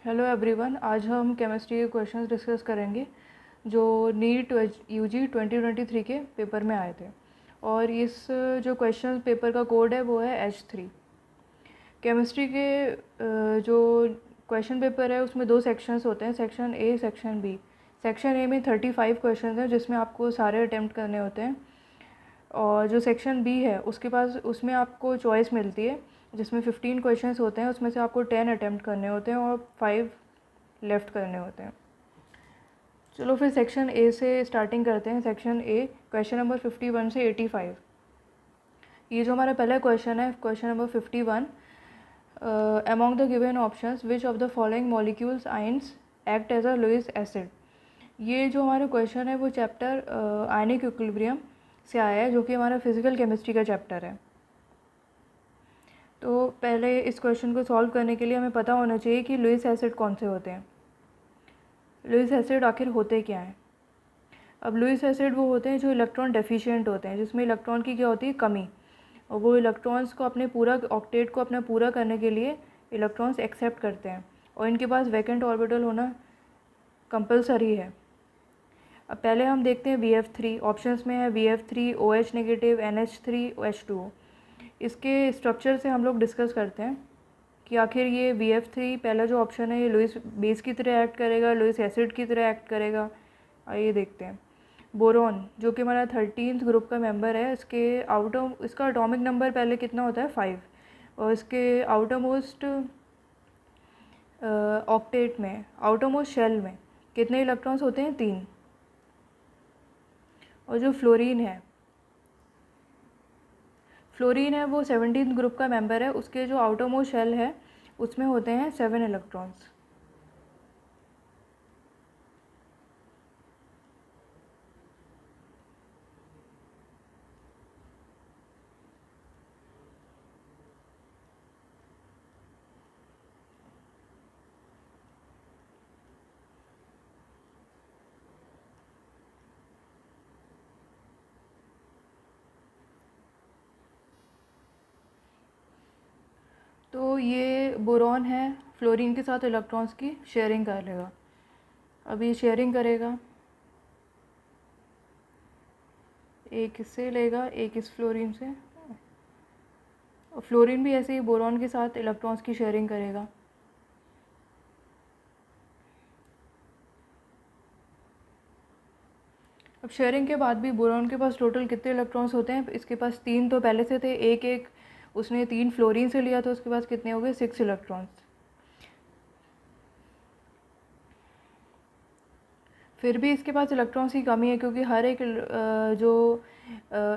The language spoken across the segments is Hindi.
हेलो एवरीवन, आज हम केमिस्ट्री के क्वेश्चंस डिस्कस करेंगे जो नीट यूजी 2023 के पेपर में आए थे। और इस जो क्वेश्चन पेपर का कोड है वो है H3। केमिस्ट्री के जो क्वेश्चन पेपर है उसमें दो सेक्शंस होते हैं, section A, section B. Section A में 35 क्वेश्चंस हैं जिसमें आपको सारे अटैम्प्ट करने होते हैं। और जो सेक्शन बी है उसमें आपको चॉइस मिलती है जिसमें 15 क्वेश्चंस होते हैं, उसमें से आपको 10 अटैम्प्ट करने होते हैं और 5 लेफ़्ट करने होते हैं। चलो फिर सेक्शन ए से स्टार्टिंग करते हैं। सेक्शन ए, क्वेश्चन नंबर 51 से 85। ये जो हमारा पहला क्वेश्चन है, question number 51, among the given options which of the following molecules ions act as a Lewis acid. ये जो हमारा क्वेश्चन है वो चैप्टर आयनिक इक्विलिब्रियम से आया है, जो कि हमारा फिजिकल केमिस्ट्री का चैप्टर है। तो पहले इस क्वेश्चन को सॉल्व करने के लिए हमें पता होना चाहिए कि लुईस एसिड कौन से होते हैं। लुईस एसिड आखिर होते क्या हैं। अब लुईस एसिड वो होते हैं जो इलेक्ट्रॉन डेफिशिएंट होते हैं, जिसमें इलेक्ट्रॉन की क्या होती है, कमी। और वो इलेक्ट्रॉन्स को अपने पूरा ऑक्टेट को अपना पूरा करने के लिए इलेक्ट्रॉन्स एक्सेप्ट करते हैं और इनके पास वैकेंट ऑर्बिटल होना कंपलसरी है। अब पहले हम देखते हैं VF3। ऑप्शंस में है VF3, OH negative, NH3, H2O। इसके स्ट्रक्चर से हम लोग डिस्कस करते हैं कि आखिर ये VF3 पहला जो ऑप्शन है ये लुईस बेस की तरह एक्ट करेगा, लुईस एसिड की तरह एक्ट करेगा। आइए देखते हैं। बोरॉन जो कि हमारा 13th ग्रुप का मेंबर है, इसका एटॉमिक नंबर पहले कितना होता है, 5। और इसके आउटरमोस्ट ऑक्टेट में, आउटरमोस्ट शेल में कितने इलेक्ट्रॉन्स होते हैं, 3। और जो फ्लोरीन है वो 17th ग्रुप का मेंबर है, उसके जो आउटरमोस्ट शेल है उसमें होते हैं 7 इलेक्ट्रॉन्स। तो ये बोरॉन है, फ्लोरीन के साथ इलेक्ट्रॉन्स की शेयरिंग कर लेगा। अब ये शेयरिंग करेगा, एक इससे लेगा, एक इस फ्लोरीन से। और फ्लोरीन भी ऐसे ही बोरॉन के साथ इलेक्ट्रॉन्स की शेयरिंग करेगा। अब शेयरिंग के बाद भी बोरॉन के पास टोटल कितने इलेक्ट्रॉन्स होते हैं, इसके पास 3 तो पहले से थे, एक उसने 3 फ्लोरीन से लिया, तो उसके पास कितने हो गए, 6 इलेक्ट्रॉन्स। फिर भी इसके पास इलेक्ट्रॉन्स की कमी है क्योंकि हर एक जो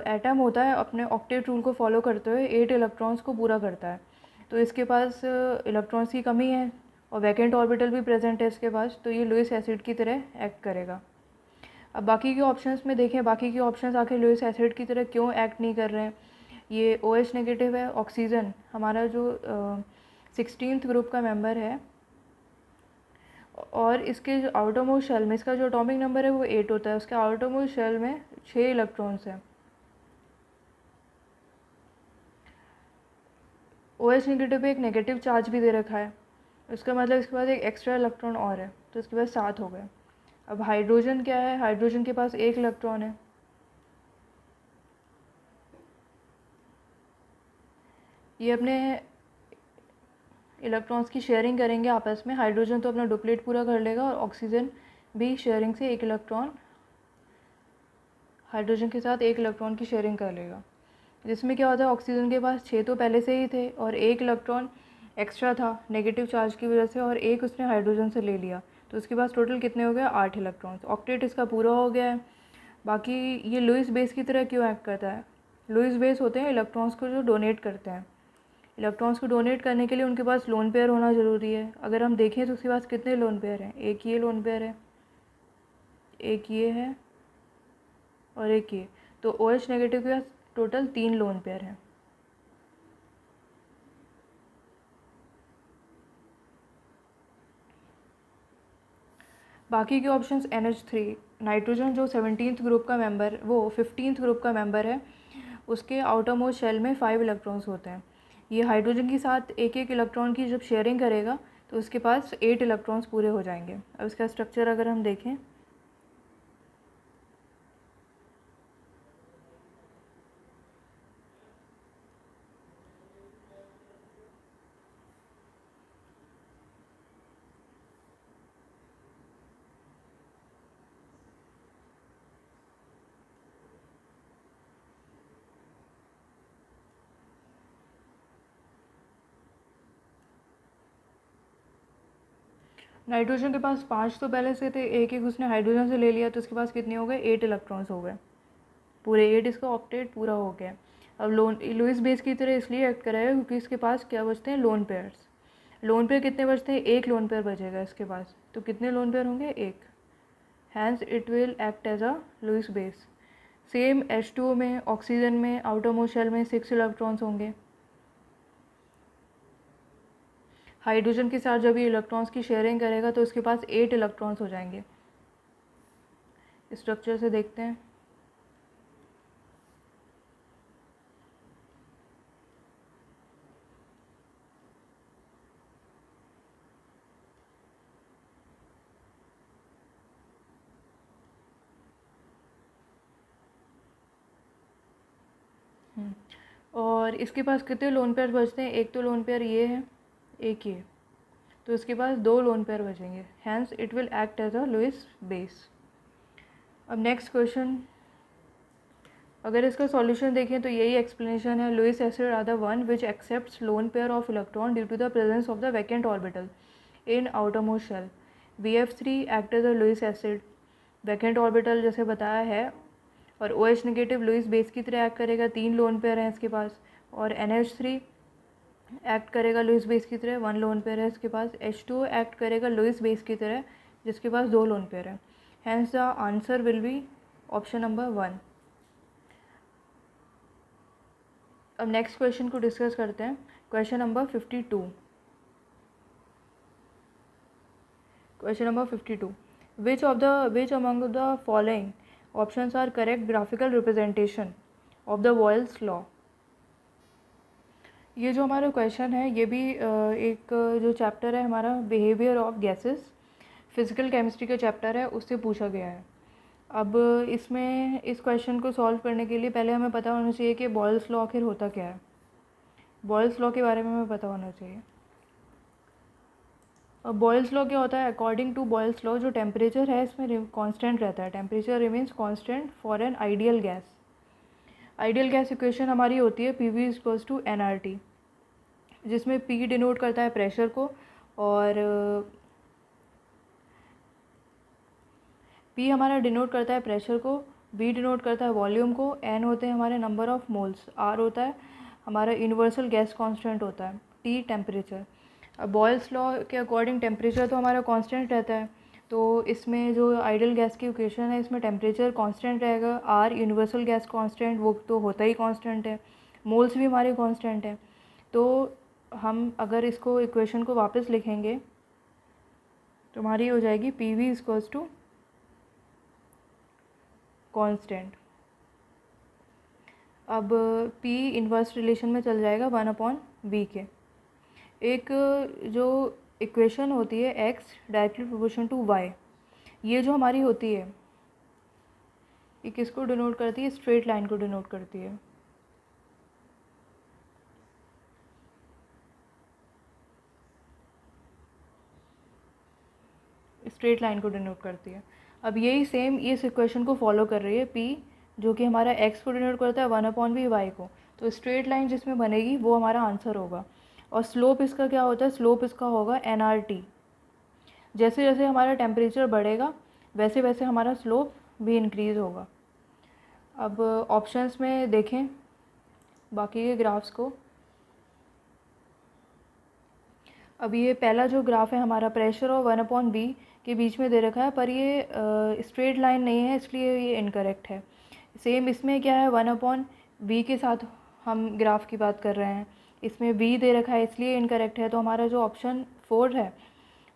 एटम होता है अपने ऑक्टेट रूल को फॉलो करते हुए 8 इलेक्ट्रॉन्स को पूरा करता है। तो इसके पास इलेक्ट्रॉन्स की कमी है और वैकेंट ऑर्बिटल भी प्रेजेंट है इसके पास, तो ये लुईस एसिड की तरह एक्ट करेगा। अब बाकी के ऑप्शंस में देखें, बाकी के ऑप्शंस आखिर लुईस एसिड की तरह क्यों एक्ट नहीं कर रहे हैं। ये OH नेगेटिव है, ऑक्सीजन हमारा जो 16th ग्रुप का मेंबर है, और इसके जो आउटरमोस्ट शेल में, इसका जो एटॉमिक नंबर है वो 8 होता है, उसके आउटरमोस्ट शेल में 6 इलेक्ट्रॉन्स हैं। OH नेगेटिव पे एक नेगेटिव चार्ज भी दे रखा है, इसका मतलब इसके पास एक एक्स्ट्रा इलेक्ट्रॉन और है, तो इसके पास 7 हो गए। अब हाइड्रोजन क्या है, हाइड्रोजन के पास 1 इलेक्ट्रॉन है। ये अपने इलेक्ट्रॉन्स की शेयरिंग करेंगे आपस में। हाइड्रोजन तो अपना डुप्लीट पूरा कर लेगा और ऑक्सीजन भी शेयरिंग से 1 इलेक्ट्रॉन हाइड्रोजन के साथ 1 इलेक्ट्रॉन की शेयरिंग कर लेगा। जिसमें क्या होता है, ऑक्सीजन के पास 6 तो पहले से ही थे और 1 इलेक्ट्रॉन एक्स्ट्रा था नेगेटिव चार्ज की वजह से, और 1 उसने हाइड्रोजन से ले लिया, तो उसके पास टोटल कितने हो गए, 8 इलेक्ट्रॉन्स। ऑक्टेट इसका पूरा हो गया है। बाकी ये लुईस बेस की तरह क्यों एक्ट करता है। लुईस बेस होते हैं इलेक्ट्रॉन्स को जो डोनेट करते हैं। इलेक्ट्रॉन्स को डोनेट करने के लिए उनके पास लोन पेयर होना ज़रूरी है। अगर हम देखें तो उसके पास कितने लोन पेयर हैं, एक ये लोन पेयर है, एक ये है और एक ये। तो OH नेगेटिव के पास टोटल 3 लोन पेयर हैं। बाकी के ऑप्शंस NH3, नाइट्रोजन जो 17th ग्रुप का मेंबर, वो 15th ग्रुप का मेंबर है, उसके आउटर मोस्ट शेल में 5 इलेक्ट्रॉन्स होते हैं। ये हाइड्रोजन के साथ एक एक इलेक्ट्रॉन की जब शेयरिंग करेगा तो उसके पास 8 इलेक्ट्रॉन्स पूरे हो जाएंगे। अब इसका स्ट्रक्चर अगर हम देखें, नाइट्रोजन के पास 5 तो पहले से थे, एक उसने हाइड्रोजन से ले लिया, तो उसके पास कितने हो गए, 8 इलेक्ट्रॉन्स हो गए पूरे, 8 इसका ऑक्टेट पूरा हो गया। अब लुईस बेस की तरह इसलिए एक्ट करेगा क्योंकि इसके पास क्या बचते हैं, लोन पेयर्स। लोन पेयर कितने बचते हैं, एक लोन पेयर बचेगा इसके पास, तो कितने लोन पेयर होंगे, एक। Hence it will act as a Lewis base. Same H2O में, ऑक्सीजन में, आउटरमोस्ट शेल में 6 इलेक्ट्रॉन्स होंगे। हाइड्रोजन के साथ जब ये इलेक्ट्रॉन्स की शेयरिंग करेगा तो उसके पास 8 इलेक्ट्रॉन्स हो जाएंगे। स्ट्रक्चर से देखते हैं। और इसके पास कितने लोन पेयर बचते हैं, एक तो लोन पेयर ये है, एक ये, तो इसके पास 2 लोन पेयर बचेंगे। Hence it will act as a Lewis base. अब नेक्स्ट क्वेश्चन, अगर इसका सॉल्यूशन देखें तो यही एक्सप्लेनेशन है। Lewis acid are the one which accepts lone pair of electron due to the presence of the vacant orbital in outermost shell. BF3 act as a Lewis acid, vacant orbital जैसे बताया है, और OH नेगेटिव लुईस बेस की तरह एक्ट करेगा, 3 लोन पेयर हैं इसके पास। और NH3 एक्ट करेगा लुईस बेस की तरह, 1 लोन पेयर है इसके पास। H2O एक्ट करेगा लुईस बेस की तरह, जिसके पास 2 लोन पेयर है। Hence the answer will be option number 1। अब नेक्स्ट क्वेश्चन को डिस्कस करते हैं। Question number 52। Question number 52, which among the following options are correct graphical representation of the Boyle's law. ये जो हमारा क्वेश्चन है ये भी एक जो चैप्टर है हमारा behaviour of gases, physical chemistry का चैप्टर है, उससे पूछा गया है। अब इसमें इस क्वेश्चन को सॉल्व करने के लिए पहले हमें पता होना चाहिए कि बॉयल्स लॉ आखिर होता क्या है। बॉयल्स लॉ के बारे में हमें पता होना चाहिए। अब बॉयल्स लॉ क्या होता है, अकॉर्डिंग टू बॉयल्स लॉ जो टेम्परेचर है इसमें कांस्टेंट रहता है, temperature remains constant for an ideal gas. Ideal gas equation हमारी होती है PV इक्वल्स टू nRT, जिसमें P डिनोट करता है प्रेशर को, और P हमारा डिनोट करता है प्रेशर को, V डिनोट करता है वॉल्यूम को, N होते हैं हमारे नंबर ऑफ़ मोल्स, R होता है हमारा यूनिवर्सल गैस कांस्टेंट होता है, T टेम्परेचर। अब बॉयल्स लॉ के अकॉर्डिंग टेम्परेचर तो हमारा कांस्टेंट रहता है, तो इसमें जो आइडियल गैस की इक्वेशन है इसमें टेम्परेचर कांस्टेंट रहेगा, R यूनिवर्सल गैस कांस्टेंट वो तो होता ही कांस्टेंट है, मोल्स भी हमारे कांस्टेंट है। तो हम अगर इसको इक्वेशन को वापस लिखेंगे तो हमारी हो जाएगी PV इक्वल्स टू कांस्टेंट। अब P इन्वर्स रिलेशन में चल जाएगा 1/V के। एक जो इक्वेशन होती है X directly proportional to Y, ये जो हमारी होती है ये किसको डिनोट करती है, स्ट्रेट लाइन को डिनोट करती है। स्ट्रेट लाइन को डिनोट करती है। अब यही सेम इस इक्वेशन को फॉलो कर रही है P, जो कि हमारा X को डिनोट करता है 1/V Y को, तो स्ट्रेट लाइन जिसमें बनेगी वो हमारा आंसर होगा। और स्लोप इसका क्या होता है, स्लोप इसका होगा nRT। जैसे जैसे हमारा टेम्परेचर बढ़ेगा वैसे वैसे हमारा स्लोप भी इंक्रीज़ होगा। अब ऑप्शंस में देखें बाकी के ग्राफ्स को। अब ये पहला जो ग्राफ है हमारा प्रेशर और 1/V के बीच में दे रखा है, पर ये स्ट्रेट लाइन नहीं है इसलिए ये इनकरेक्ट है। सेम इसमें क्या है, 1/V के साथ हम ग्राफ की बात कर रहे हैं, इसमें V दे रखा है इसलिए इनकरेक्ट है। तो हमारा जो ऑप्शन 4 है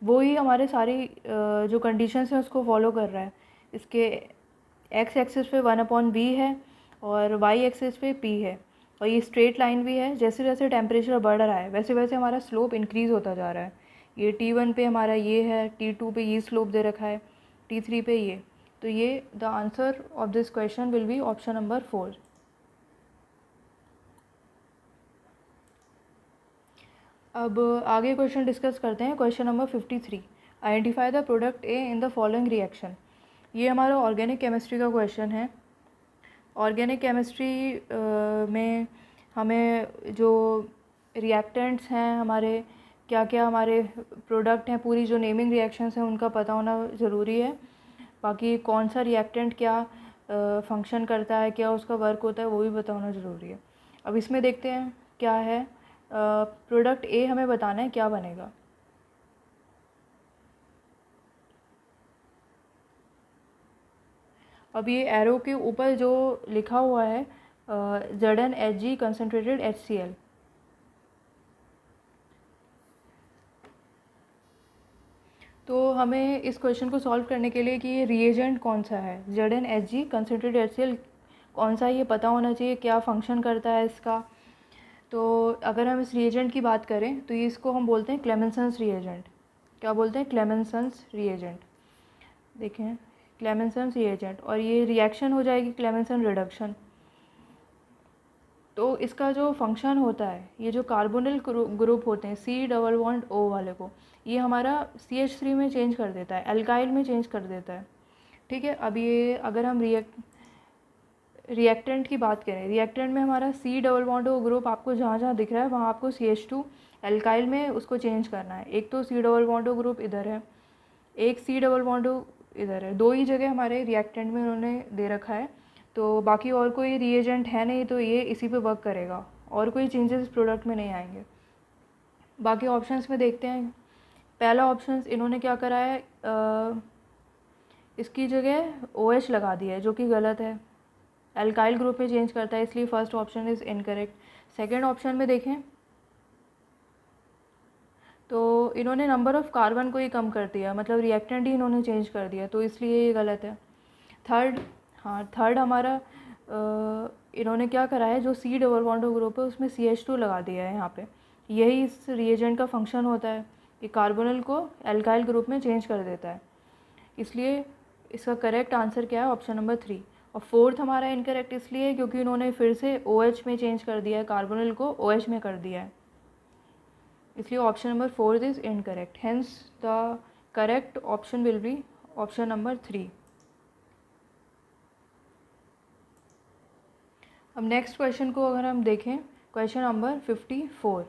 वो ही हमारे सारी जो कंडीशंस हैं उसको फॉलो कर रहा है। इसके एक्स एक्सिस पे 1/V है और वाई एक्सिस पे P है, और ये स्ट्रेट लाइन भी है। जैसे जैसे टेम्परेचर बढ़ रहा है वैसे वैसे हमारा स्लोप इंक्रीज़ होता जा रहा है। ये T1 पे हमारा ये है, T2 पे ये स्लोप दे रखा है, T3 पे ये। तो ये the answer of this question will be option number 4। अब आगे क्वेश्चन डिस्कस करते हैं। Question number 53, identify the product A in the following reaction. ये हमारा ऑर्गेनिक केमिस्ट्री का क्वेश्चन है। ऑर्गेनिक केमिस्ट्री में हमें जो रिएक्टेंट्स हैं हमारे, क्या क्या हमारे प्रोडक्ट हैं, पूरी जो नेमिंग रिएक्शंस हैं उनका पता होना ज़रूरी है। बाकी कौन सा रिएक्टेंट क्या फंक्शन करता है, क्या उसका वर्क होता है, वो भी पता होना ज़रूरी है। अब इसमें देखते हैं क्या है। प्रोडक्ट ए हमें बताना है क्या बनेगा। अब ये एरो के ऊपर जो लिखा हुआ है ZnHg कंसनट्रेटेड HCl, तो हमें इस क्वेश्चन को सॉल्व करने के लिए कि ये रिएजेंट कौन सा है, ZnHg कंसनट्रेटेड HCl कौन सा है, ये पता होना चाहिए क्या फंक्शन करता है इसका। तो अगर हम इस रिएजेंट की बात करें तो इसको हम बोलते हैं क्लेमेंसन्स रिएजेंट। क्या बोलते हैं? क्लेमेंसन्स रिएजेंट। देखें, क्लेमेंसन्स रिएजेंट, और ये रिएक्शन हो जाएगी क्लेमेंसन रिडक्शन। तो इसका जो फंक्शन होता है, ये जो कार्बोनिल ग्रुप होते हैं C+O वाले को, ये हमारा CH3 में चेंज कर देता है, एल्काइल में चेंज कर देता है। ठीक है। अब ये अगर हम रिएक्टेंट की बात करें, रिएक्टेंट में हमारा C+O ग्रुप आपको जहाँ जहाँ दिख रहा है वहाँ आपको CH2 एल्काइल में उसको चेंज करना है। एक तो C+O ग्रुप इधर है, एक C+O इधर है, दो ही जगह हमारे रिएक्टेंट में उन्होंने दे रखा है। तो बाकी और कोई रिएजेंट है नहीं, तो ये इसी पे वर्क करेगा और कोई चेंजेस प्रोडक्ट में नहीं आएंगे। बाकी ऑप्शंस में देखते हैं। पहला ऑप्शन इन्होंने क्या करा है, इसकी जगह OH लगा दिया है, जो कि गलत है। एल्काइल ग्रुप में चेंज करता है, इसलिए first option is incorrect. Second option में देखें तो इन्होंने नंबर ऑफ़ कार्बन को ही कम कर दिया, मतलब रिएक्टेंट ही इन्होंने चेंज कर दिया, तो इसलिए ये गलत है। थर्ड हमारा इन्होंने क्या करा है, जो C+O ग्रुप है उसमें CH2 लगा दिया है यहाँ पे। यही इस रिएजेंट का फंक्शन होता है कि कार्बोनिल को एल्काइल ग्रुप में चेंज कर देता है। इसलिए इसका करेक्ट आंसर क्या है? Option number 3। और फोर्थ हमारा इनकरेक्ट इसलिए क्योंकि उन्होंने फिर से OH में चेंज कर दिया है, कार्बोनिल को OH में कर दिया है, इसलिए option number 4 is incorrect. Hence the correct option will be option number 3। अब नेक्स्ट क्वेश्चन को अगर हम देखें, क्वेश्चन नंबर 54,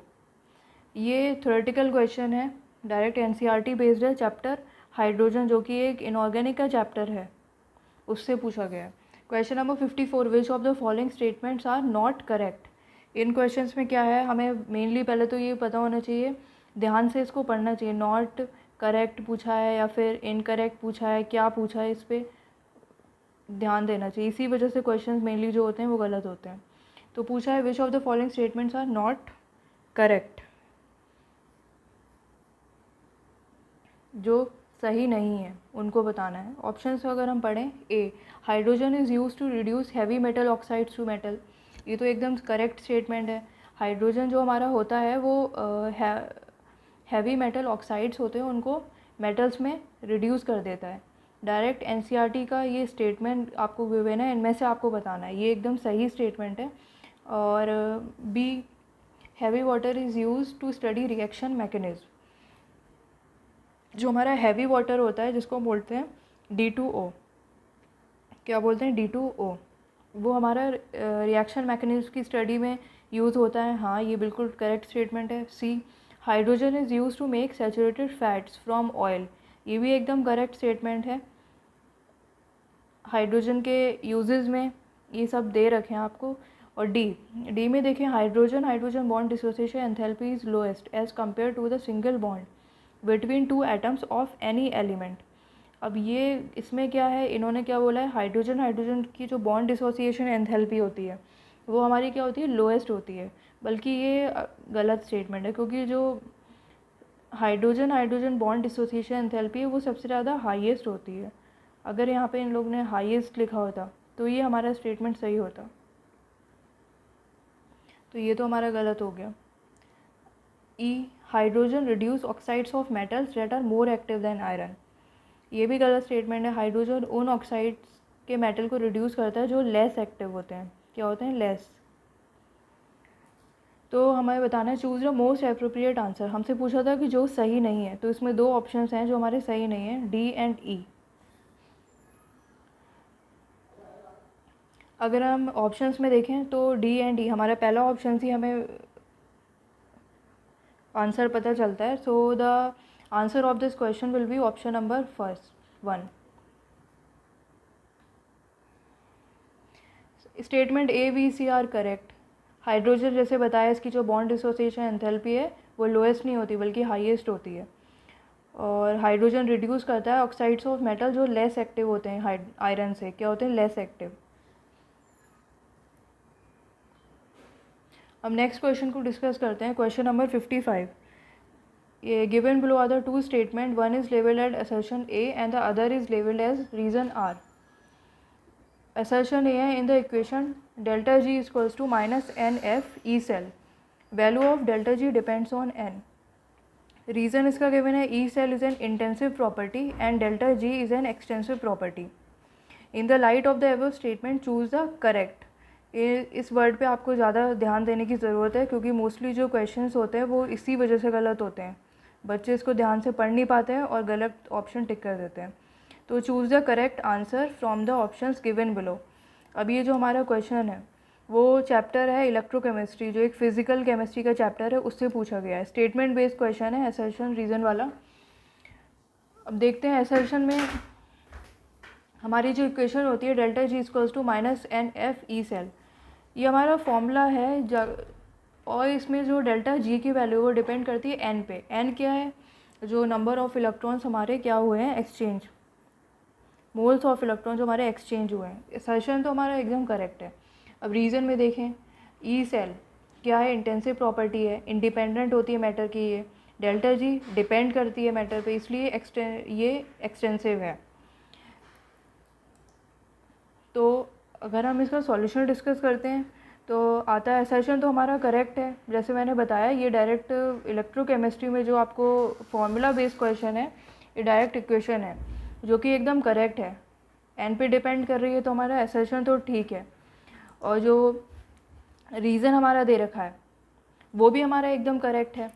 ये थ्योरेटिकल क्वेश्चन है, डायरेक्ट NCERT बेस्ड है, चैप्टर हाइड्रोजन, जो कि एक इनऑर्गेनिक का चैप्टर है, उससे पूछा गया है। Question number 54, which of the following statements are not correct. इन क्वेश्चंस में क्या है, हमें मेनली पहले तो ये पता होना चाहिए, ध्यान से इसको पढ़ना चाहिए। नॉट करेक्ट पूछा है या फिर इनकरेक्ट पूछा है, क्या पूछा है, इस पर ध्यान देना चाहिए। इसी वजह से क्वेश्चंस मेनली जो होते हैं वो गलत होते हैं। तो पूछा है which of the following statements are not correct, जो सही नहीं है उनको बताना है। ऑप्शंस अगर हम पढ़ें, A, hydrogen is use to reduce heavy metal oxides to metal. ये तो एकदम करेक्ट स्टेटमेंट है। हाइड्रोजन जो हमारा होता है वो हैवी मेटल ऑक्साइड्स होते हैं, उनको मेटल्स में रिड्यूस कर देता है। डायरेक्ट NCERT का ये स्टेटमेंट आपको गिवन है, इनमें से आपको बताना है, ये एकदम सही स्टेटमेंट है। और B, heavy water is use to study reaction mechanism. जो हमारा हैवी वाटर होता है जिसको बोलते हैं D2O, क्या बोलते हैं, D2O, वो हमारा रिएक्शन मैकेनिज्म की स्टडी में यूज़ होता है। हाँ, ये बिल्कुल करेक्ट स्टेटमेंट है। C, hydrogen is use to make saturated fats from oil. ये भी एकदम करेक्ट स्टेटमेंट है। हाइड्रोजन के यूजेस में ये सब दे रखे हैं आपको। और डी में देखें, hydrogen bond dissociation enthalpy is lowest as compare to the single bond between two atoms of any element. अब ये इसमें क्या है, इन्होंने क्या बोला है, हाइड्रोजन की जो बॉन्ड डिसोसिएशन एंथैल्पी होती है वो हमारी क्या होती है, लोएस्ट होती है। बल्कि ये गलत स्टेटमेंट है, क्योंकि जो हाइड्रोजन बॉन्ड डिसोसिएशन एंथैल्पी है वो सबसे ज़्यादा हाईएस्ट होती है। अगर यहाँ पे इन लोग ने हाईएस्ट लिखा होता तो ये हमारा स्टेटमेंट सही होता, तो ये तो हमारा गलत हो गया। E, hydrogen reduce oxides of metals that are more active than iron. ये भी गलत स्टेटमेंट है। हाइड्रोजन उन ऑक्साइड्स के मेटल को रिड्यूस करता है जो लेस एक्टिव होते हैं। क्या होते हैं? लेस। तो हमें बताना है choose the most appropriate answer. हमसे पूछा था कि जो सही नहीं है, तो इसमें दो ऑप्शंस हैं जो हमारे सही नहीं हैं, डी एंड ई। अगर हम ऑप्शंस में देखें तो डी एंड ई, हमारा पहला ऑप्शन ही हमें आंसर पता चलता है। So the answer of this question will be option number first 1। Statement A B C are correct. Hydrogen जैसे बताया, इसकी जो बॉन्ड डिसोसिएशन एंथैल्पी है वो लोएस्ट नहीं होती बल्कि हाईएस्ट होती है। और हाइड्रोजन रिड्यूस करता है ऑक्साइड्स ऑफ मेटल जो लेस एक्टिव होते हैं आयरन से। क्या होते हैं? Less active. अब नेक्स्ट क्वेश्चन को डिस्कस करते हैं। Question number 55। ये given below are the two statement, one is labelled as assertion A and the other is labelled as reason R. Assertion A है in the equation delta G is equals to minus N F E cell. Value of delta ji depends on n. Reason इसका गिवन है E cell is an intensive property and delta G is an extensive property. In the light of the above statement choose the correct. इस वर्ड पे आपको ज़्यादा ध्यान देने की ज़रूरत है क्योंकि मोस्टली जो क्वेश्चंस होते हैं वो इसी वजह से गलत होते हैं। बच्चे इसको ध्यान से पढ़ नहीं पाते हैं और गलत ऑप्शन टिक कर देते हैं। तो choose the correct answer from the options given below. अब ये जो हमारा क्वेश्चन है वो चैप्टर है इलेक्ट्रोकेमिस्ट्री, जो एक फिजिकल केमिस्ट्री का चैप्टर है, उससे पूछा गया है। स्टेटमेंट बेस्ड क्वेश्चन है, असर्शन रीज़न वाला। अब देखते हैं असर्शन में हमारी जो इक्वेशन होती है delta G equals to minus N F E cell, ये हमारा फॉर्मूला है। और इसमें जो डेल्टा जी की वैल्यू वो डिपेंड करती है एन पे। एन क्या है? जो नंबर ऑफ़ इलेक्ट्रॉन्स हमारे क्या हुए हैं, एक्सचेंज, मोल्स ऑफ इलेक्ट्रॉन जो हमारे एक्सचेंज हुए हैं। असर्शन तो हमारा एकदम करेक्ट है। अब रीज़न में देखें, ई सेल क्या है? इंटेंसिव प्रॉपर्टी है, इंडिपेंडेंट होती है मैटर की ये। डेल्टा जी डिपेंड करती है मैटर पे, इसलिए ये एक्सटेंसिव है। तो अगर हम इसका सॉल्यूशन डिस्कस करते हैं तो आता है असर्शन तो हमारा करेक्ट है। जैसे मैंने बताया, ये डायरेक्ट इलेक्ट्रोकेमिस्ट्री में जो आपको फॉर्मूला बेस्ड क्वेश्चन है, ये डायरेक्ट इक्वेशन है जो कि एकदम करेक्ट है। एन पे डिपेंड कर रही है तो हमारा असर्शन तो ठीक है। और जो रीज़न हमारा दे रखा है वो भी हमारा एकदम करेक्ट है।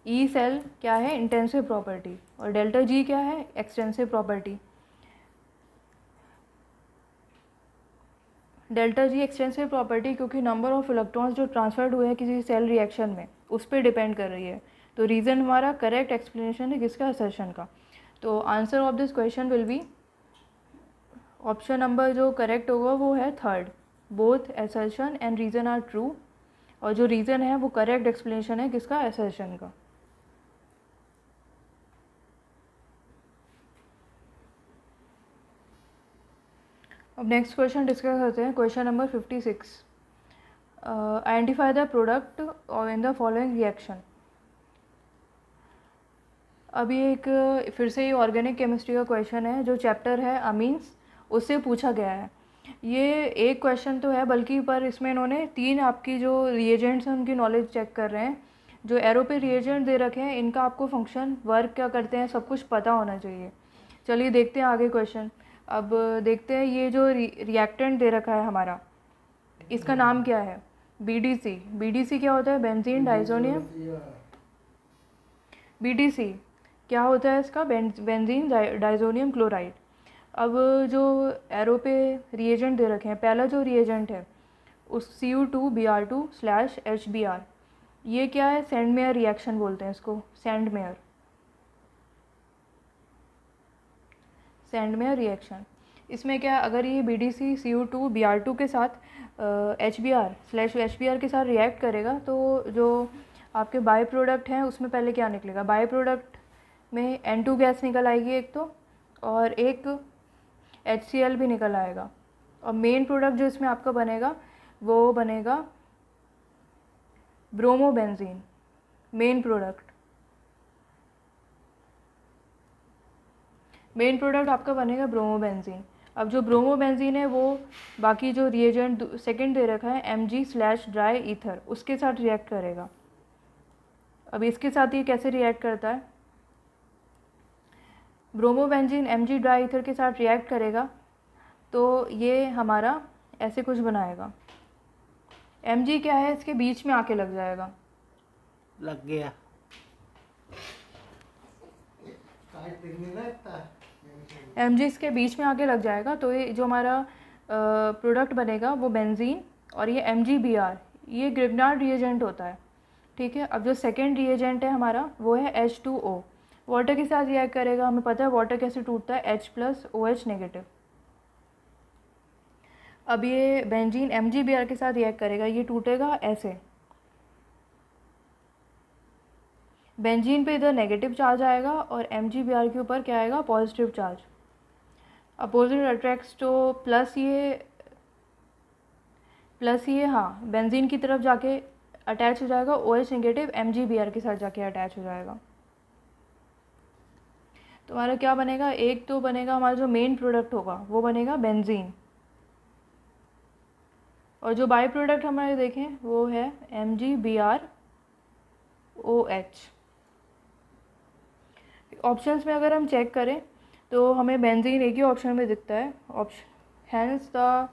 ई सेल क्या है? इंटेंसिव प्रॉपर्टी, और डेल्टा जी क्या है? Extensive property. Delta G extensive property क्योंकि नंबर ऑफ़ इलेक्ट्रॉन्स जो ट्रांसफर्ड हुए हैं किसी सेल रिएक्शन में उस पर डिपेंड कर रही है। तो रीज़न हमारा करेक्ट एक्सप्लेनेशन है किसका? असर्शन का। तो answer of this question will be option number जो करेक्ट होगा वो है third. Both assertion and reason are true, और जो रीज़न है वो करेक्ट एक्सप्लेनेशन है किसका? असर्शन का। अब नेक्स्ट क्वेश्चन डिस्कस करते हैं। Question number 56। Identify the product in the following reaction. अभी एक फिर से ये ऑर्गेनिक केमिस्ट्री का क्वेश्चन है जो चैप्टर है अमीन्स, उससे पूछा गया है। ये एक क्वेश्चन तो है बल्कि पर इसमें इन्होंने 3 आपकी जो रिएजेंट्स हैं उनकी नॉलेज चेक कर रहे हैं। जो एरो पे रिएजेंट दे रखे हैं इनका आपको फंक्शन, वर्क क्या करते हैं, सब कुछ पता होना चाहिए। चलिए देखते हैं आगे क्वेश्चन। अब देखते हैं ये जो रिएक्टेंट दे रखा है हमारा, इसका नाम क्या है? BDC। BDC क्या होता है? Benzene diazonium. BDC क्या होता है इसका? Benzene diazonium chloride. अब जो एरो पे रिएजेंट दे रखे हैं, पहला जो रिएजेंट है उस Cu2Br2/HBr, ये क्या है? सेंडमेयर रिएक्शन बोलते हैं इसको, सेंडमेयर रिएक्शन। इसमें क्या, अगर ये BDC Cu2Br2 के साथ HBr/HBr के साथ रिएक्ट करेगा तो जो आपके बाई प्रोडक्ट हैं उसमें पहले क्या निकलेगा? बाई प्रोडक्ट में N2 गैस निकल आएगी एक तो, और एक HCl भी निकल आएगा। और मेन प्रोडक्ट जो इसमें आपका बनेगा वो बनेगा ब्रोमोबेंजीन। मेन प्रोडक्ट आपका बनेगा ब्रोमोबेंजीन। अब जो ब्रोमोबेंजीन है वो बाकी जो रिएजेंट सेकंड दे रखा है Mg/ड्राई ईथर, उसके साथ रिएक्ट करेगा। अब इसके साथ ये कैसे रिएक्ट करता है, ब्रोमोबेंजीन Mg ड्राई ईथर के साथ रिएक्ट करेगा तो ये हमारा ऐसे कुछ बनाएगा। Mg क्या है, इसके बीच में आके लग जाएगा, लग गया। Mg इसके बीच में आके लग जाएगा तो ये जो हमारा प्रोडक्ट बनेगा वो बेंजीन और ये MgBr, ये ग्रिग्नार्ड रिएजेंट होता है। ठीक है, अब जो सेकेंड रिएजेंट है हमारा वो है H2O, वाटर के साथ रिएक्ट करेगा। हमें पता है वाटर कैसे टूटता है, H+OH नेगेटिव। अब ये बेंजीन MgBr के साथ रिएक्ट करेगा, ये टूटेगा ऐसे, बेंजीन पे इधर नेगेटिव चार्ज आएगा और MgBr के ऊपर क्या आएगा, पॉजिटिव चार्ज। अपोजिट अट्रैक्ट्स तो प्लस ये हाँ बेंजीन की तरफ जाके अटैच हो जाएगा, OH नेगेटिव MgBr के साथ जाके अटैच हो जाएगा। तो हमारा क्या बनेगा, एक तो बनेगा हमारा जो मेन प्रोडक्ट होगा वो बनेगा बेंजीन, और जो बाई प्रोडक्ट हमारे देखें वो है MgBrOH। ऑप्शंस में अगर हम चेक करें तो हमें बेंजीन एक ही ऑप्शन में दिखता है, option hence the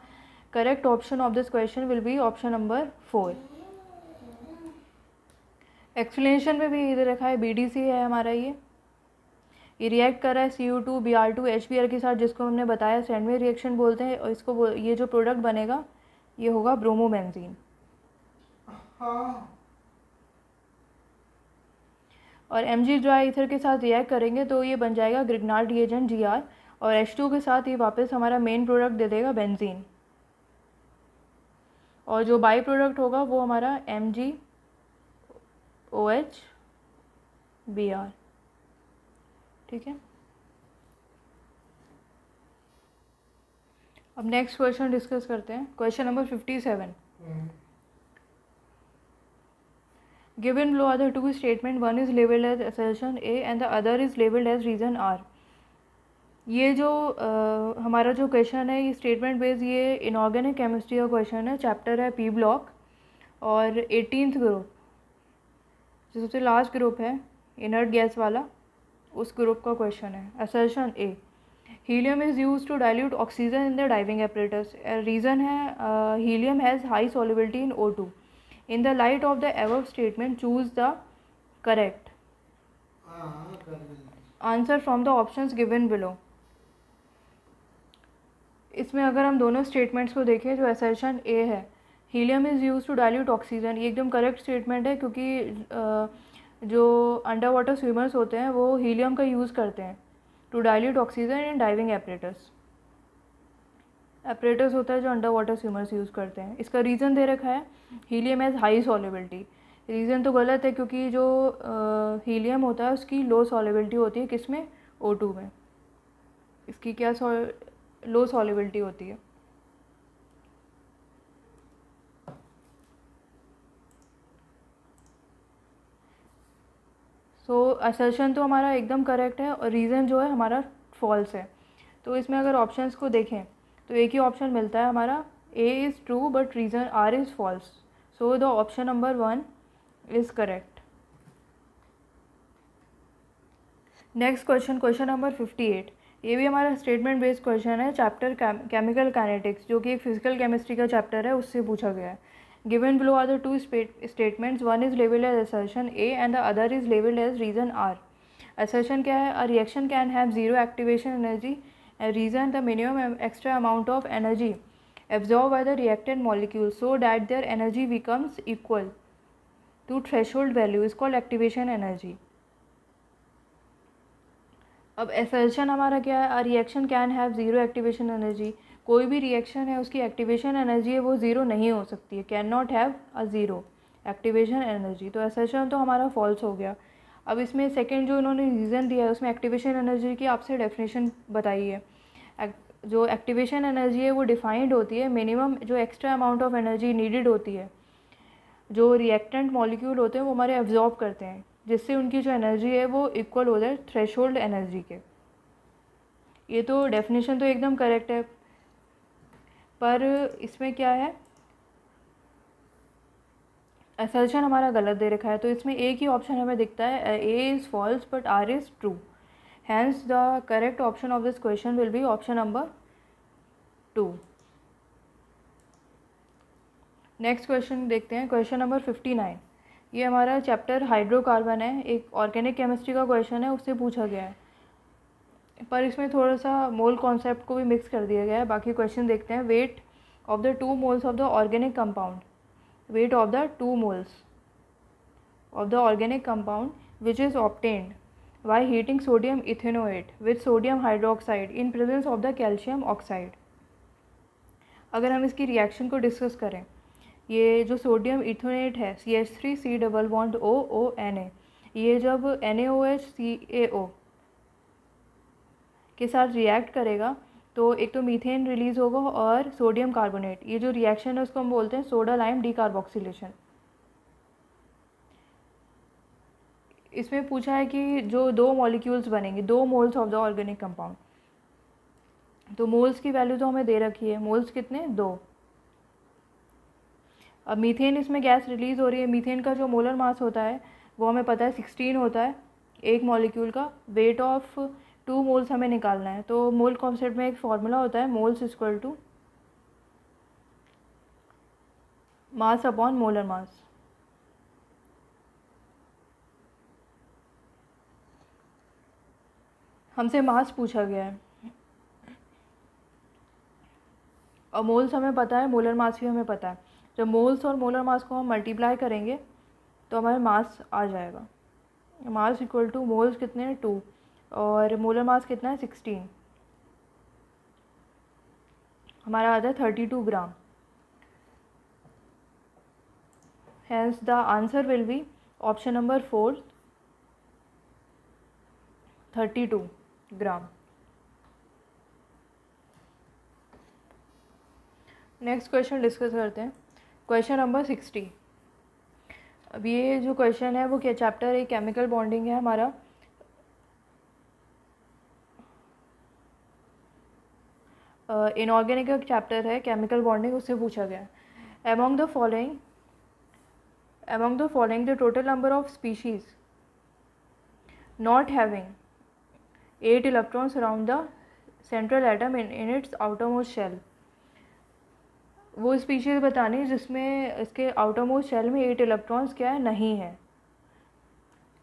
correct option of this question will be option number 4। Explanation में भी इधर रखा है BDC है हमारा, ये रिएक्ट कर रहा है Cu2 Br2 HBr के साथ, जिसको हमने बताया सैंडविच रिएक्शन बोलते हैं, और इसको ये जो प्रोडक्ट बनेगा ये होगा ब्रोमोबेंजीन। और Mg ड्राई ईथर के साथ रिएक्ट करेंगे तो ये बन जाएगा ग्रिग्नार्ड रिएजेंट Gr, और H2 के साथ ये वापस हमारा मेन प्रोडक्ट दे देगा बेंजीन, और जो बाई प्रोडक्ट होगा वो हमारा MgOH ठीक है। अब नेक्स्ट क्वेश्चन डिस्कस करते हैं, question number 57। Given below are the two statement, one is labeled as assertion A and the other is labeled as reason R। ये जो हमारा जो क्वेश्चन है ये स्टेटमेंट बेस्ड, ये इनऑर्गेनिक केमिस्ट्री का क्वेश्चन है, चैप्टर है P ब्लॉक और 18th ग्रुप, जो सबसे लास्ट ग्रुप है इनर्ट गैस वाला, उस ग्रुप का क्वेश्चन है। Assertion A, helium is use to dilute oxygen in the diving apparatus. Reason है helium has high solubility in O2। In the light of the above statement choose the correct answer from the options given below. इसमें अगर हम दोनों स्टेटमेंट्स को देखें, जो असर्शन ए है helium is use to dilute oxygen, ये एकदम करेक्ट स्टेटमेंट है, क्योंकि जो अंडर वाटर स्विमर्स होते हैं वो हीलियम का यूज़ करते हैं to dilute oxygen in diving apparatus होता है जो अंडर वाटर स्विमर्स यूज़ करते हैं। इसका रीज़न दे रखा है helium has high solubility. Reason तो गलत है, क्योंकि जो हीलियम होता है उसकी लो सॉल्युबिलिटी होती है, किसमें, O2 में। इसकी क्या लो सॉल्युबिलिटी होती है। सो असर्शन तो हमारा एकदम करेक्ट है, और रीज़न जो है हमारा फॉल्स है। तो इसमें अगर ऑप्शंस को देखें तो एक ही ऑप्शन मिलता है हमारा, A is true but reason R is false. So the option number 1 is correct. Next question, question number 58। ये भी हमारा स्टेटमेंट बेस्ड क्वेश्चन है, चैप्टर केमिकल काइनेटिक्स, जो कि एक फिजिकल केमिस्ट्री का चैप्टर है, उससे पूछा गया है। Given below are the two statements, one is labelled as assertion A and the other is labelled as reason R. Assertion क्या है, a reaction can have zero activation energy, reason the minimum extra amount of energy absorbed by the reactant molecule so that their energy becomes equal to threshold value is called activation energy। अब assertion हमारा क्या है, a reaction can have zero activation energy। कोई भी रिएक्शन है उसकी एक्टिवेशन एनर्जी है वो ज़ीरो नहीं हो सकती है, can not have a zero activation energy. तो assertion तो हमारा फॉल्स हो गया। अब इसमें सेकेंड जो इन्होंने रीज़न दिया है उसमें एक्टिवेशन एनर्जी की आपसे डेफिनेशन बताई है। जो एक्टिवेशन एनर्जी है वो डिफाइंड होती है, मिनिमम जो extra amount of energy needed होती है जो रिएक्टेंट मॉलिक्यूल होते हैं वो हमारे एब्जॉर्ब करते हैं, जिससे उनकी जो एनर्जी है वो इक्वल हो जाए थ्रेशोल्ड एनर्जी के। ये तो डेफिनेशन तो एकदम करेक्ट है, पर इसमें क्या है, असर्शन हमारा गलत दे रखा है, तो इसमें एक ही ऑप्शन हमें दिखता है, A is false but R is true. Hence the correct option of this question will be option number 2। Next question देखते हैं, क्वेश्चन नंबर 59। ये हमारा चैप्टर हाइड्रोकार्बन है, एक ऑर्गेनिक केमिस्ट्री का क्वेश्चन है, उससे पूछा गया है, पर इसमें थोड़ा सा मोल कॉन्सेप्ट को भी मिक्स कर दिया गया है। बाकी क्वेश्चन देखते हैं। Weight of the 2 moles of the organic compound, weight of the 2 moles of the organic compound which is obtained by heating sodium ethanoate with sodium hydroxide in presence of the calcium oxide। अगर हम इसकी रिएक्शन को डिस्कस करें, ये जो सोडियम इथोनेट है CH3 डबल बॉन्ड OONA, ये जब NaOH के साथ रिएक्ट करेगा तो एक तो मीथेन रिलीज़ होगा और सोडियम कार्बोनेट, ये जो रिएक्शन है उसको हम बोलते हैं सोडा लाइम डीकार्बोक्सिलेशन। इसमें पूछा है कि जो 2 मॉलिक्यूल्स बनेंगे, 2 moles of the organic compound, तो मोल्स की वैल्यू तो हमें दे रखी है, मोल्स कितने 2। अब मीथेन इसमें गैस रिलीज़ हो रही है, मीथेन का जो मोलर मास होता है वो हमें पता है 16 होता है एक मॉलिक्यूल का। वेट ऑफ 2 मोल्स हमें निकालना है, तो मोल कॉन्सेप्ट में एक फार्मूला होता है, moles equal to mass upon molar mass. हमसे मास पूछा गया है और मोल्स हमें पता है, मोलर मास भी हमें पता है। जब मोल्स और मोलर मास को हम मल्टीप्लाई करेंगे तो हमारे मास आ जाएगा। मास इक्वल टू मोल्स कितने हैं 2 और मोलर मास कितना है 16, हमारा आता है 32 gram. Hence the answer will be option number 4, 32 gram. Next question discuss करते हैं, क्वेश्चन नंबर 60। अब ये जो क्वेश्चन है वो क्या चैप्टर है, केमिकल बॉन्डिंग है हमारा। इनऑर्गेनिक का चैप्टर है केमिकल बॉन्डिंग, उससे पूछा गया है। Among the following the total number of species not having 8 electrons around the central atom in its outermost shell. वो स्पीशीज़ बतानी जिसमें इसके आउटरमोस्ट शेल में 8 इलेक्ट्रॉन्स क्या है, नहीं है।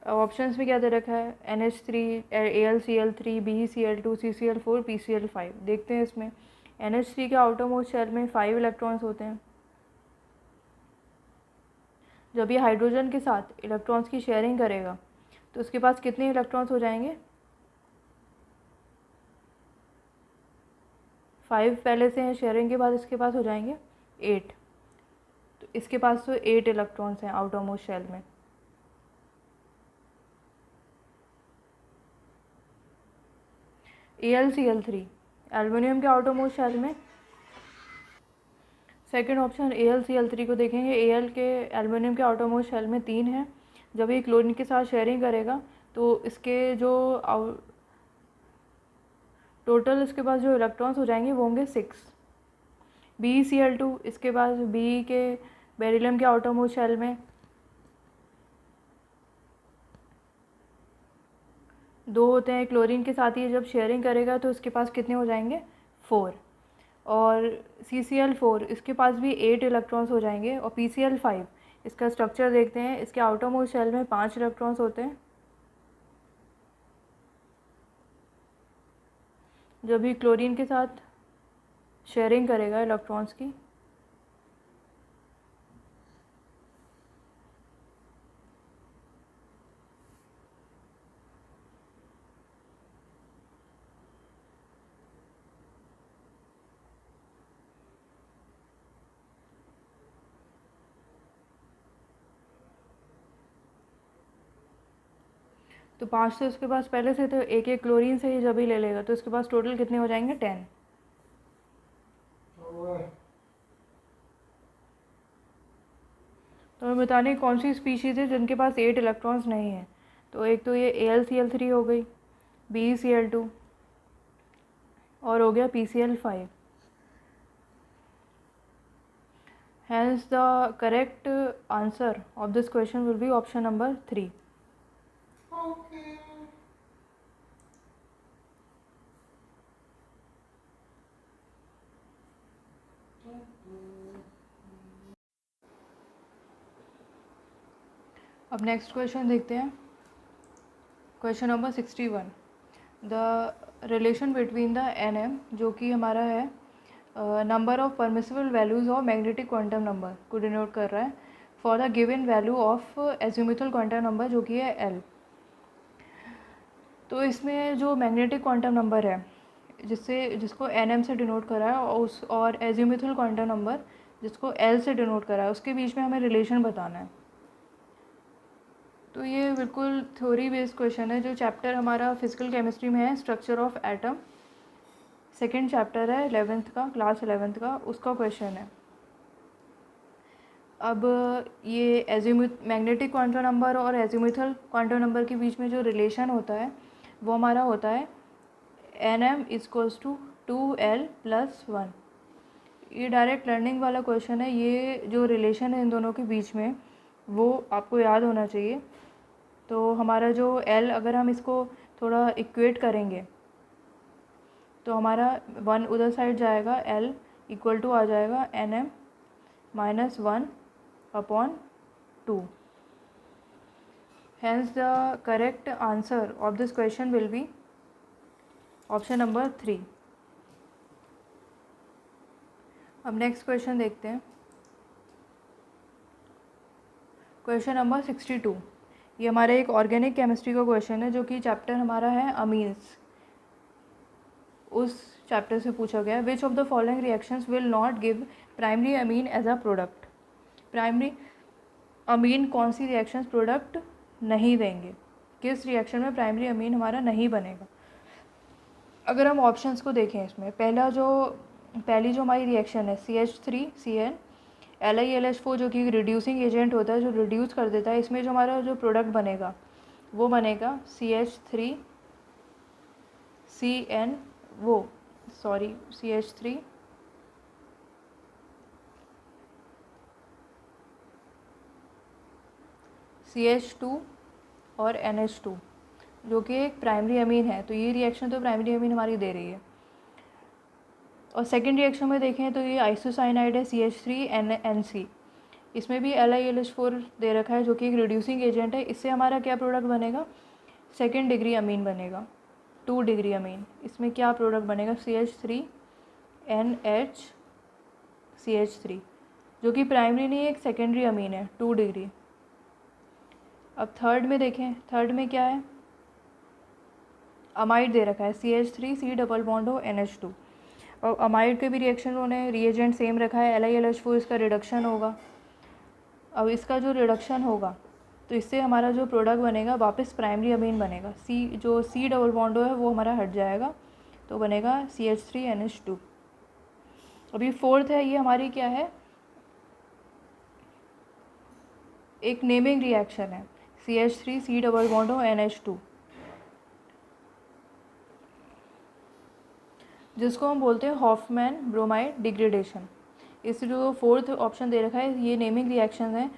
ऑप्शंस में क्या दे रखा है, NH3, AlCl3, BeCl2, CCl4, PCl5। देखते हैं इसमें NH3 के आउटरमोस्ट शेल में 5 इलेक्ट्रॉन्स होते हैं। जब ये हाइड्रोजन के साथ इलेक्ट्रॉन्स की शेयरिंग करेगा तो उसके पास कितने इलेक्ट्रॉन्स हो जाएंगे, 5 पहले से हैं, शेयरिंग के बाद इसके पास हो जाएंगे 8। तो इसके पास तो 8 इलेक्ट्रॉन्स हैं आउटरमोस्ट शेल में। AlCl3 एल्युमिनियम के आउटरमोस्ट शेल में, सेकेंड ऑप्शन AlCl3 को देखेंगे, Al के एल्युमिनियम के आउटरमोस्ट शेल में 3 है। जब ये क्लोरीन के साथ शेयरिंग करेगा तो इसके जो टोटल इसके पास जो इलेक्ट्रॉन्स हो जाएंगे वो होंगे 6। BeCl2 इसके पास बी के बेरिलियम के आउटरमोस्ट शेल में 2 होते हैं, क्लोरीन के साथ ही जब शेयरिंग करेगा तो इसके पास कितने हो जाएंगे 4। और CCl4 इसके पास भी 8 इलेक्ट्रॉन्स हो जाएंगे। और PCl5 इसका स्ट्रक्चर देखते हैं, इसके आउटरमोस्ट शेल में 5 इलेक्ट्रॉन्स होते हैं। जब भी क्लोरीन के साथ शेयरिंग करेगा इलेक्ट्रॉन्स की तो 5 तो इसके पास पहले से, तो एक एक क्लोरीन से ही जब ही ले लेगा तो इसके पास टोटल कितने हो जाएंगे 10। तो हमें बताने कौन सी स्पीशीज़ है जिनके पास 8 इलेक्ट्रॉन्स नहीं है। तो एक तो ये AlCl3 हो गई, BeCl2 और हो गया PCl5। Hence the correct answer of this question will be option number 3. Okay. अब नेक्स्ट क्वेश्चन देखते हैं. Question number 61. The relation between the n m, जो कि हमारा है number of permissible values of magnetic quantum number को डिनोट कर रहा है for the given value of azimuthal quantum number, जो कि है एल. तो इसमें जो मैग्नेटिक क्वांटम नंबर है जिसको एन एम से डिनोट करा है और एजिमुथल क्वांटम नंबर जिसको एल से डिनोट करा है, उसके बीच में हमें रिलेशन बताना है. तो ये बिल्कुल थ्योरी बेस्ड क्वेश्चन है. जो चैप्टर हमारा फिजिकल केमिस्ट्री में है, structure of atom, second chapter है 11th का, क्लास 11th का, उसका क्वेश्चन है. अब ये मैग्नेटिक क्वांटम नंबर और एजिमुथल क्वांटम नंबर के बीच में जो रिलेशन होता है वो हमारा होता है N M equals to 2l+1. ये डायरेक्ट लर्निंग वाला क्वेश्चन है. ये जो रिलेशन है इन दोनों के बीच में वो आपको याद होना चाहिए. तो हमारा जो L, अगर हम इसको थोड़ा इक्वेट करेंगे तो हमारा 1 उधर साइड जाएगा, L इक्वल टू आ जाएगा NM -1/2. Hence the correct answer of this question will be option number 3. अब नेक्स्ट क्वेश्चन देखते हैं. Question number 62. ये हमारा एक ऑर्गेनिक केमिस्ट्री का क्वेश्चन है, जो कि चैप्टर हमारा है अमीन्स, उस चैप्टर से पूछा गया है. Which of the following reactions will not give primary amine as a product. Primary amine कौन सी रिएक्शंस प्रोडक्ट नहीं देंगे, किस रिएक्शन में प्राइमरी अमीन हमारा नहीं बनेगा. अगर हम ऑप्शंस को देखें, इसमें पहली जो हमारी रिएक्शन है CH3CN LiLH4, जो कि रिड्यूसिंग एजेंट होता है, जो रिड्यूस कर देता है. इसमें जो हमारा जो प्रोडक्ट बनेगा वो बनेगा CH3CN CH3 CH2 और NH2, जो कि एक प्राइमरी अमीन है. तो ये रिएक्शन तो प्राइमरी अमीन हमारी दे रही है. और सेकेंड रिएक्शन में देखें तो ये आइसोसाइनाइड है CH3NC. इसमें भी LiLH4 दे रखा है, जो कि एक रिड्यूसिंग एजेंट है. इससे हमारा क्या प्रोडक्ट बनेगा, सेकेंड डिग्री अमीन बनेगा, 2 डिग्री अमीन. इसमें क्या प्रोडक्ट बनेगा, CH3NHCH3, जो कि प्राइमरी नहीं, एक सेकेंडरी अमीन है, 2 डिग्री. अब थर्ड में देखें, थर्ड में क्या है, अमाइड दे रखा है CH3C+NH2. और अमाइड के भी रिएक्शन उन्होंने रिएजेंट सेम रखा है, LiLH4, इसका रिडक्शन होगा. अब इसका जो रिडक्शन होगा तो इससे हमारा जो प्रोडक्ट बनेगा वापस प्राइमरी अमीन बनेगा. जो C डबल बॉन्ड है वो हमारा हट जाएगा, तो बनेगा CH3NH2. अभी फोर्थ है, ये हमारी क्या है, एक नेमिंग रिएक्शन है CH3C+NH2, जिसको हम बोलते हैं हॉफमैन ब्रोमाइड डिग्रेडेशन. इस जो फोर्थ ऑप्शन दे रखा है, ये नेमिंग रिएक्शन है,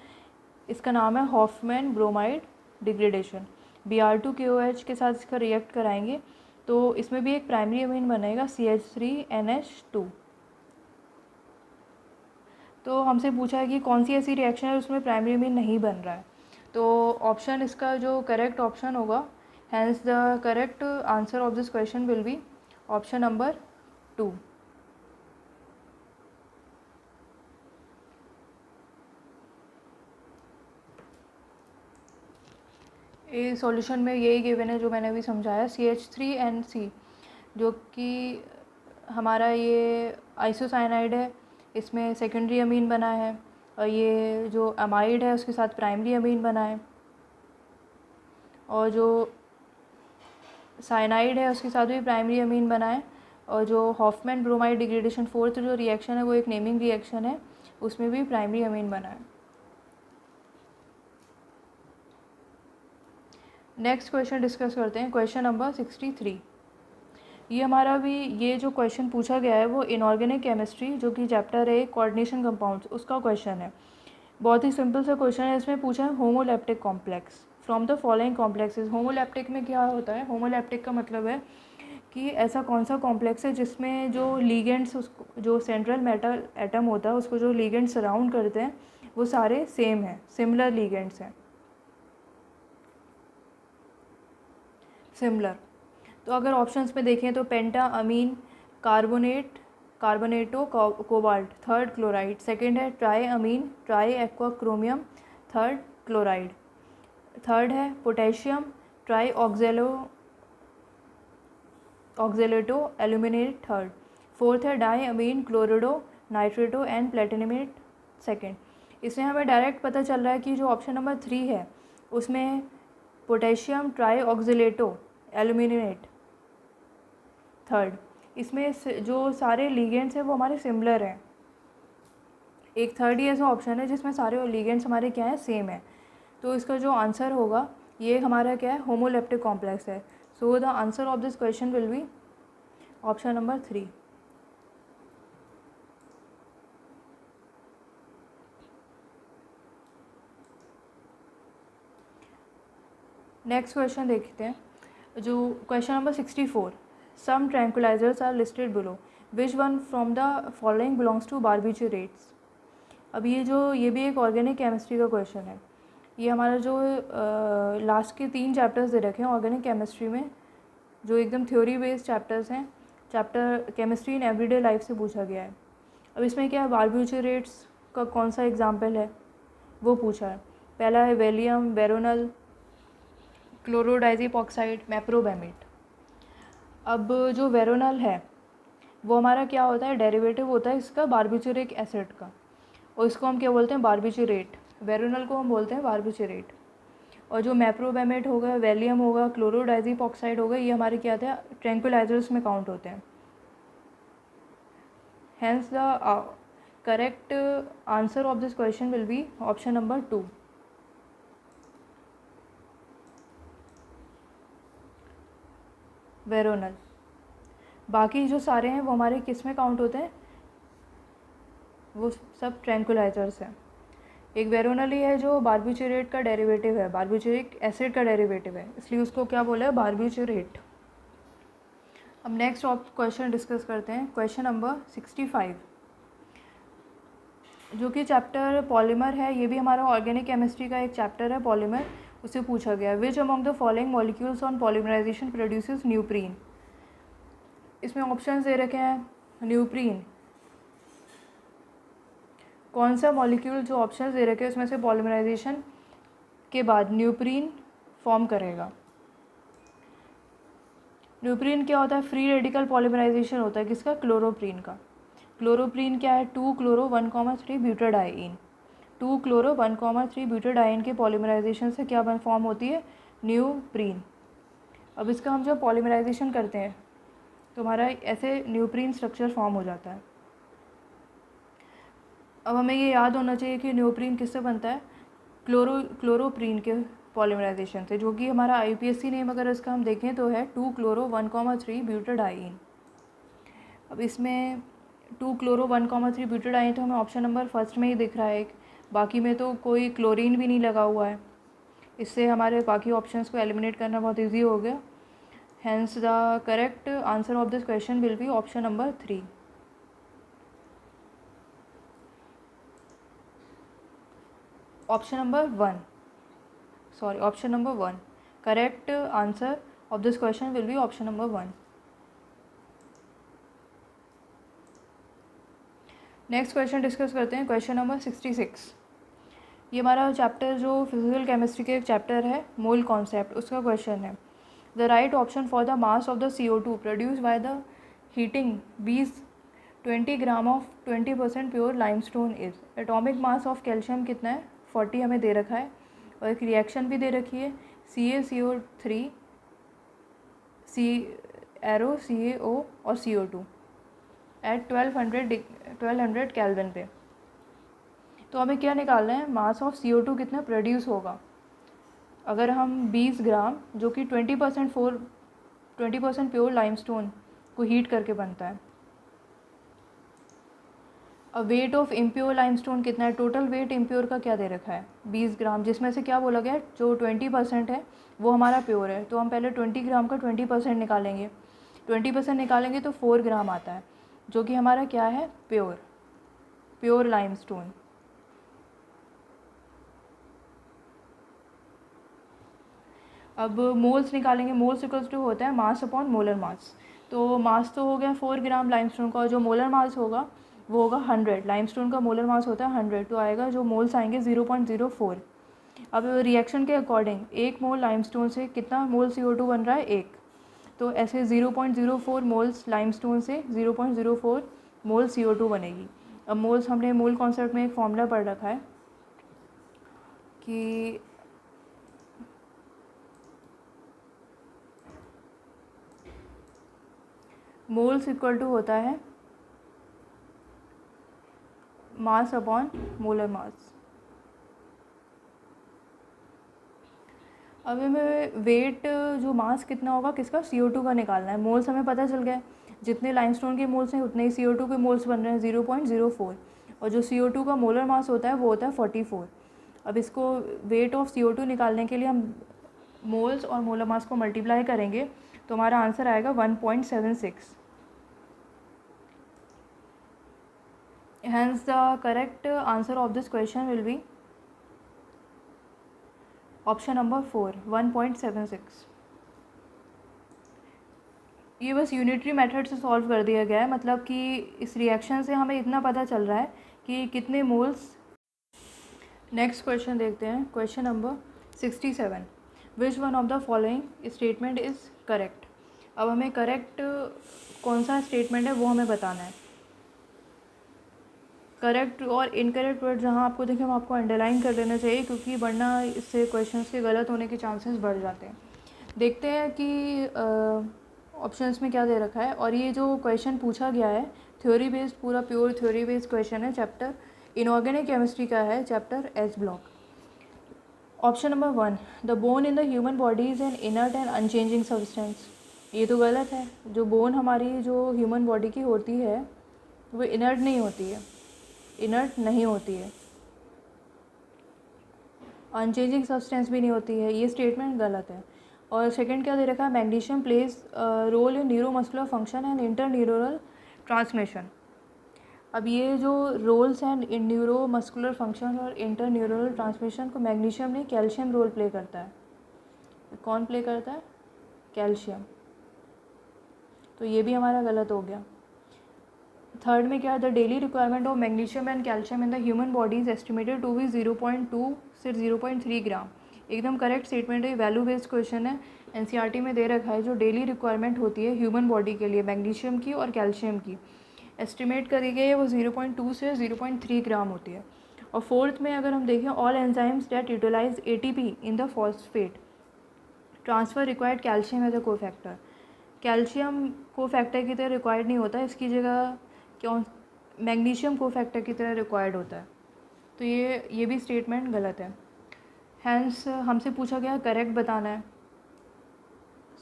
इसका नाम है हॉफमैन ब्रोमाइड डिग्रेडेशन. Br2KOH के साथ इसका रिएक्ट कराएंगे तो इसमें भी एक प्राइमरी अमीन बनेगा CH3NH2. तो हमसे पूछा है कि कौन सी ऐसी रिएक्शन है उसमें प्राइमरी अमीन नहीं बन रहा है. तो ऑप्शन इसका जो करेक्ट ऑप्शन होगा, hence the correct answer of this question will be option number 2. ये सॉल्यूशन में यही गिवन है जो मैंने अभी समझाया. CH3NC, जो कि हमारा ये आइसोसाइनाइड है, इसमें सेकेंडरी अमीन बना है. और ये जो अमाइड है उसके साथ प्राइमरी अमीन बना है. और जो साइनाइड है उसके साथ भी प्राइमरी अमीन बना है. और जो हॉफमैन ब्रोमाइड डिग्रेडेशन फोर्थ जो रिएक्शन है वो एक नेमिंग रिएक्शन है, उसमें भी प्राइमरी अमीन बना है. नेक्स्ट क्वेश्चन डिस्कस करते हैं. Question number 63. ये हमारा भी ये जो क्वेश्चन पूछा गया है वो इनऑर्गेनिक केमिस्ट्री जो कि चैप्टर है कोऑर्डिनेशन कंपाउंड्स उसका क्वेश्चन है। बहुत ही सिंपल सा क्वेश्चन है। इसमें पूछा है homoleptic complex from the following complexes. Homoleptic में क्या होता है? होमोलैप्टिक का मतलब है कि ऐसा कौन सा कॉम्प्लेक्स है जिसमें जो लीगेंड्स उसको जो सेंट्रल मेटल एटम होता है उसको जो लीगेंड्स सराउंड करते हैं वो सारे सेम हैं, सिमिलर लीगेंड्स हैं, सिमिलर। तो अगर ऑप्शंस में देखें तो penta ammine, carbonate, carbonato, cobalt, third chloride, second है tri ammine, tri aqua chromium, third chloride, third है potassium, tri oxalato aluminate, third, fourth है di ammine chlorido nitrato and platinate, second. इसमें हमें डायरेक्ट पता चल रहा है कि जो ऑप्शन नंबर 3 है उसमें potassium tri oxalato aluminate, third, इसमें जो सारे लीगेंड्स हैं वो हमारे सिमिलर हैं। एक थर्ड ही ऐसा ऑप्शन है जिसमें सारे लीगेंड्स हमारे क्या है, सेम है। तो इसका जो आंसर होगा ये हमारा क्या है, होमोलैप्टिक कॉम्प्लेक्स है। So the answer of this question will be option number 3। Next question देखते हैं, जो question number 64। Some tranquillisers are listed below, which one from the following belongs to barbiturates. अब ये भी एक ऑर्गेनिक केमिस्ट्री का क्वेश्चन है। ये हमारा जो लास्ट के 3 चैप्टर्स दे रखे हैं ऑर्गेनिक केमिस्ट्री में, जो एकदम थ्योरी बेस्ड चैप्टर्स हैं, chapter chemistry in everyday life से पूछा गया है। अब इसमें क्या है, बारबिचुरेट्स का कौन सा एग्जाम्पल है वो पूछा है। पहला है वेलियम, वेरोनल, क्लोरोडाइजिपॉक्साइड, मैप्रोबेमेट। अब जो वेरोनल है वो हमारा क्या होता है, डेरिवेटिव होता है इसका बारबिचुरिक एसिड का, और इसको हम क्या बोलते हैं, बारबिचुरेट। वेरोनल को हम बोलते हैं बारबिचुरेट। और जो मैप्रोबेमेट होगा, वेलियम होगा, क्लोरोडाइजिपॉक्साइड होगा, ये हमारे क्या थे, ट्रैंक्विलाइजर्स में काउंट होते हैं। Hence the correct answer of this question will be option number 2। Veronal. बाकी जो सारे हैं वो हमारे किस में काउंट होते हैं, वो सब ट्रैंक्विलाइजर्स हैं। एक वेरोनल ही है जो बारबिचुरेट का डेरिवेटिव है, बारबिचुरिक एसिड का डेरिवेटिव है, इसलिए उसको क्या बोला है, बारबिचुरेट। अब नेक्स्ट क्वेश्चन डिस्कस करते हैं, क्वेश्चन नंबर 65, जो कि चैप्टर पॉलीमर है। ये भी हमारा ऑर्गेनिक केमिस्ट्री का एक चैप्टर है पॉलीमर, उससे पूछा गया है। Which among the following molecules on polymerization produces neoprene. इसमें ऑप्शंस दे रखे हैं, न्यूप्रीन, कौन सा मॉलिक्यूल जो ऑप्शंस दे रखे हैं उसमें से पॉलीमराइजेशन के बाद न्यूप्रीन फॉर्म करेगा। न्यूप्रीन क्या होता है, फ्री रेडिकल पॉलीमराइजेशन होता है किसका, क्लोरोप्रीन का। क्लोरोप्रीन क्या है, 2 क्लोरो 1,3 ब्यूटाडाइन। 2 क्लोरो 1,3 ब्यूटाडाइन के पॉलीमराइजेशन से क्या फॉर्म होती है, न्यूप्रीन। अब इसका हम जब पॉलीमराइजेशन करते हैं तो हमारा ऐसे न्यूप्रीन स्ट्रक्चर फॉर्म हो जाता है। अब हमें ये याद होना चाहिए कि न्यूप्रीन किससे बनता है, क्लोरोप्रीन के पॉलीमराइजेशन से, जो कि हमारा IUPAC नेम अगर इसका हम देखें तो है 2 क्लोरो 1,3 ब्यूटाडाइन। अब इसमें 2 क्लोरो 1,3 ब्यूटाडाइन तो हमें ऑप्शन नंबर फर्स्ट में ही दिख रहा है एक, बाकी में तो कोई क्लोरीन भी नहीं लगा हुआ है, इससे हमारे बाकी ऑप्शंस को एलिमिनेट करना बहुत ईजी हो गया। Hence the correct answer of this question will be option number 3। Option number 1 correct answer of this question will be option number 1। Next question discuss करते हैं, क्वेश्चन नंबर 66। ये हमारा चैप्टर जो फिजिकल केमिस्ट्री के एक चैप्टर है, मोल कॉन्सेप्ट, उसका क्वेश्चन है। The right option for the mass of the CO2 produce by the heating 20 gram of 20% pure limestone is. Atomic mass of calcium कितना है, 40 हमें दे रखा है, और एक रिएक्शन भी दे रखी है, CaCO3 CaO और CO2 एट 1200 केल्विन पे। तो हमें क्या निकालना है, मास ऑफ CO2 कितना प्रोड्यूस होगा अगर हम 20 ग्राम जो कि 20% प्योर लाइमस्टोन को हीट करके बनता है। अब वेट ऑफ इम्प्योर लाइमस्टोन कितना है? टोटल वेट इम्प्योर का क्या दे रखा है? 20 ग्राम, जिसमें से क्या बोला गया है, जो 20% है वो हमारा प्योर है। तो हम पहले 20 ग्राम का 20% निकालेंगे। 20% निकालेंगे तो 4 ग्राम आता है, जो कि हमारा क्या है, प्योर लाइमस्टोन। अब मोल्स निकालेंगे। मोल्स इक्वल्स टू होता है मास अपॉन मोलर मास। तो मास तो हो गया 4 ग्राम लाइमस्टोन का, और जो मोलर मास होगा वो होगा 100। लाइमस्टोन का मोलर मास होता है 100, तो आएगा जो मोल्स आएंगे 0.04। अब रिएक्शन के अकॉर्डिंग 1 मोल लाइमस्टोन से कितना मोल CO2 बन रहा है? 1। तो ऐसे 0.04 मोल्स लाइमस्टोन से 0.04 मोल CO2 बनेगी। अब मोल्स हमने मोल कॉन्सेप्ट में एक फॉर्मूला पढ़ रखा है कि मोल्स इक्वल टू होता है मास अपॉन मोलर मास। अब हमें वेट जो मास कितना होगा किसका, CO2 का निकालना है। मोल्स हमें पता चल गया, जितने लाइमस्टोन के मोल्स हैं उतने ही CO2 के मोल्स बन रहे हैं 0.04, और जो CO2 का मोलर मास होता है वो होता है 44। अब इसको वेट ऑफ CO2 निकालने के लिए हम मोल्स और मोलर मास को मल्टीप्लाई करेंगे तो हमारा आंसर आएगा 1.76। Hence the correct answer of this question will be option number 4, 1.76। ये बस यूनिटरी मेथड से सॉल्व कर दिया गया है, मतलब कि इस रिएक्शन से हमें इतना पता चल रहा है कि कितने मोल्स। नेक्स्ट क्वेश्चन देखते हैं, question number 67। Which one of the following statement is correct. अब हमें करेक्ट कौन सा स्टेटमेंट है वो हमें बताना है। करेक्ट और इनकरेक्ट वर्ड जहाँ आपको देखें हम आपको अंडरलाइन कर लेना चाहिए, क्योंकि वरना इससे क्वेश्चन के गलत होने के चांसेस बढ़ जाते हैं। देखते हैं कि ऑप्शंस में क्या दे रखा है। और ये जो क्वेश्चन पूछा गया है थ्योरी बेस्ड, पूरा प्योर थ्योरी बेस्ड क्वेश्चन है। चैप्टर इनऑर्गेनिक केमिस्ट्री का है, chapter S block. Option number 1, the bone in the human body is an inert and unchanging substance. ये तो गलत है। जो बोन हमारी जो ह्यूमन बॉडी की होती है वो इनर्ट नहीं होती है, इनर्ट नहीं होती है, अनचेंजिंग सब्सटेंस भी नहीं होती है। ये स्टेटमेंट गलत है। और सेकंड क्या दे रखा है, magnesium plays role in neuromuscular function and inter neural transmission. अब ये जो रोल्स हैं इन न्यूरोमस्कुलर फंक्शन और इंटर न्यूरल ट्रांसमिशन को मैग्नीशियम नहीं कैल्शियम रोल प्ले करता है। कौन प्ले करता है? कैल्शियम। तो ये भी हमारा गलत हो गया। थर्ड में क्या है, the daily requirement of magnesium and calcium in the human body is estimated to be 0.2 से 0.3 ग्राम। एकदम करेक्ट स्टेटमेंट है। वैल्यू बेस्ड क्वेश्चन है, एनसीईआरटी में दे रखा है। जो डेली रिक्वायरमेंट होती है ह्यूमन बॉडी के लिए मैग्नीशियम की और कैल्शियम की, एस्टिमेट करी गई है वो 0.2 से 0.3 ग्राम होती है। और फोर्थ में अगर हम देखें, all enzymes that utilise ATP in the phosphate transfer required calcium as a cofactor. Calcium cofactor की तरह रिक्वायर्ड नहीं होता, इसकी जगह क्यों मैग्नीशियम कोफैक्टर की तरह रिक्वायर्ड होता है। तो ये भी स्टेटमेंट गलत है। हैंस हमसे पूछा गया करेक्ट बताना है।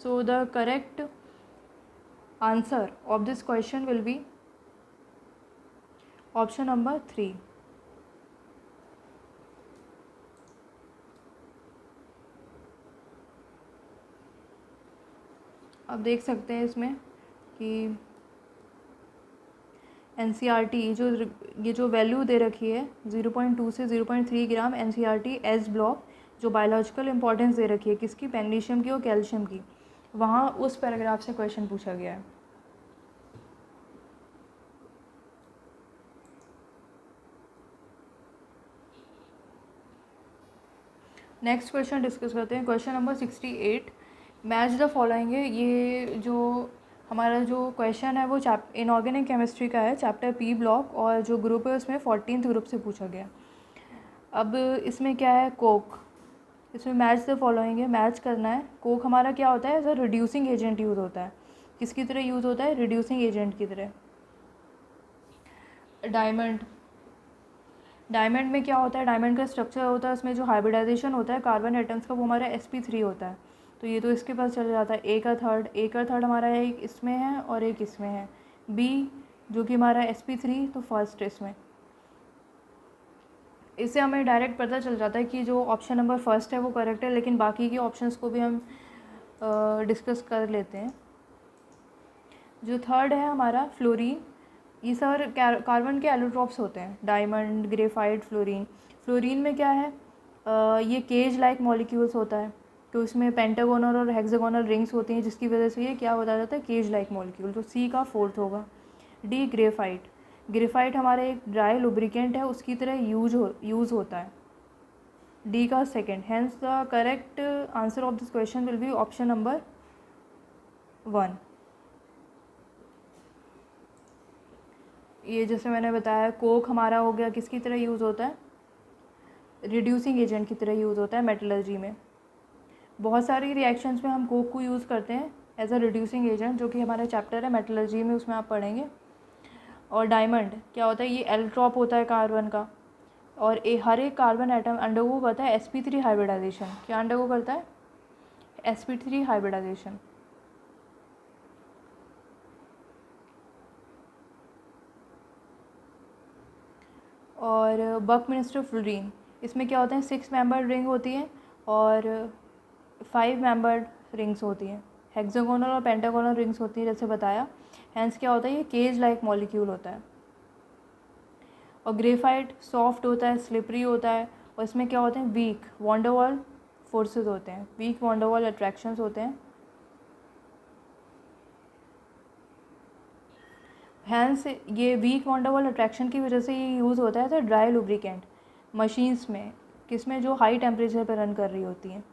So the correct answer of this question will be option number 3। अब देख सकते हैं इसमें कि एनसीईआरटी ये जो वैल्यू दे रखी है 0.2 से 0.3 ग्राम, एनसीईआरटी एस ब्लॉक जो बायोलॉजिकल इंपॉर्टेंस दे रखी है किसकी, मैग्नीशियम की और कैल्शियम की, वहाँ उस पैराग्राफ से क्वेश्चन पूछा गया है। नेक्स्ट क्वेश्चन डिस्कस करते हैं, question number 68। Match the following है। ये जो हमारा जो क्वेश्चन है वो इनऑर्गेनिक केमिस्ट्री का है, चैप्टर पी ब्लॉक, और जो ग्रुप है उसमें 14th ग्रुप से पूछा गया। अब इसमें क्या है, कोक। इसमें मैच द फॉलोइंग है, मैच करना है। कोक हमारा क्या होता है, as a reducing agent use होता है। किसकी तरह यूज़ होता है, रिड्यूसिंग एजेंट की तरह। डायमंड में क्या होता है, डायमंड का स्ट्रक्चर होता है, उसमें जो हाइब्रिडाइजेशन होता है कार्बन एटम्स का वो हमारा sp3 होता है। तो ये तो इसके पास चला जाता है। ए का थर्ड हमारा एक इसमें है और एक इसमें है। बी जो कि हमारा sp3 तो फर्स्ट इसमें। इससे हमें डायरेक्ट पता चल जाता है कि जो ऑप्शन नंबर फर्स्ट है वो करेक्ट है, लेकिन बाकी के ऑप्शंस को भी हम डिस्कस कर लेते हैं। जो थर्ड है हमारा फ्लोरीन, ये सर कार्बन के एलोट्रॉप्स होते हैं, डायमंड, ग्रेफाइट, फ्लोरीन। फ्लोरीन में क्या है, ये केज लाइक मॉलिक्यूल्स होता है, तो इसमें पेंटागोनल और हेक्सागोनल रिंग्स होती हैं, जिसकी वजह से ये क्या होता जाता है, केज लाइक मॉलिक्यूल। तो सी का फोर्थ होगा। डी ग्रेफाइट हमारा एक ड्राई लुब्रिकेंट है, उसकी तरह यूज़ होता है। डी का second. Hence the correct answer of this question will be option number 1। ये जैसे मैंने बताया, कोक हमारा हो गया, किसकी तरह यूज़ होता है, रिड्यूसिंग एजेंट की तरह यूज़ होता है मेटलर्जी में। बहुत सारी रिएक्शंस में हम कोक को यूज़ करते हैं एज अ रिड्यूसिंग एजेंट, जो कि हमारा चैप्टर है मेटलर्जी में, उसमें आप पढ़ेंगे। और डायमंड क्या होता है, ये एलोट्रॉप होता है कार्बन का, और हर एक कार्बन एटम अंडरगो करता है sp3 हाइब्रिडाइजेशन। क्या अंडरगो करता है, sp3 हाइब्रिडाइजेशन। और बकमिंस्टर फ्लोरीन, इसमें क्या होता है, 6 मेंबर्ड रिंग होती है और 5 मेंबर्ड रिंग्स होती हैं। हेक्सागोनल और पेंटागोनल रिंग्स होती हैं जैसे बताया। हैंस क्या होता है, ये केज लाइक मॉलिक्यूल होता है। और ग्रेफाइट सॉफ्ट होता है, स्लिपरी होता है, और इसमें क्या होते हैं, वीक वॉन्डरवॉल फोर्सेस होते हैं, वीक वॉन्डरवॉल अट्रैक्शंस होते हैं। हैंस ये वीक वॉन्डरवॉल अट्रैक्शन की वजह से ये यूज़ होता है तो ड्राई लुब्रिकेंट मशीन्स में, किसमें, जो हाई टेम्परेचर पर रन कर रही होती हैं।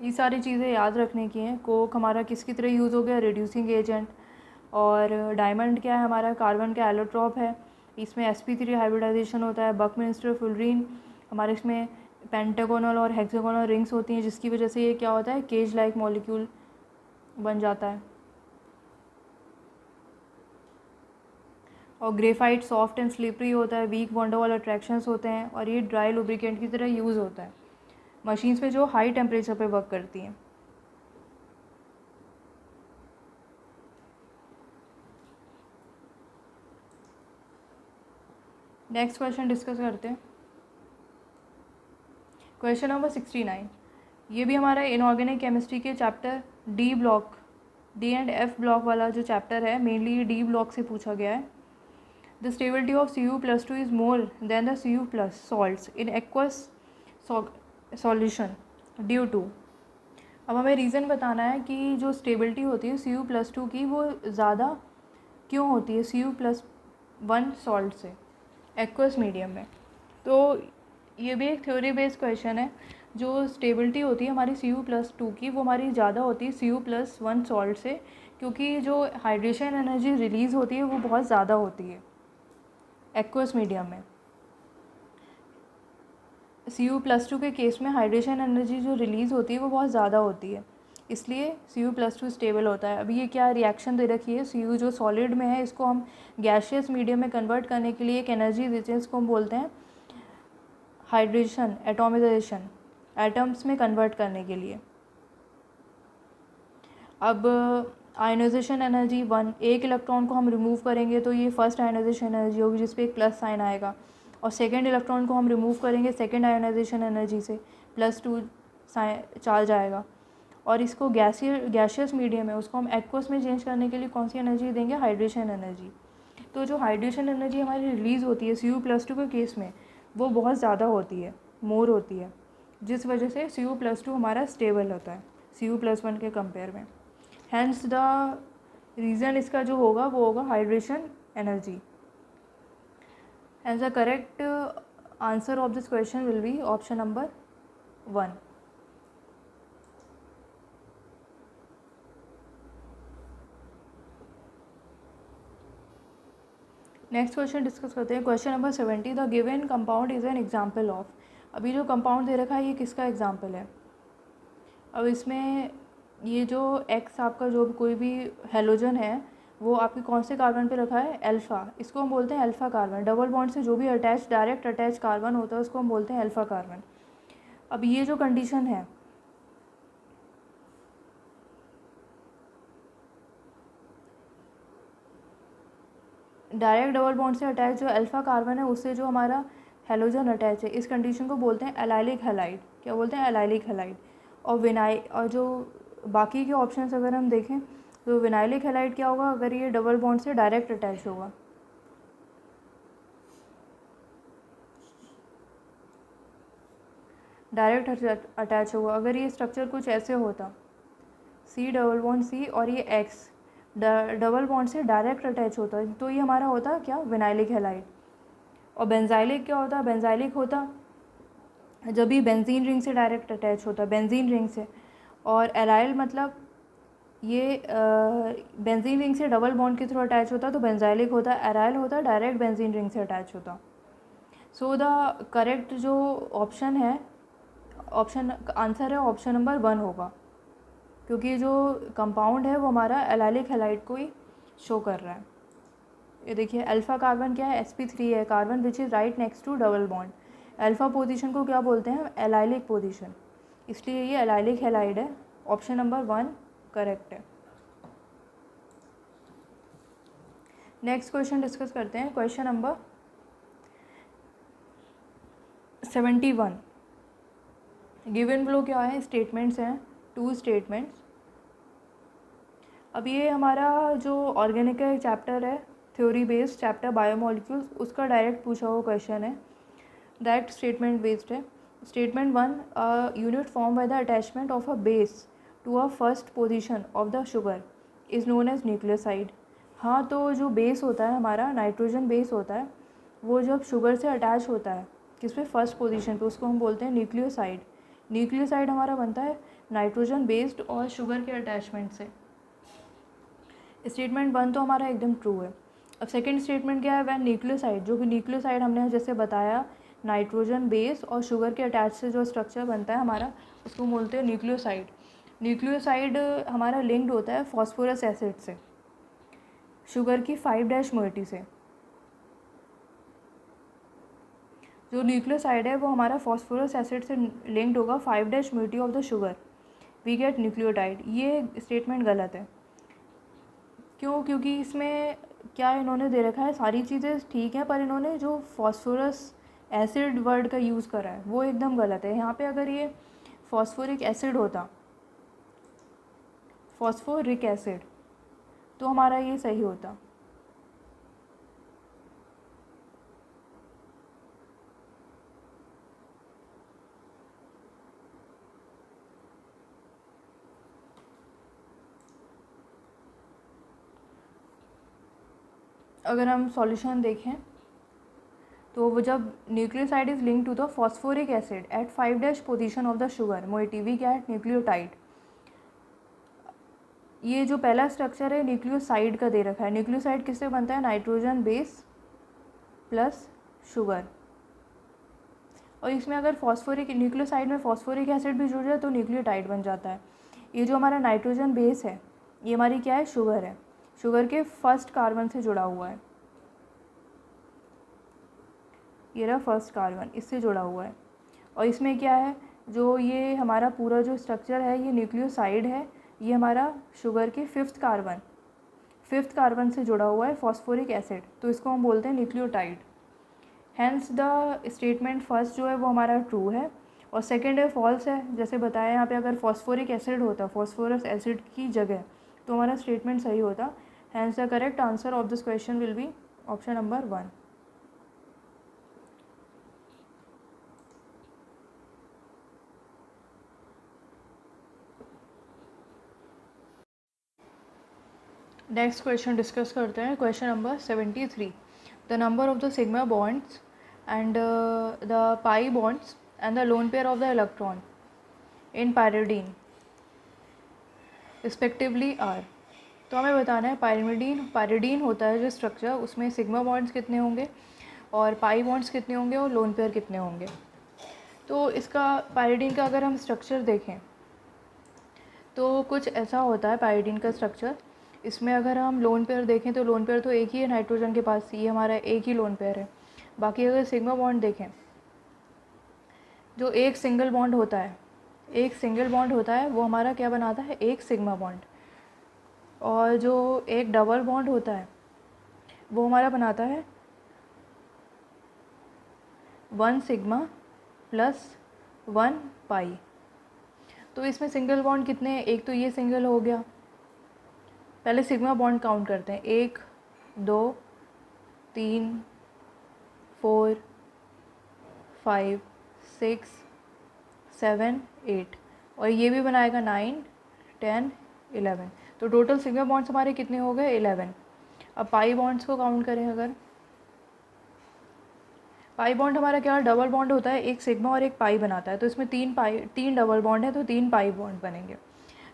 ये सारी चीज़ें याद रखने की हैं। कोक हमारा किसकी तरह यूज़ हो गया, रिड्यूसिंग एजेंट। और डायमंड क्या है, हमारा कार्बन का एलोट्रॉप है, इसमें sp3 हाइब्रिडाइजेशन होता है। बकमिंस्टर फ्लोरीन हमारे इसमें पेंटागोनल और हेक्सागोनल रिंग्स होती हैं, जिसकी वजह से ये क्या होता है, केज लाइक मॉलिक्यूल बन जाता है। और ग्रेफाइट सॉफ्ट एंड स्लिपरी होता है, वीक वॉन्डरवॉल अट्रैक्शंस होते हैं, और ये ड्राई लुब्रिकेंट की तरह यूज़ होता है मशीन्स में जो हाई टेम्परेचर पे वर्क करती हैं। नेक्स्ट क्वेश्चन डिस्कस करते हैं। क्वेश्चन नंबर 69, ये भी हमारा इनऑर्गेनिक केमिस्ट्री के chapter D and F block वाला जो चैप्टर है, मेनली डी ब्लॉक से पूछा गया है। The stability of Cu+2 is more than the Cu+ salts in aqueous solution due to. अब हमें रीज़न बताना है कि जो स्टेबिलिटी होती है Cu+2 की, वो ज़्यादा क्यों होती है Cu+1 सॉल्ट से एक्वस मीडियम में। तो ये भी एक थ्योरी बेस्ड क्वेश्चन है। जो स्टेबिलिटी होती है हमारी Cu+2 की, वो हमारी ज़्यादा होती है Cu+1 सॉल्ट से, क्योंकि जो हाइड्रेशन एनर्जी रिलीज़ होती है वो बहुत ज़्यादा होती है एक्वस मीडियम में। Cu+2 के केस में हाइड्रेशन एनर्जी जो रिलीज़ होती है वो बहुत ज़्यादा होती है, इसलिए Cu+2 स्टेबल होता है। अभी ये क्या रिएक्शन दे रखी है, Cu जो सॉलिड में है, इसको हम गैशियस मीडियम में कन्वर्ट करने के लिए एक एनर्जी देते हैं, इसको हम बोलते हैं हाइड्रेशन एटॉमिजाइजेशन, एटम्स में कन्वर्ट करने के लिए। अब आयोनाइजेशन एनर्जी 1, एक इलेक्ट्रॉन को हम रिमूव करेंगे तो ये फर्स्ट आयोनाइजेशन एनर्जी होगी, जिस पे एक प्लस साइन आएगा, और सेकेंड इलेक्ट्रॉन को हम रिमूव करेंगे सेकेंड आयोनाइजेशन एनर्जी से, +2 चार्ज आएगा। और इसको गैशियस मीडियम है, उसको हम एक्वस में चेंज करने के लिए कौन सी एनर्जी देंगे, हाइड्रेशन एनर्जी। तो जो हाइड्रेशन एनर्जी हमारी रिलीज़ होती है Cu+2 के केस में, वो बहुत ज़्यादा होती है, मोर होती है, जिस वजह से Cu+2 हमारा स्टेबल होता है Cu+1 के कंपेयर में। हैंस द रीज़न इसका जो होगा वो होगा hydration energy. Hence the correct answer of this question will be option number 1। Next question discuss करते हैं। Question number 70, the given compound is an example of. अभी जो कंपाउंड दे रखा है ये किसका एग्जाम्पल है। अब इसमें ये जो एक्स आपका जो कोई भी हेलोजन है वो आपके कौन से कार्बन पे रखा है, अल्फ़ा, इसको हम बोलते हैं अल्फ़ा कार्बन। डबल बॉन्ड से जो भी डायरेक्ट अटैच कार्बन होता है उसको हम बोलते हैं अल्फ़ा कार्बन। अब ये जो कंडीशन है, डायरेक्ट डबल बॉन्ड से अटैच जो अल्फ़ा कार्बन है उससे जो हमारा हेलोजन अटैच है, इस कंडीशन को बोलते हैं एलाइलिक हैलाइड। क्या बोलते हैं? Allylic halide. और जो बाकी के ऑप्शंस अगर हम देखें तो विनाइलिक हैलाइड क्या होगा अगर ये डबल बॉन्ड से डायरेक्ट अटैच होगा। डायरेक्ट अटैच होगा अगर ये स्ट्रक्चर कुछ ऐसे होता, सी डबल बॉन्ड सी और ये एक्स डबल बॉन्ड से डायरेक्ट अटैच होता है, तो ये हमारा होता क्या? Vinylic halide. और बेंजाइलिक क्या होता? बेंजाइलिक होता जब ये बेंजीन रिंग से डायरेक्ट अटैच होता है, बेंजीन रिंग से। और एराइल मतलब ये बेंजीन रिंग से डबल बॉन्ड के थ्रू अटैच होता तो बेंजाइलिक होता। एराइल होता डायरेक्ट बेंजीन रिंग से अटैच होता। सो द करेक्ट जो ऑप्शन है, ऑप्शन आंसर है ऑप्शन नंबर 1 होगा, क्योंकि जो कंपाउंड है वो हमारा एलाइलिक हैलाइड को ही शो कर रहा है। ये देखिए अल्फ़ा कार्बन क्या है? sp3 है, carbon which is right next to double bond. Alpha position को क्या बोलते हैं? एलाइलिक पोजीशन, इसलिए ये एलाइलिक हैलाइड है। ऑप्शन नंबर 1 करेक्ट है। नेक्स्ट क्वेश्चन डिस्कस करते हैं, क्वेश्चन नंबर 71। गिवन बिलो क्या है? स्टेटमेंट्स हैं, 2 स्टेटमेंट्स। अब ये हमारा जो ऑर्गेनिक का चैप्टर है, थ्योरी बेस्ड चैप्टर बायोमोलिक्यूल्स, उसका डायरेक्ट पूछा हुआ क्वेश्चन है, डायरेक्ट स्टेटमेंट बेस्ड है। Statement 1, unit form by the attachment of a base to a first position of the sugar is known as nucleoside. हाँ, तो जो बेस होता है हमारा, नाइट्रोजन बेस होता है, वो जब शुगर से अटैच होता है किस पे? फर्स्ट पोजीशन पे, उसको हम बोलते हैं न्यूक्लियोसाइड। न्यूक्लियोसाइड हमारा बनता है नाइट्रोजन बेस्ड और शुगर के अटैचमेंट से। स्टेटमेंट 1 तो हमारा एकदम ट्रू है। अब सेकंड स्टेटमेंट क्या है? वह न्यूक्लियोसाइड, जो कि न्यूक्लियोसाइड हमने जैसे बताया नाइट्रोजन बेस और शुगर के अटैच से जो स्ट्रक्चर बनता है हमारा, उसको बोलते हैं न्यूक्लियोसाइड। न्यूक्लियोसाइड हमारा लिंक्ड होता है फॉस्फोरस एसिड से, शुगर की 5' मोइटी से। जो न्यूक्लियोसाइड है वो हमारा फॉस्फोरस एसिड से लिंक्ड होगा 5' moiety of the sugar, we get nucleotide. ये स्टेटमेंट गलत है। क्यों? क्योंकि इसमें क्या इन्होंने दे रखा है, सारी चीज़ें ठीक हैं पर इन्होंने जो फॉस्फोरस एसिड वर्ड का यूज़ करा है वो एकदम गलत है। यहाँ पे अगर ये फॉस्फोरिक एसिड होता, फॉस्फोरिक एसिड, तो हमारा ये सही होता। अगर हम सॉल्यूशन देखें तो वो जब nucleoside is link to the phosphoric acid at 5' position of the sugar moiety, we get nucleotide. ये जो पहला स्ट्रक्चर है न्यूक्लियोसाइड का दे रखा है। न्यूक्लियोसाइड किससे बनता है? Nitrogen base plus sugar. और इसमें अगर फॉस्फोरिक, न्यूक्लियोसाइड में फॉस्फोरिक एसिड भी जुड़ जाए तो न्यूक्लियोटाइड बन जाता है। ये जो हमारा नाइट्रोजन बेस है ये हमारी क्या है? शुगर है, शुगर के फर्स्ट कार्बन से जुड़ा हुआ है। ये रहा फर्स्ट कार्बन, इससे जुड़ा हुआ है। और इसमें क्या है? जो ये हमारा पूरा जो स्ट्रक्चर है ये न्यूक्लियोसाइड है, ये हमारा शुगर के फिफ्थ कार्बन से जुड़ा हुआ है फॉस्फोरिक एसिड, तो इसको हम बोलते हैं nucleotide. Hence the statement first जो है वो हमारा ट्रू है और सेकंड है फॉल्स है। जैसे बताया यहाँ पे अगर फॉस्फोरिक एसिड होता, फॉस्फोरस एसिड की जगह, तो हमारा स्टेटमेंट सही होता। Hence the correct answer of this question will be option number 1। Next question discuss करते हैं, question number 73। The number of the sigma bonds and the pi bonds and the lone pair of the electron in pyridine respectively are. तो हमें बताना है पायरिडीन होता है जो स्ट्रक्चर, उसमें सिग्मा बॉन्ड्स कितने होंगे और पाई बॉन्ड्स कितने होंगे और लोन पेयर कितने होंगे। तो इसका पायरिडीन का अगर हम स्ट्रक्चर देखें तो कुछ ऐसा होता है पायरिडीन का स्ट्रक्चर। इसमें अगर हम लोन पेयर देखें तो लोन पेयर तो एक ही है नाइट्रोजन के पास, ये हमारा एक ही लोन पेयर है। बाकी अगर सिग्मा बॉन्ड देखें जो एक सिंगल बॉन्ड होता है, एक सिंगल बॉन्ड होता है वो हमारा क्या बनाता है, एक सिग्मा बॉन्ड। और जो एक डबल बॉन्ड होता है वो हमारा बनाता है 1 सिग्मा प्लस 1 पाई। तो इसमें सिंगल बॉन्ड कितने हैं, एक तो ये सिंगल हो गया, पहले सिग्मा बॉन्ड काउंट करते हैं, 1 2 3 4 5 6 7 8, और ये भी बनाएगा 9 10 11। तो टोटल सिग्मा बॉन्ड्स हमारे कितने हो गए, 11। अब पाई बॉन्ड्स को काउंट करें, अगर पाई बॉन्ड हमारा क्या डबल बॉन्ड होता है, एक सिग्मा और एक पाई बनाता है, तो इसमें 3 डबल बॉन्ड है तो 3 पाई बॉन्ड बनेंगे।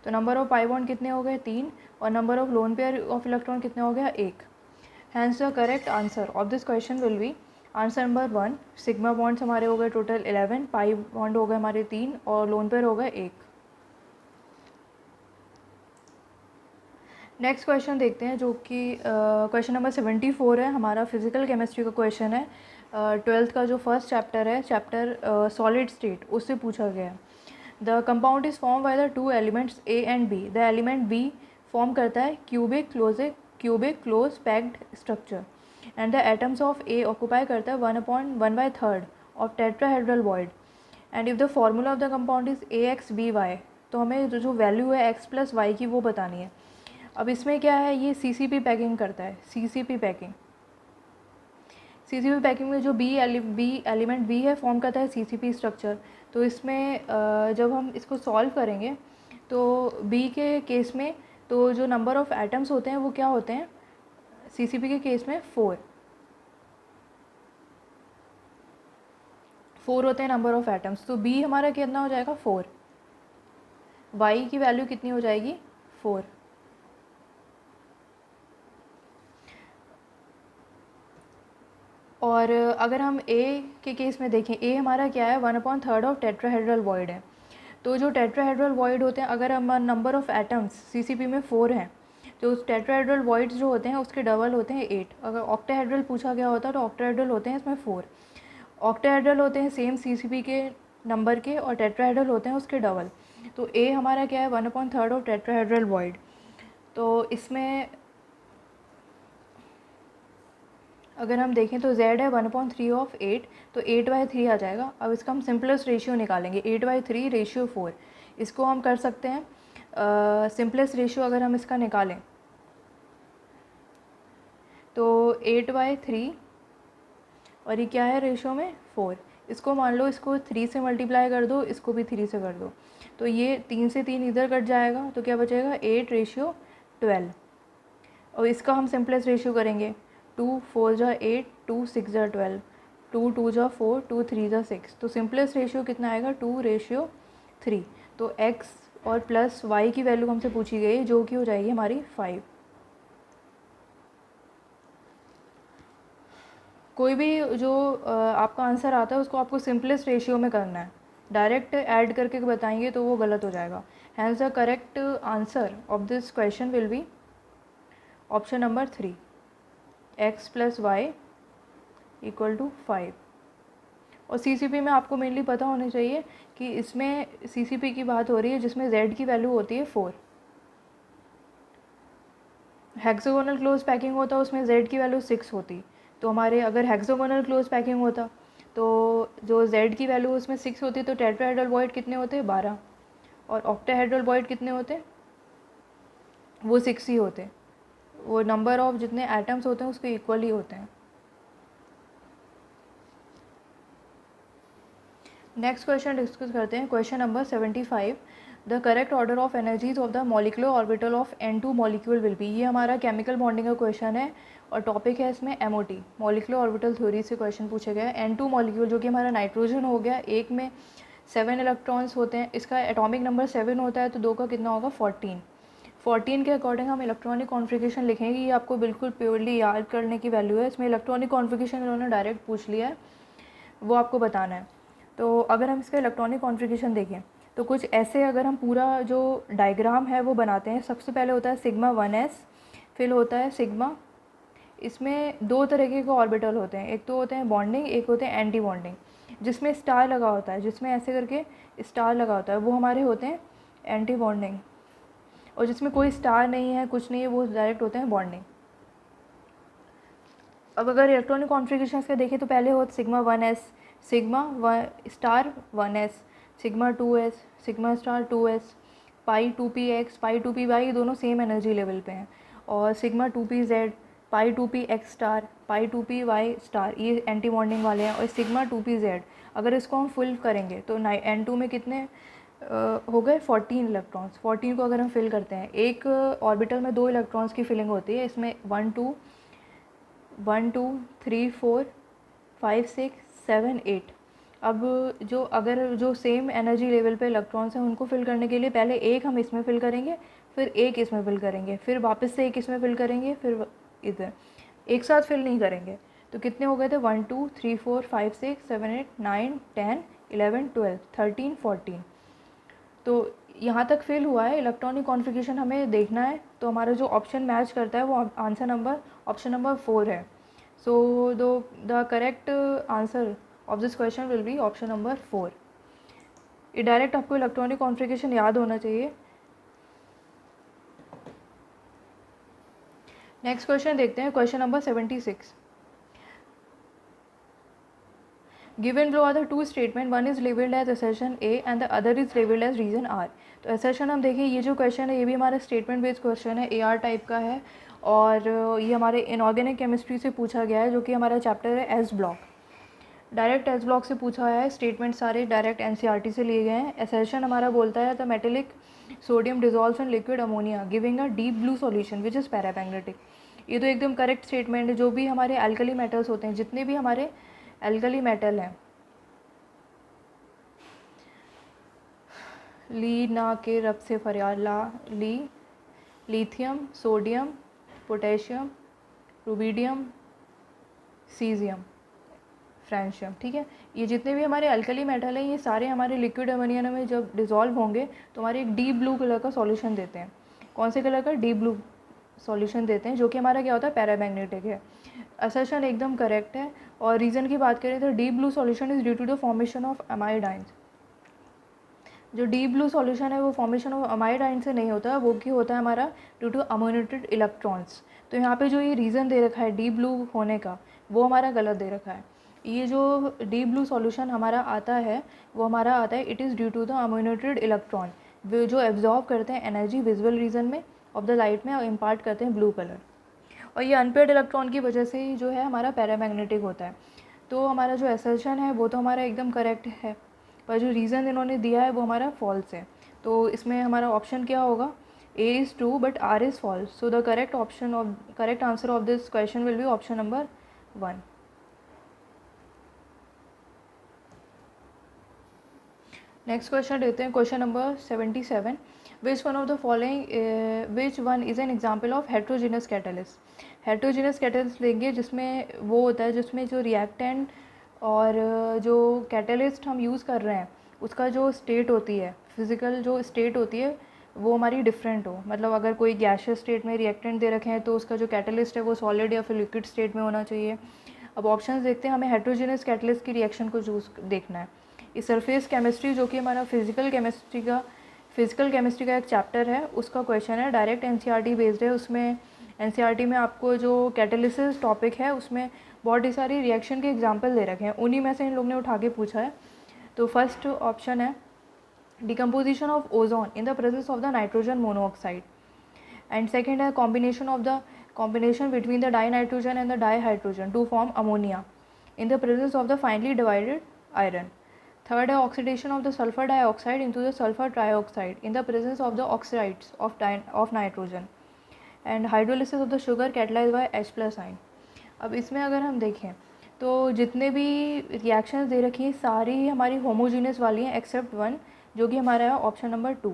तो नंबर ऑफ पाई बॉन्ड कितने हो गए, 3, और number of lone pair of electron कितने हो गया, 1। Hence the correct answer of this question will be answer number 1। Sigma bonds हमारे हो गए टोटल 11, पाई बॉन्ड हो गए हमारे 3, और लोन पेयर हो गए 1। नेक्स्ट क्वेश्चन देखते हैं, जो कि क्वेश्चन नंबर 74 है, हमारा फिजिकल केमिस्ट्री का क्वेश्चन है। 12th का जो फर्स्ट चैप्टर है, चैप्टर सॉलिड स्टेट, उससे पूछा गया है। The compound is form by the 2 elements A and B. The element B form करता है cubic close packed structure, and the atoms of A occupy करता है 1/1/3 of tetrahedral void, and if the formula of the compound is A X B Y. तो हमें जो वैल्यू है एक्स प्लस वाई की वो बतानी है। अब इसमें क्या है, ये सीसीपी पैकिंग करता है, सीसीपी पैकिंग में जो एलिमेंट बी है फॉर्म करता है सीसीपी स्ट्रक्चर। तो इसमें जब हम इसको सॉल्व करेंगे तो बी के केस में तो जो नंबर ऑफ़ एटम्स होते हैं वो क्या होते हैं, सीसीपी के केस में 4 होते हैं नंबर ऑफ़ एटम्स। तो बी हमारा कितना हो जाएगा, 4। वाई की वैल्यू कितनी हो जाएगी, 4। और अगर हम ए के केस में देखें, ए हमारा क्या है, 1/3 ऑफ टेट्राहेड्रल वॉइड है। तो जो टेट्राहेड्रल वॉइड होते हैं, अगर हम नंबर ऑफ़ एटम्स सीसीपी में 4 हैं, तो टेट्राहेड्रल वॉइड्स जो होते हैं उसके डबल होते हैं 8। अगर ऑक्टाहेड्रल पूछा गया होता तो ऑक्टाहेड्रल होते हैं इसमें 4। ऑक्टाहेड्रल होते हैं सेम सीसीपी के नंबर के, और टेट्राहेड्रल होते हैं उसके डबल। तो ए हमारा क्या है, 1/3 ऑफ टेट्राहेड्रल वॉइड। तो इसमें अगर हम देखें तो z है 1/3 ऑफ 8, तो 8/3 आ जाएगा। अब इसका हम सिंपलेस्ट रेशियो निकालेंगे, 8/3 रेशियो 4। इसको हम कर सकते हैं सिंपलेस्ट रेशियो अगर हम इसका निकालें तो 8/3, और ये क्या है रेशियो में, 4। इसको मान लो, इसको 3 से मल्टीप्लाई कर दो, इसको भी 3 से कर दो, तो ये 3 से 3 इधर कट जाएगा, तो क्या बचेगा, 8/12। और इसका हम सिंपलेस्ट रेशियो करेंगे, 2 4 जा 8, 2 6 जा 12, 2 2 जा 4, 2 3 जा 6। तो सिंपलेस्ट रेशियो कितना आएगा, 2/3। तो x और प्लस y की वैल्यू हमसे पूछी गई है, जो कि हो जाएगी हमारी 5। कोई भी जो आपका आंसर आता है उसको आपको सिंपलेस्ट रेशियो में करना है, डायरेक्ट ऐड करके बताएंगे तो वो गलत हो जाएगा। Hence the correct answer of this question will be option number 3, x plus Y equal to 5। और सीसीपी में आपको मेनली पता होना चाहिए कि इसमें सीसीपी की बात हो रही है जिसमें z की वैल्यू होती है 4। हेक्सागोनल क्लोज पैकिंग होता है उसमें z की वैल्यू 6 होती। तो हमारे अगर हेक्सागोनल क्लोज पैकिंग होता तो जो z की वैल्यू उसमें 6 होती, तो टेट्राहेड्रल वॉइड कितने होते, 12, और ऑक्टाहेड्रल वॉइड कितने होते, वो 6 ही होते। वो नंबर ऑफ जितने एटम्स होते हैं उसके इक्वल ही होते हैं। नेक्स्ट क्वेश्चन डिस्कस करते हैं, question number 75। The correct order of energies of the molecular orbital of N2 molecule will be. ये हमारा केमिकल बॉन्डिंग का क्वेश्चन है, और टॉपिक है इसमें MOT, मॉलिक्यूलर ऑर्बिटल थ्योरी से क्वेश्चन पूछा गया है। N2 मॉलिक्यूल जो कि हमारा नाइट्रोजन हो गया, एक में 7 इलेक्ट्रॉन्स होते हैं, इसका एटॉमिक नंबर 7 होता है, तो 2 का कितना होगा, 14 के अकॉर्डिंग हम इलेक्ट्रॉनिक कॉन्फ़िगरेशन लिखेंगे। ये आपको बिल्कुल प्योरली याद करने की वैल्यू है, इसमें इलेक्ट्रॉनिक कॉन्फ़िगरेशन इन्होंने डायरेक्ट पूछ लिया है, वो आपको बताना है। तो अगर हम इसका इलेक्ट्रॉनिक कॉन्फ़िगरेशन देखें तो कुछ ऐसे, अगर हम पूरा जो डायग्राम है वो बनाते हैं, सबसे पहले होता है सिग्मा 1s, फिर होता है सिग्मा, इसमें 2 तरीके के ऑर्बिटल होते हैं, एक तो होते हैं बॉन्डिंग, एक होते हैं एंटी बॉन्डिंग। जिसमें स्टार लगा होता है, जिसमें ऐसे करके स्टार लगा होता है, वो हमारे होते हैं एंटी बॉन्डिंग, और जिसमें कोई स्टार नहीं है, कुछ नहीं है, वो डायरेक्ट होते हैं बॉन्डिंग। अब अगर इलेक्ट्रॉनिक कॉन्फ़िगरेशन का देखें तो पहले होता sigma 1s, sigma star 1s, sigma 2s, sigma star 2s, पाई 2px, पाई 2py, दोनों सेम एनर्जी लेवल पे हैं, और सिग्मा 2pz, पाई 2px स्टार, पाई 2py स्टार, ये एंटी बॉन्डिंग वाले हैं। और सिग्मा 2pz अगर इसको हम फुल करेंगे तो N2 में कितने हो गए 14 इलेक्ट्रॉन्स। 14 को अगर हम फिल करते हैं, एक ऑर्बिटल में 2 इलेक्ट्रॉन्स की फिलिंग होती है, इसमें 1 2 3 4 5 6 7 8। अब जो सेम एनर्जी लेवल पे इलेक्ट्रॉन्स हैं उनको फिल करने के लिए पहले एक हम इसमें फिल करेंगे, फिर एक इसमें फिल करेंगे, फिर वापस से एक इसमें फिल करेंगे, फिर इधर एक साथ फिल नहीं करेंगे। तो कितने हो गए थे 1 2 3 4 5 6 7 8 9 10 11 12 13 14। तो यहाँ तक फिल हुआ है। इलेक्ट्रॉनिक कॉन्फ़िगरेशन हमें देखना है, तो हमारा जो ऑप्शन मैच करता है वो आंसर नंबर ऑप्शन नंबर 4 है। So the correct answer of this question will be option number 4। ये डायरेक्ट आपको इलेक्ट्रॉनिक कॉन्फ़िगरेशन याद होना चाहिए। नेक्स्ट क्वेश्चन देखते हैं, question number 76। Given below are the two statement, one is labeled as assertion A and the other is labeled as reason R। तो assertion हम देखें, ये जो क्वेश्चन है ये भी हमारा स्टेटमेंट बेस्ड क्वेश्चन है, AR टाइप का है, और ये हमारे इनऑर्गेनिक केमिस्ट्री से पूछा गया है, जो कि हमारा चैप्टर है S block. Direct S block से पूछा है, स्टेटमेंट सारे डायरेक्ट NCERT से लिए गए हैं। assertion हमारा बोलता है the metallic sodium dissolves in liquid ammonia giving a deep blue solution which is paramagnetic. ये तो एकदम करेक्ट स्टेटमेंट है। जो भी हमारे एल्कली मेटल्स होते हैं, जितने भी हमारे एल्कली मेटल हैं, ली ना के रब से फरियाद ला, lithium, sodium, potassium, rubidium, caesium, francium, ठीक है। ये जितने भी हमारे अल्कली मेटल हैं, ये सारे हमारे लिक्विड अमोनिया में जब डिज़ोल्व होंगे तो हमारे एक डीप ब्लू कलर का सॉल्यूशन देते हैं। कौन से कलर का? डीप ब्लू सॉल्यूशन देते हैं, जो कि हमारा क्या होता है? पैरामैग्नेटिक है। असर्शन एकदम करेक्ट है। और रीज़न की बात करें तो deep blue solution is due to the formation of amidines. जो डीप ब्लू सॉल्यूशन है वो फॉर्मेशन ऑफ अमाइडाइन से नहीं होता, वो क्या होता है हमारा ड्यू टू अमोनेटेड इलेक्ट्रॉन्स। तो यहाँ पे जो ये रीज़न दे रखा है डीप ब्लू होने का, वो हमारा गलत दे रखा है। ये जो डीप ब्लू सॉल्यूशन हमारा आता है वो हमारा आता है it is due to the ammoniated electron, वो जो एब्जॉर्ब करते हैं एनर्जी विजुअल रीजन में ऑफ द लाइट में और इम्पार्ट करते हैं ब्लू कलर। और ये अनपेयर्ड इलेक्ट्रॉन की वजह से ही जो है हमारा पैरामैग्नेटिक होता है। तो हमारा जो असर्शन है वो तो हमारा एकदम करेक्ट है, पर जो रीज़न इन्होंने दिया है वो हमारा फॉल्स है। तो इसमें हमारा ऑप्शन क्या होगा? A is true but R is false. So the correct answer of this question will be option number 1। Next question लेते हैं, question number 77। Which one is an example of heterogeneous catalyst. Heterogeneous catalyst लेंगे जिसमें वो होता है जिसमें जो रिएक्टेंट और जो कैटलिस्ट हम यूज़ कर रहे हैं उसका जो स्टेट होती है, फिज़िकल जो स्टेट होती है वो हमारी डिफरेंट हो। मतलब अगर कोई गैशियस स्टेट में रिएक्टेंट दे रखे हैं तो उसका जो कैटलिस्ट है वो सॉलिड या फिर लिक्विड स्टेट में होना चाहिए। अब ऑप्शंस देखते हैं, हमें हेट्रोजीनस कैटलिस्ट की रिएक्शन को चूज़ देखना है। इस सरफेस केमिस्ट्री जो कि हमारा फिज़िकल केमिस्ट्री का एक चैप्टर है, उसका क्वेश्चन है, डायरेक्ट NCERT बेस्ड है। उसमें NCERT में आपको जो कैटलिसिस टॉपिक है उसमें बहुत ही सारी रिएक्शन के एग्जाम्पल दे रखे हैं, उन्हीं में से इन लोग ने उठा के पूछा है। तो फर्स्ट ऑप्शन है decomposition of ozone in the presence of the nitrogen monoxide, and second है combination between the dinitrogen and the dihydrogen to form ammonia in the presence of the finely divided iron. Third है oxidation of the sulphur dioxide into the sulphur trioxide in the presence of the oxides of nitrogen, and hydrolysis of the sugar catalyse by H+ ion. अब इसमें अगर हम देखें तो जितने भी रिएक्शंस दे रखी हैं सारी ही हमारी होमोजीनियस वाली हैं एक्सेप्ट वन, जो कि हमारा है ऑप्शन नंबर 2।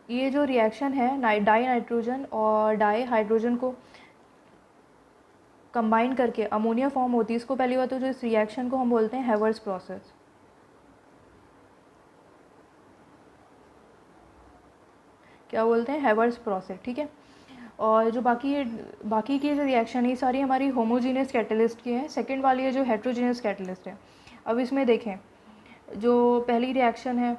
ये जो रिएक्शन है डाई नाइट्रोजन और डाई हाइड्रोजन को कंबाइन करके अमोनिया फॉर्म होती है। इसको पहली बात तो जो इस रिएक्शन को हम बोलते हैं हेवर्स प्रोसेस। क्या बोलते हैं? हेवर्स प्रोसेस, ठीक है। और जो बाकी की जो रिएक्शन है सारी हमारी होमोजीनियस कैटलिस्ट की है। सेकंड वाली है जो हेट्रोजीनियस कैटलिस्ट है। अब इसमें देखें, जो पहली रिएक्शन है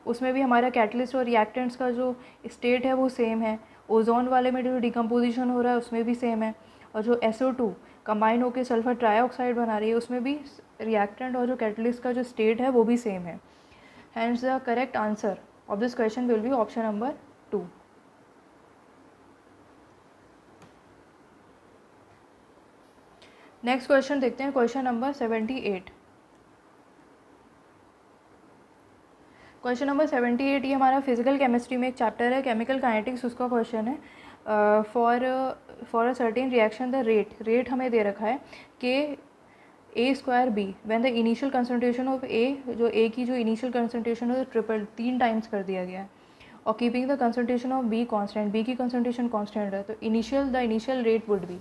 उसमें भी हमारा कैटलिस्ट और रिएक्टेंट्स का जो स्टेट है वो सेम है। ओजोन वाले में जो डिकम्पोजिशन हो रहा है उसमें भी सेम है। और जो SO2 कंबाइन होकर सल्फर ट्राईऑक्साइड बना रही है उसमें भी रिएक्टेंट और जो कैटलिस्ट का जो स्टेट है वो भी सेम है। Hence the correct answer of this question will be option number 2। Next question देखते हैं, क्वेश्चन नंबर 78। क्वेश्चन नंबर 78 ये हमारा फिजिकल केमिस्ट्री में एक चैप्टर है, केमिकल काइनेटिक्स, उसका क्वेश्चन है। For a certain reaction the rate हमें दे रखा है कि A²B when the initial concentration of A, जो A की जो इनिशियल कंसंट्रेशन है ट्रिपल 3 टाइम्स कर दिया गया है, और keeping the concentration of B constant, B की कंसंट्रेशन कांस्टेंट है, तो the initial rate would be.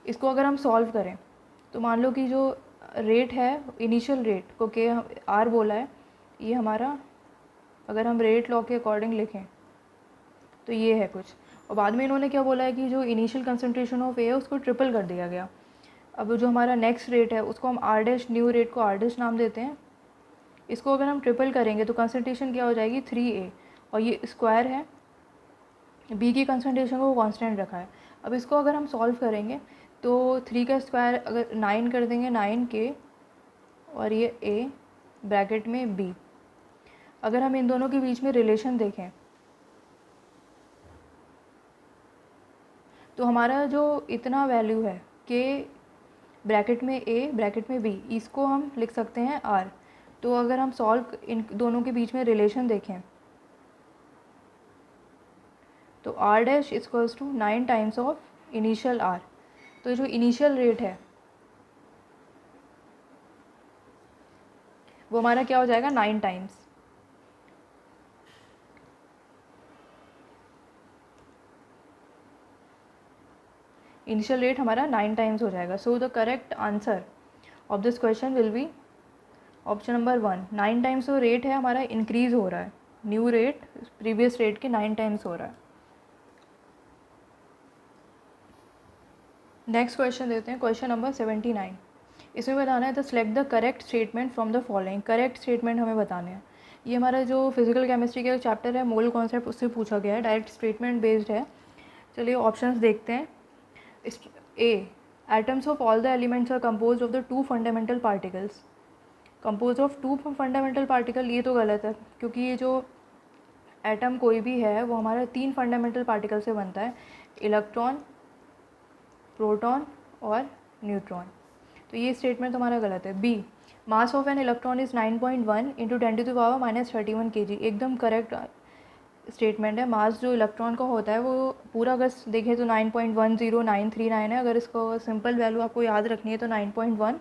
इसको अगर हम सॉल्व करें तो मान लो कि जो रेट है इनिशियल रेट को के R बोला है, ये हमारा अगर हम रेट लॉ के अकॉर्डिंग लिखें तो ये है कुछ, और बाद में इन्होंने क्या बोला है कि जो इनिशियल कंसंट्रेशन ऑफ A है उसको ट्रिपल कर दिया गया। अब जो हमारा नेक्स्ट रेट है उसको हम R' न्यू रेट को R' नाम देते हैं। इसको अगर हम ट्रिपल करेंगे तो कंसंट्रेशन क्या हो जाएगी 3A, और ये स्क्वायर है, B की कंसंट्रेशन को कांस्टेंट रखा है। अब इसको अगर हम सॉल्व करेंगे तो 3 का स्क्वायर अगर 9 कर देंगे 9K, और ये A ब्रैकेट में B। अगर हम इन दोनों के बीच में रिलेशन देखें तो हमारा जो इतना वैल्यू है K ब्रैकेट में A ब्रैकेट में B, इसको हम लिख सकते हैं R। तो अगर हम सॉल्व इन दोनों के बीच में रिलेशन देखें तो R' equals to 9 times of initial R। तो जो इनिशियल रेट है वो हमारा क्या हो जाएगा 9 टाइम्स। इनिशियल रेट हमारा 9 टाइम्स हो जाएगा। सो the correct answer of this question will be option number 1। 9 times जो रेट है हमारा इंक्रीज़ हो रहा है, न्यू रेट प्रीवियस रेट के 9 टाइम्स हो रहा है। नेक्स्ट क्वेश्चन देते हैं, क्वेश्चन नंबर 79। इसमें बताना है तो select the correct statement from the following. Correct statement हमें बताने हैं। ये हमारा जो फिजिकल केमिस्ट्री का चैप्टर है मोल कॉन्सेप्ट, उससे पूछा गया है, डायरेक्ट स्टेटमेंट बेस्ड है। चलिए ऑप्शंस देखते हैं। A, atoms of all the elements are composed of the 2 fundamental particles। composed of 2 fundamental particle, ये तो गलत है क्योंकि ये जो एटम कोई भी है वो हमारा 3 फंडामेंटल पार्टिकल से बनता है, इलेक्ट्रॉन, प्रोटॉन और न्यूट्रॉन। तो ये स्टेटमेंट हमारा गलत है। B, mass of an electron is 9.1 into 10⁻³ kg, एकदम करेक्ट स्टेटमेंट है। मास जो इलेक्ट्रॉन का होता है वो पूरा अगर देखें तो 9.10939 है। अगर इसको सिंपल वैल्यू आपको याद रखनी है तो 9.1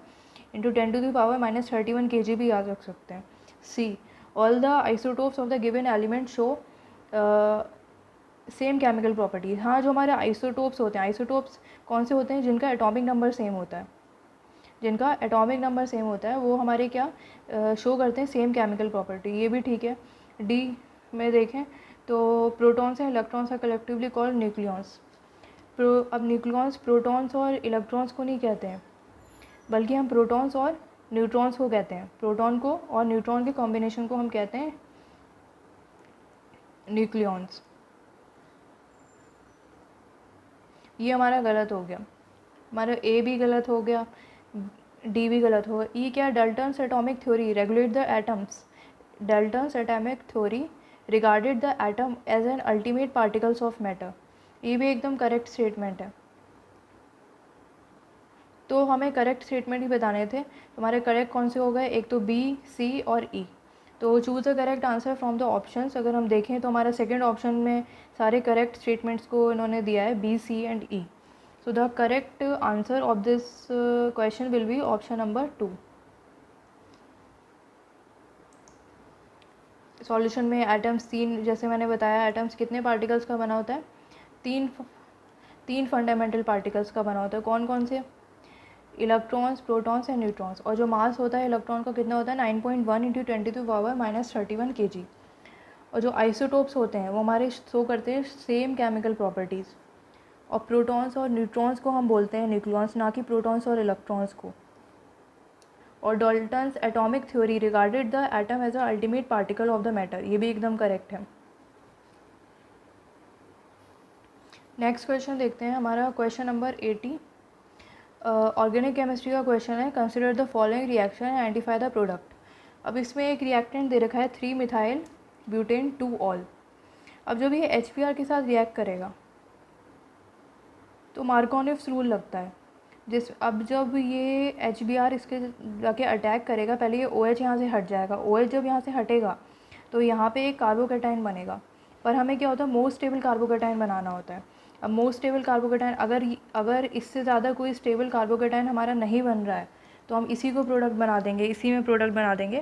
इंटू 10⁻³ kg भी याद रख सकते हैं। C, all the isotopes of the given element show same chemical properties. हाँ, जो हमारे आइसोटोप्स होते हैं, आइसोटोप्स कौन से होते हैं जिनका एटॉमिक नंबर सेम होता है, जिनका एटॉमिक नंबर सेम होता है वो हमारे क्या शो करते हैं सेम केमिकल प्रॉपर्टी, ये भी ठीक है। D में देखें तो protons and electrons are collectively called nucleons. अब न्यूक्लियॉन्स प्रोटॉन्स और इलेक्ट्रॉन्स को नहीं कहते हैं, बल्कि हम प्रोटॉन्स और न्यूट्रॉन्स को कहते हैं। प्रोटॉन को और न्यूट्रॉन के कॉम्बिनेशन को हम कहते हैं न्यूक्लियॉन्स। ये हमारा गलत हो गया, हमारा A भी गलत हो गया, D भी गलत होगा। E क्या, Dalton's atomic theory regulate the atoms. Dalton's atomic theory regarded the atom as an ultimate particles of matter, ये भी एकदम करेक्ट स्टेटमेंट है। तो हमें करेक्ट स्टेटमेंट ही बताने थे, हमारे करेक्ट कौन से हो गए, एक तो B, C और E। तो choose the correct answer from the options. अगर हम देखें तो हमारा सेकंड ऑप्शन में सारे करेक्ट स्टेटमेंट्स को इन्होंने दिया है, B, C and E। So the correct answer of this question will be option number 2। Solution में एटम्स 3, जैसे मैंने बताया एटम्स कितने पार्टिकल्स का बना होता है, तीन फंडामेंटल पार्टिकल्स का बना होता है। कौन कौन से, इलेक्ट्रॉन्स, प्रोटॉन्स एंड न्यूट्रॉन्स। और जो मास होता है इलेक्ट्रॉन का कितना होता है 9.1 इंटू 10⁻³ kg। और जो आइसोटोप्स होते हैं वो हमारे शो करते हैं सेम केमिकल प्रॉपर्टीज़। और प्रोटॉन्स और न्यूट्रॉन्स को हम बोलते हैं न्यूक्लियॉन्स, ना कि प्रोटॉन्स और इलेक्ट्रॉन्स को। और Dalton's atomic theory regarded the atom as a ultimate particle of the matter, ये भी एकदम करेक्ट है। नेक्स्ट क्वेश्चन देखते हैं हमारा क्वेश्चन नंबर 80। ऑर्गेनिक केमिस्ट्री का क्वेश्चन है, consider the following reaction and identify the product. अब इसमें एक रिएक्टेंट दे रखा है 3 मिथाइल ब्यूटेन 2 ऑल। अब जब ये HBr के साथ रिएक्ट करेगा तो मार्कोनिव्स रूल लगता है। अब जब ये HBr इसके जाके अटैक करेगा, पहले ये OH यहाँ से हट जाएगा। OH जब यहाँ से हटेगा तो यहाँ पे एक कार्बोकेटाइन बनेगा, पर हमें क्या होता है, मोस्ट स्टेबल कार्बोकेटाइन बनाना होता है। अब मोस्ट स्टेबल कार्बोकेटाइन अगर इससे ज़्यादा कोई स्टेबल कार्बोकेटाइन हमारा नहीं बन रहा है तो हम इसी को प्रोडक्ट बना देंगे, इसी में प्रोडक्ट बना देंगे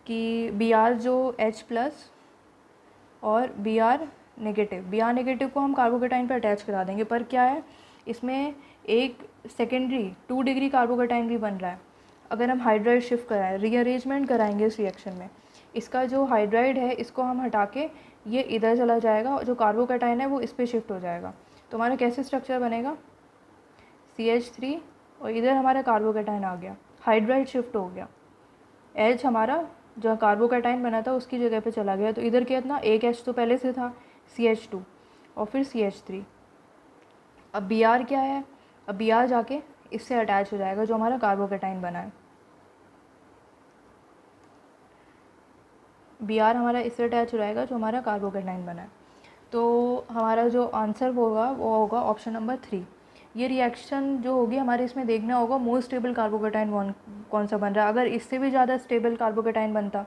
कि Br जो H+ और Br नेगेटिव को हम कार्बोकेटाइन पर अटैच करा देंगे। पर क्या है, इसमें एक सेकेंडरी 2 डिग्री कार्बोकेटाइन भी बन रहा है। अगर हम हाइड्राइड शिफ्ट कराएं, रीअरेंजमेंट कराएंगे इस रिएक्शन में, इसका जो हाइड्राइड है इसको हम हटा के ये इधर चला जाएगा और जो कार्बोकेटाइन है वो इस पर शिफ्ट हो जाएगा। तो हमारा कैसे स्ट्रक्चर बनेगा, CH3 और इधर हमारा कार्बोकेटाइन आ गया, हाइड्राइड शिफ्ट हो गया, H हमारा जो कार्बोकेटाइन बना था उसकी जगह पे चला गया। तो इधर क्या इतना, एक H तो पहले से था, CH2 और फिर CH3। अब Br क्या है, अब Br जाके इससे अटैच हो जाएगा जो हमारा कार्बोकेटाइन बना है। Br हमारा इससे अटैच हो जाएगा जो हमारा कार्बोकेटाइन बना है। तो हमारा जो आंसर होगा वो होगा ऑप्शन नंबर 3। ये रिएक्शन जो होगी हमारे, इसमें देखना होगा मोस्ट स्टेबल कार्बोकेटाइन कौन सा बन रहा है। अगर इससे भी ज़्यादा स्टेबल कार्बोकेटाइन बनता,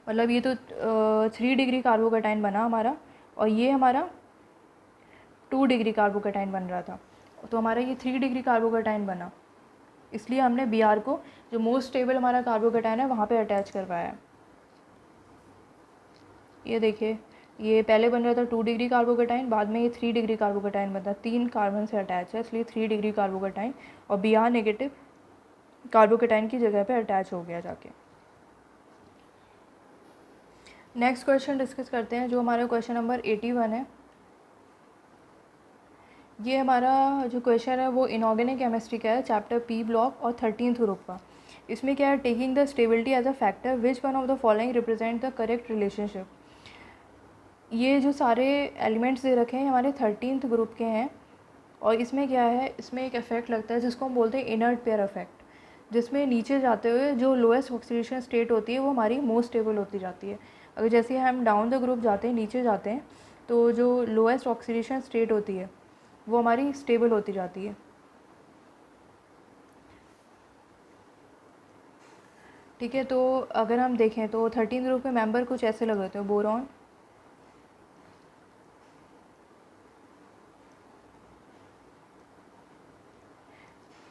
मतलब ये तो 3 डिग्री कार्बोकेटाइन बना हमारा और ये हमारा 2 डिग्री कार्बोकेटाइन बन रहा था, तो हमारा ये 3 डिग्री कार्बोकेटाइन बना, इसलिए हमने Br को जो मोस्ट स्टेबल हमारा कार्बोकेटाइन है वहाँ पे अटैच करवाया है। ये देखिए, ये पहले बन रहा था 2 डिग्री कार्बोकेटाइन, बाद में ये 3 डिग्री कार्बोकेटाइन बनता, 3 कार्बन से अटैच है इसलिए 3 डिग्री कार्बोकेटाइन, और Br नेगेटिव कार्बोकेटाइन की जगह पे अटैच हो गया जाके। नेक्स्ट क्वेश्चन डिस्कस करते हैं जो हमारा क्वेश्चन नंबर 81 है। ये हमारा जो क्वेश्चन है वो इनऑर्गेनिक केमिस्ट्री का है, चैप्टर P ब्लॉक और 13th ग्रुप का। इसमें क्या है, taking the stability as a factor which one of the following represent the correct relationship. ये जो सारे एलिमेंट्स दे रखे हैं हमारे 13th ग्रुप के हैं, और इसमें क्या है, इसमें एक इफेक्ट लगता है जिसको हम बोलते हैं इनर्ट पेयर इफेक्ट, जिसमें नीचे जाते हुए जो लोएस्ट ऑक्सीडेशन स्टेट होती है वो हमारी मोस्ट स्टेबल होती जाती है। अगर जैसे हम डाउन द ग्रुप जाते हैं, नीचे जाते हैं, तो जो लोएस्ट ऑक्सीडेशन स्टेट होती है वो हमारी स्टेबल होती जाती है। ठीक है, तो अगर हम देखें तो 13 ग्रुप के मेंबर कुछ ऐसे लगे होते हैं,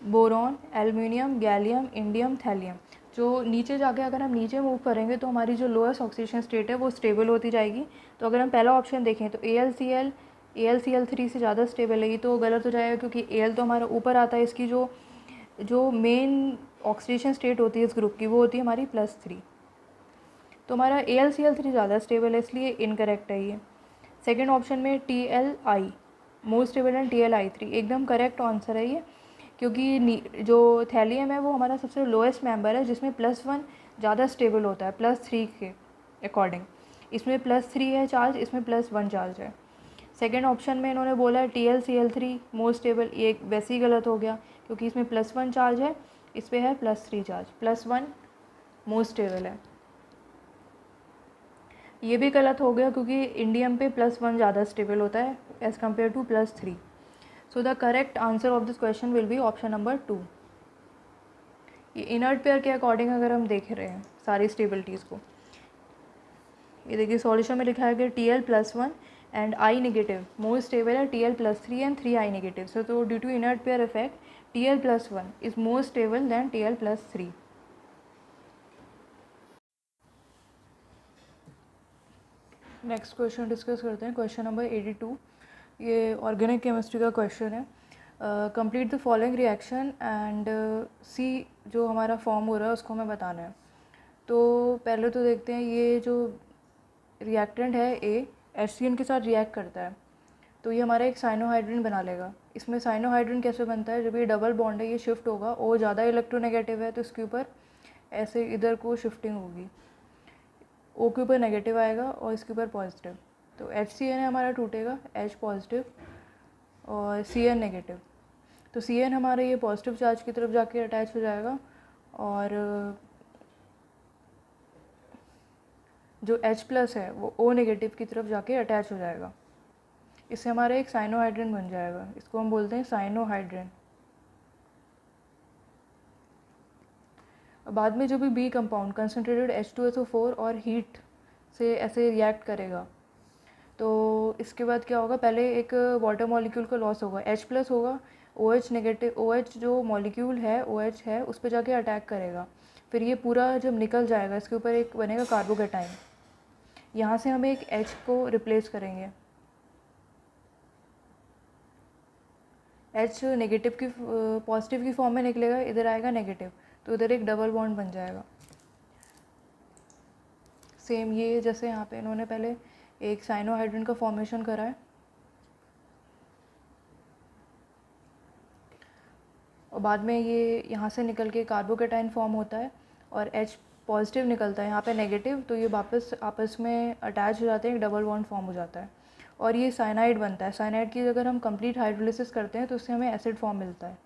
boron, aluminium, gallium, indium, thallium. जो नीचे जाके अगर हम नीचे मूव करेंगे तो हमारी जो लोएस्ट ऑक्सीडेशन स्टेट है वो स्टेबल होती जाएगी। तो अगर हम पहला ऑप्शन देखें तो AlCl3 से ज़्यादा स्टेबल है, ये तो गलत हो जाएगा क्योंकि Al तो हमारा ऊपर आता है, इसकी जो मेन ऑक्सीडेशन स्टेट होती है इस ग्रुप की वो होती है हमारी +3। तो हमारा AlCl3 ज़्यादा स्टेबल है, इसलिए इनकरेक्ट है ये। सेकेंड ऑप्शन में Tli most stable and Tli3 एकदम करेक्ट आंसर है ये, क्योंकि जो थैलियम है वो हमारा सबसे लोएस्ट मेंबर है जिसमें +1 ज़्यादा स्टेबल होता है +3 के अकॉर्डिंग। इसमें +3 है चार्ज, इसमें +1 चार्ज है। सेकेंड ऑप्शन में इन्होंने बोला है TlCl3 मोस्ट स्टेबल, ये वैसे ही गलत हो गया क्योंकि इसमें +1 चार्ज है, इस पर है +3 चार्ज, +1 मोस्ट स्टेबल है। ये भी गलत हो गया क्योंकि इंडियम पे +1 ज़्यादा स्टेबल होता है as compare to +3। So the correct answer of this question will be option number 2। ये इनर्ट पेयर के अकॉर्डिंग अगर हम देख रहे हैं सारी स्टेबिलिटीज़ को, ये देखिए सॉल्यूशन में लिखा है कि Tl+1 and I negative most stable है, Tl+3 and 3I negative. So due to inert pair effect Tl+1 is more stable than Tl+3। Next question discuss करते हैं, क्वेश्चन नंबर 82। ये ऑर्गेनिक केमिस्ट्री का क्वेश्चन है। Complete the following reaction and see जो हमारा फॉर्म हो रहा है उसको हमें बताना है। तो पहले तो देखते हैं, ये जो रिएक्टेंट है A HCN के साथ रिएक्ट करता है तो ये हमारा एक साइनोहाइड्रिन बना लेगा। इसमें साइनोहाइड्रिन कैसे बनता है, जब ये डबल बॉन्ड है ये शिफ्ट होगा, ओ ज़्यादा इलेक्ट्रोनेगेटिव है तो इसके ऊपर ऐसे इधर को शिफ्टिंग होगी, ओ के ऊपर नेगेटिव आएगा और इसके ऊपर पॉजिटिव, तो HCN हमारा टूटेगा, H पॉजिटिव और CN नेगेटिव। तो CN हमारा ये पॉजिटिव चार्ज की तरफ जाके अटैच हो जाएगा और जो H प्लस है वो O नेगेटिव की तरफ जाके अटैच हो जाएगा। इससे हमारा एक साइनोहाइड्रिन बन जाएगा, इसको हम बोलते हैं साइनोहाइड्रिन। बाद में जो भी बी कंपाउंड कंसनट्रेटेड H2SO4 और हीट से ऐसे रिएक्ट करेगा, तो इसके बाद क्या होगा, पहले एक वाटर मॉलिक्यूल का लॉस होगा, H प्लस होगा, OH नेगेटिव, OH जो मॉलिक्यूल है OH है उस पर जाके अटैक करेगा, फिर ये पूरा जब निकल जाएगा इसके ऊपर एक बनेगा कार्बोकेटाइन, यहाँ से हम एक H को रिप्लेस करेंगे, H नेगेटिव की पॉजिटिव की फॉर्म में निकलेगा, इधर आएगा नेगेटिव, तो इधर एक डबल बॉन्ड बन जाएगा। सेम ये जैसे यहाँ पे इन्होंने पहले एक साइनोहाइड्रिन का फॉर्मेशन करा है और बाद में ये यहाँ से निकल के कार्बोकेटाइन फॉर्म होता है और H पॉजिटिव निकलता है यहाँ पे नेगेटिव, तो ये वापस आपस में अटैच हो जाते हैं, एक डबल बॉन्ड फॉर्म हो जाता है और ये साइनाइड बनता है। साइनाइड की अगर हम कंप्लीट हाइड्रोलिसिस करते हैं तो उससे हमें एसिड फॉर्म मिलता है।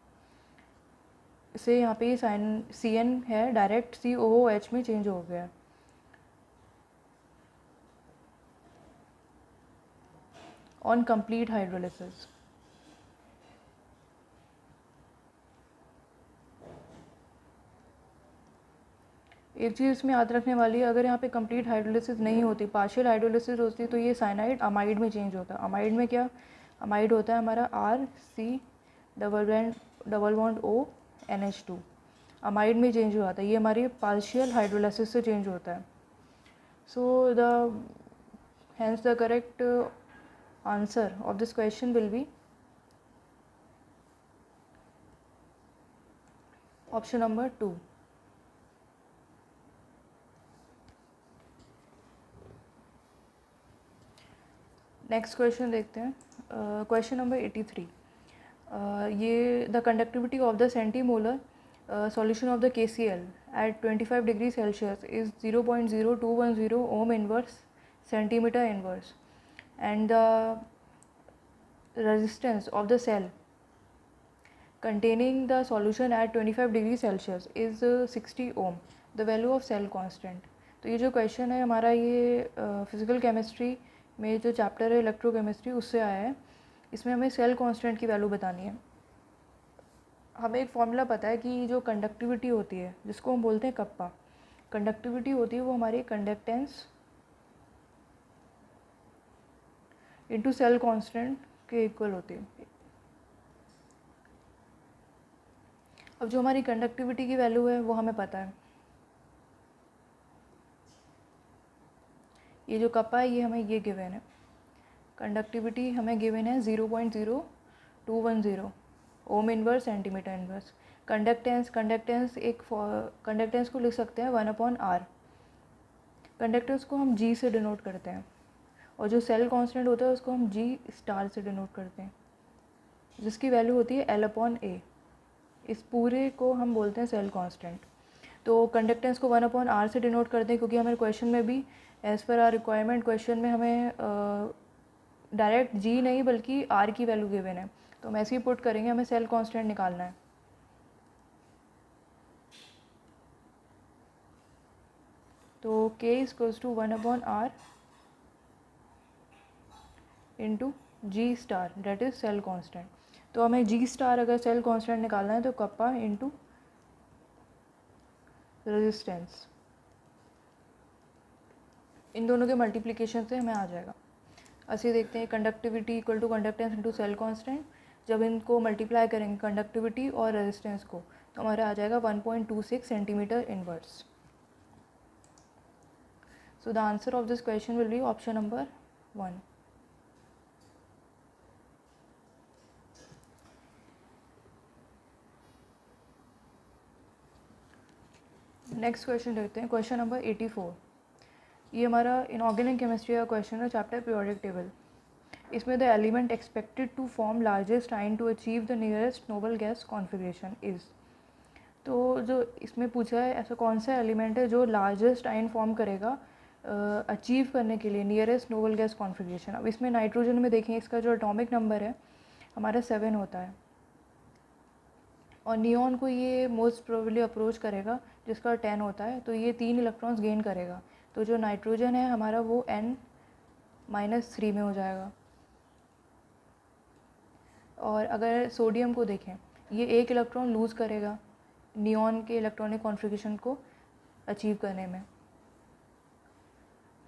इसे यहाँ पे साइन CN है डायरेक्ट COOH में चेंज हो गया है। ऑन कंप्लीट हाइड्रोलिसिस एक चीज़ इसमें याद रखने वाली है, अगर यहाँ पे कंप्लीट हाइड्रोलिसिस नहीं होती, पार्शियल हाइड्रोलिसिस होती, तो ये साइनाइड अमाइड में चेंज होता है। अमाइड में क्या, अमाइड होता है हमारा RC double bond O NH2, amide में चेंज हो जाता है, ये हमारी पार्शियल हाइड्रोलिसिस से चेंज होता है। So the hence the correct answer of this question will be option number 2। Next question देखते हैं, क्वेश्चन नंबर 83। ये the conductivity of the centimolar solution of the KCl at 25 degrees Celsius is 0.0210 ohm inverse centimeter inverse, and the resistance of the cell containing the solution at 25 degrees Celsius is 60 ohm. The value of cell constant. तो ये जो क्वेश्चन है हमारा ये फिजिकल केमिस्ट्री में जो चैप्टर है इलेक्ट्रोकेमिस्ट्री उससे आया है। इसमें हमें सेल कांस्टेंट की वैल्यू बतानी है। हमें एक फॉर्मूला पता है कि जो कंडक्टिविटी होती है जिसको हम बोलते हैं कप्पा, कंडक्टिविटी होती है वो हमारी कंडक्टेंस इनटू सेल कांस्टेंट के इक्वल होती है। अब जो हमारी कंडक्टिविटी की वैल्यू है वो हमें पता है, ये जो कप्पा है ये हमें ये गिवन है, कंडक्टिविटी हमें गिवन है 0.0210 ohm inverse centimetre inverse. Conductance एक कंडक्टेंस को लिख सकते हैं 1/r, कंडक्टेंस को हम G से डिनोट करते हैं और जो सेल कांस्टेंट होता है उसको हम G स्टार से डिनोट करते हैं जिसकी वैल्यू होती है L/A। इस पूरे को हम बोलते हैं सेल कांस्टेंट। तो कंडक्टेंस को 1/r से डिनोट करते हैं क्योंकि हमें क्वेश्चन में भी as per are requirement question में हमें डायरेक्ट G नहीं बल्कि R की वैल्यू गिवन है, तो हम ऐसे ही पुट करेंगे, हमें सेल कांस्टेंट निकालना है। तो K = 1/r into G star that is cell constant. तो हमें G स्टार अगर सेल कांस्टेंट निकालना है तो कप्पा इंटू रेजिस्टेंस, इन दोनों के मल्टीप्लिकेशन से हमें आ जाएगा। ऐसे देखते हैं conductivity equal to conductance into cell constant, जब इनको मल्टीप्लाई करेंगे कंडक्टिविटी और रेजिस्टेंस को तो हमारा आ जाएगा 1.26 centimetre inverse. So the answer of this question will be option number 1। Next question देखते हैं, क्वेश्चन नंबर 84। ये हमारा इनऑर्गेनिक केमिस्ट्री का क्वेश्चन है, चैप्टर पीरियोडिक टेबल। इसमें the element expected to form largest ion to achieve the nearest noble gas configuration is. तो जो इसमें पूछा है ऐसा कौन सा एलिमेंट है जो लार्जेस्ट आयन फॉर्म करेगा अचीव करने के लिए नियरेस्ट नोबल गैस कॉन्फिगरेशन। अब इसमें नाइट्रोजन में देखें, इसका जो एटॉमिक नंबर है हमारा 7 होता है, और नियॉन को ये मोस्ट प्रोबेबली अप्रोच करेगा जिसका 10 होता है, तो ये 3 इलेक्ट्रॉन्स गेन करेगा। तो जो नाइट्रोजन है हमारा वो n-3 में हो जाएगा। और अगर सोडियम को देखें, ये 1 इलेक्ट्रॉन लूज़ करेगा नियॉन के इलेक्ट्रॉनिक कॉन्फिगरेशन को अचीव करने में,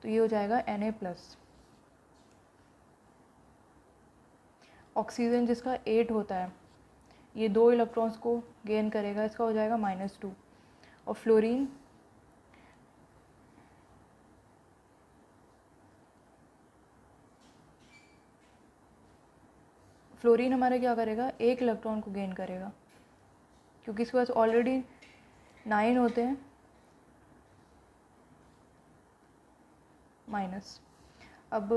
तो ये हो जाएगा Na+। ऑक्सीजन जिसका 8 होता है ये 2 इलेक्ट्रॉन्स को गेन करेगा, इसका हो जाएगा -2। और फ्लोरीन हमारा क्या करेगा, 1 इलेक्ट्रॉन को गेन करेगा क्योंकि इसके पास ऑलरेडी 9 होते हैं माइनस। अब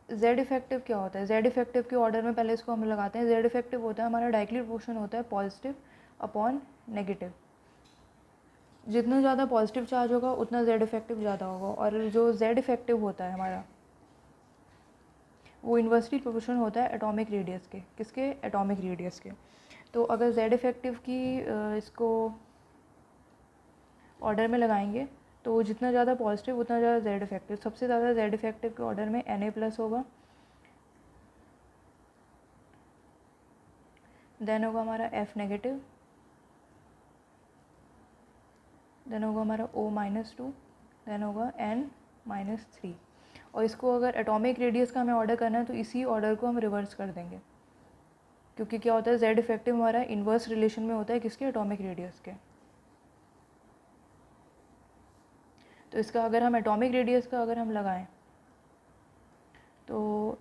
जेड इफेक्टिव क्या होता है, जेड इफेक्टिव के ऑर्डर में पहले इसको हम लगाते हैं। जेड इफेक्टिव होता है हमारा डाइक्लिक पोर्शन होता है पॉजिटिव अपॉन नेगेटिव। जितना ज़्यादा पॉजिटिव चार्ज होगा उतना जेड इफेक्टिव ज़्यादा होगा, और जो जेड इफेक्टिव होता है हमारा वो इन्वर्सली प्रोपोर्शनल होता है एटॉमिक रेडियस के। किसके, एटॉमिक रेडियस के। तो अगर जेड इफेक्टिव की इसको ऑर्डर में लगाएंगे तो जितना ज़्यादा पॉजिटिव उतना ज़्यादा जेड इफेक्टिव। सबसे ज़्यादा जेड इफेक्टिव के ऑर्डर में Na+ होगा, देन होगा हमारा F नेगेटिव, देन होगा हमारा O-2, देन होगा N-3। और इसको अगर एटॉमिक रेडियस का हमें ऑर्डर करना है तो इसी ऑर्डर को हम रिवर्स कर देंगे, क्योंकि क्या होता है जेड इफेक्टिव हमारा इन्वर्स रिलेशन में होता है किसके, एटॉमिक रेडियस के। तो इसका अगर हम एटॉमिक रेडियस का अगर हम लगाएं तो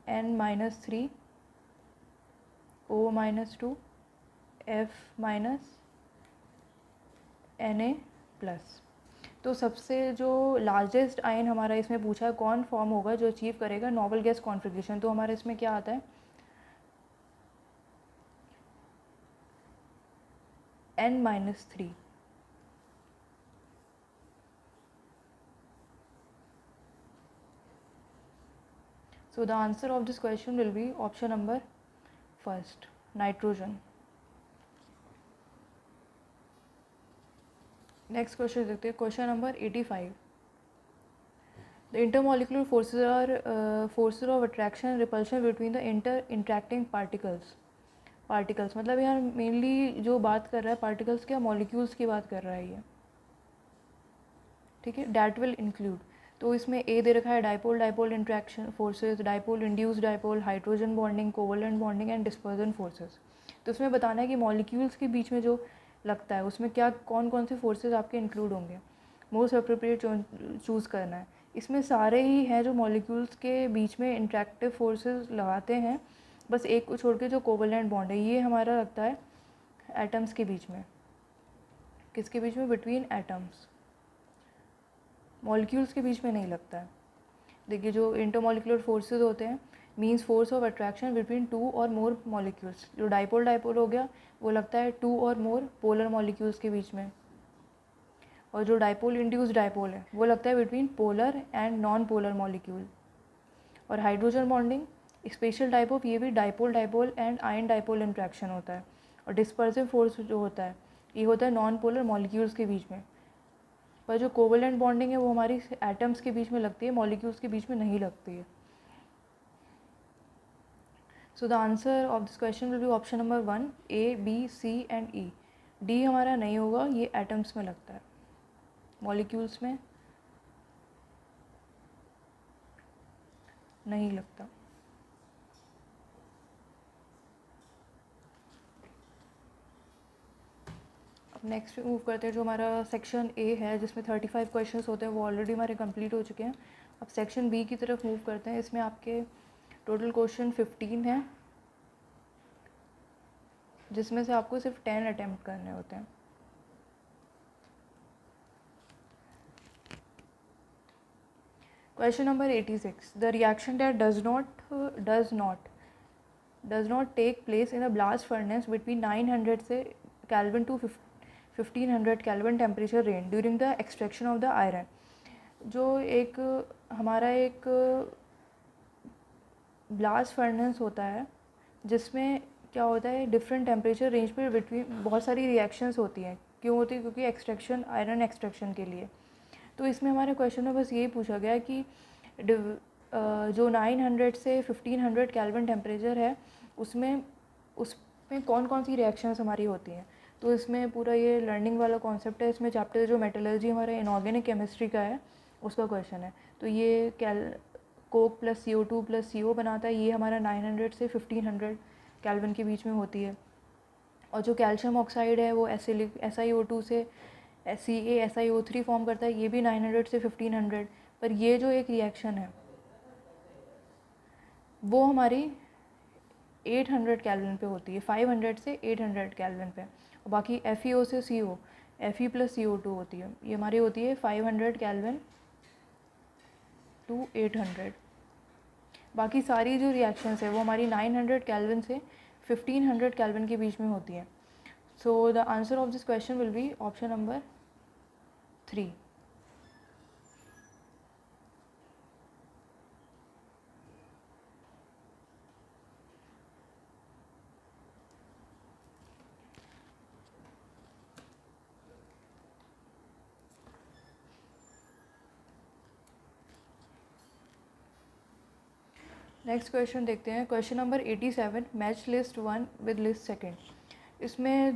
N-3 O-2 F-Na+। तो सबसे जो लार्जेस्ट आयन हमारा इसमें पूछा है कौन फॉर्म होगा जो अचीव करेगा नोबल गैस कॉन्फिगरेशन, तो हमारे इसमें क्या आता है N-3। So the answer of this question will be option number 1, nitrogen. Next question देखते हैं, question number 85। The intermolecular forces are forces of attraction and repulsion between the interacting particles। Particles मतलब यहाँ मेनली जो बात कर रहा है पार्टिकल्स क्या, मॉलिक्यूल्स की बात कर रहा है ये, ठीक है। डैट विल इंक्लूड, तो इसमें ए दे रखा है dipole dipole interaction forces, dipole induce dipole, hydrogen bonding, covalent bonding and dispersion forces. तो इसमें बताना है कि मॉलिक्यूल्स के बीच में जो लगता है उसमें क्या कौन कौन से फोर्सेस आपके इंक्लूड होंगे, मोस्ट अप्रोप्रिएट चूज़ करना है। इसमें सारे ही हैं जो मॉलिक्यूल्स के बीच में इंट्रैक्टिव फोर्सेस लगाते हैं, बस एक को छोड़ के जो कोवलेंट बॉन्ड है ये हमारा लगता है एटम्स के बीच में। किसके बीच में, बिटवीन एटम्स, मॉलिक्यूल्स के बीच में नहीं लगता है। देखिए जो इंटरमॉलिक्यूलर फोर्सेस होते हैं means force of attraction between 2 और मोर मॉलिक्यूल्स। जो डाइपोल डाइपोल हो गया वो लगता है 2 और मोर पोलर मॉलिक्यूल्स के बीच में, और जो डाइपोल इंड्यूस्ड डाइपोल है वो लगता है between polar and non polar molecule. और hydrogen bonding special type of, ये भी dipole dipole and ion dipole interaction होता है। और डिस्पर्सिव फोर्स जो होता है ये होता है नॉन पोलर मॉलिक्यूल्स के बीच में। पर जो कोवलेंट बॉन्डिंग है वो हमारी एटम्स के बीच में लगती है, मॉलिक्यूल्स के बीच में नहीं लगती है। So the answer of this question will be option number 1, A, B, C and E। D हमारा नहीं होगा, ये एटम्स में लगता है, मॉलिक्यूल्स में नहीं लगता। अब नेक्स्ट मूव करते हैं, जो हमारा सेक्शन ए है जिसमें 35 क्वेश्चंस होते हैं वो ऑलरेडी हमारे कंप्लीट हो चुके हैं। अब सेक्शन बी की तरफ मूव करते हैं। इसमें आपके टोटल क्वेश्चन 15 हैं जिसमें से आपको सिर्फ 10 अटैम्प्ट करने होते हैं। Question number 86, the reaction that does not take place in a blast furnace between 900 से Kelvin to 1500 Kelvin temperature range during the extraction of the iron. जो एक हमारा एक ब्लास्ट फर्नेस होता है जिसमें क्या होता है, डिफरेंट टेम्परेचर रेंज पे बिटवीन बहुत सारी रिएक्शंस होती हैं. क्यों होती है? क्योंकि एक्सट्रैक्शन, आयरन एक्सट्रैक्शन के लिए. तो इसमें हमारे क्वेश्चन में बस यही पूछा गया कि जो 900 से 1500 केल्विन टेम्परेचर है उसमें कौन कौन सी रिएक्शंस हमारी होती हैं. तो इसमें पूरा ये लर्निंग वाला कॉन्सेप्ट है. इसमें चैप्टर जो मेटलर्जी हमारे इनऑर्गेनिक केमिस्ट्री का है उसका क्वेश्चन है. तो ये Coke plus CO2 plus CO बनाता है. ये हमारा 900 से 1500 केल्विन के बीच में होती है. और जो कैल्शियम ऑक्साइड है वो SiO2 से CaSiO3 फॉर्म करता है. ये भी 900 से 1500. पर ये जो एक रिएक्शन है वो हमारी 800 केल्विन पे होती है, 500 से 800 केल्विन पे. और बाकी FeO से CO, Fe प्लस CO2 होती है. ये हमारी होती है 500 केल्विन टू 800. बाकी सारी जो रिएक्शंस है वो हमारी 900 केल्विन से 1500 केल्विन के बीच में होती है. So the answer of this question will be option number 3. Next question देखते हैं. Question number 87, match list 1 with list second. इसमें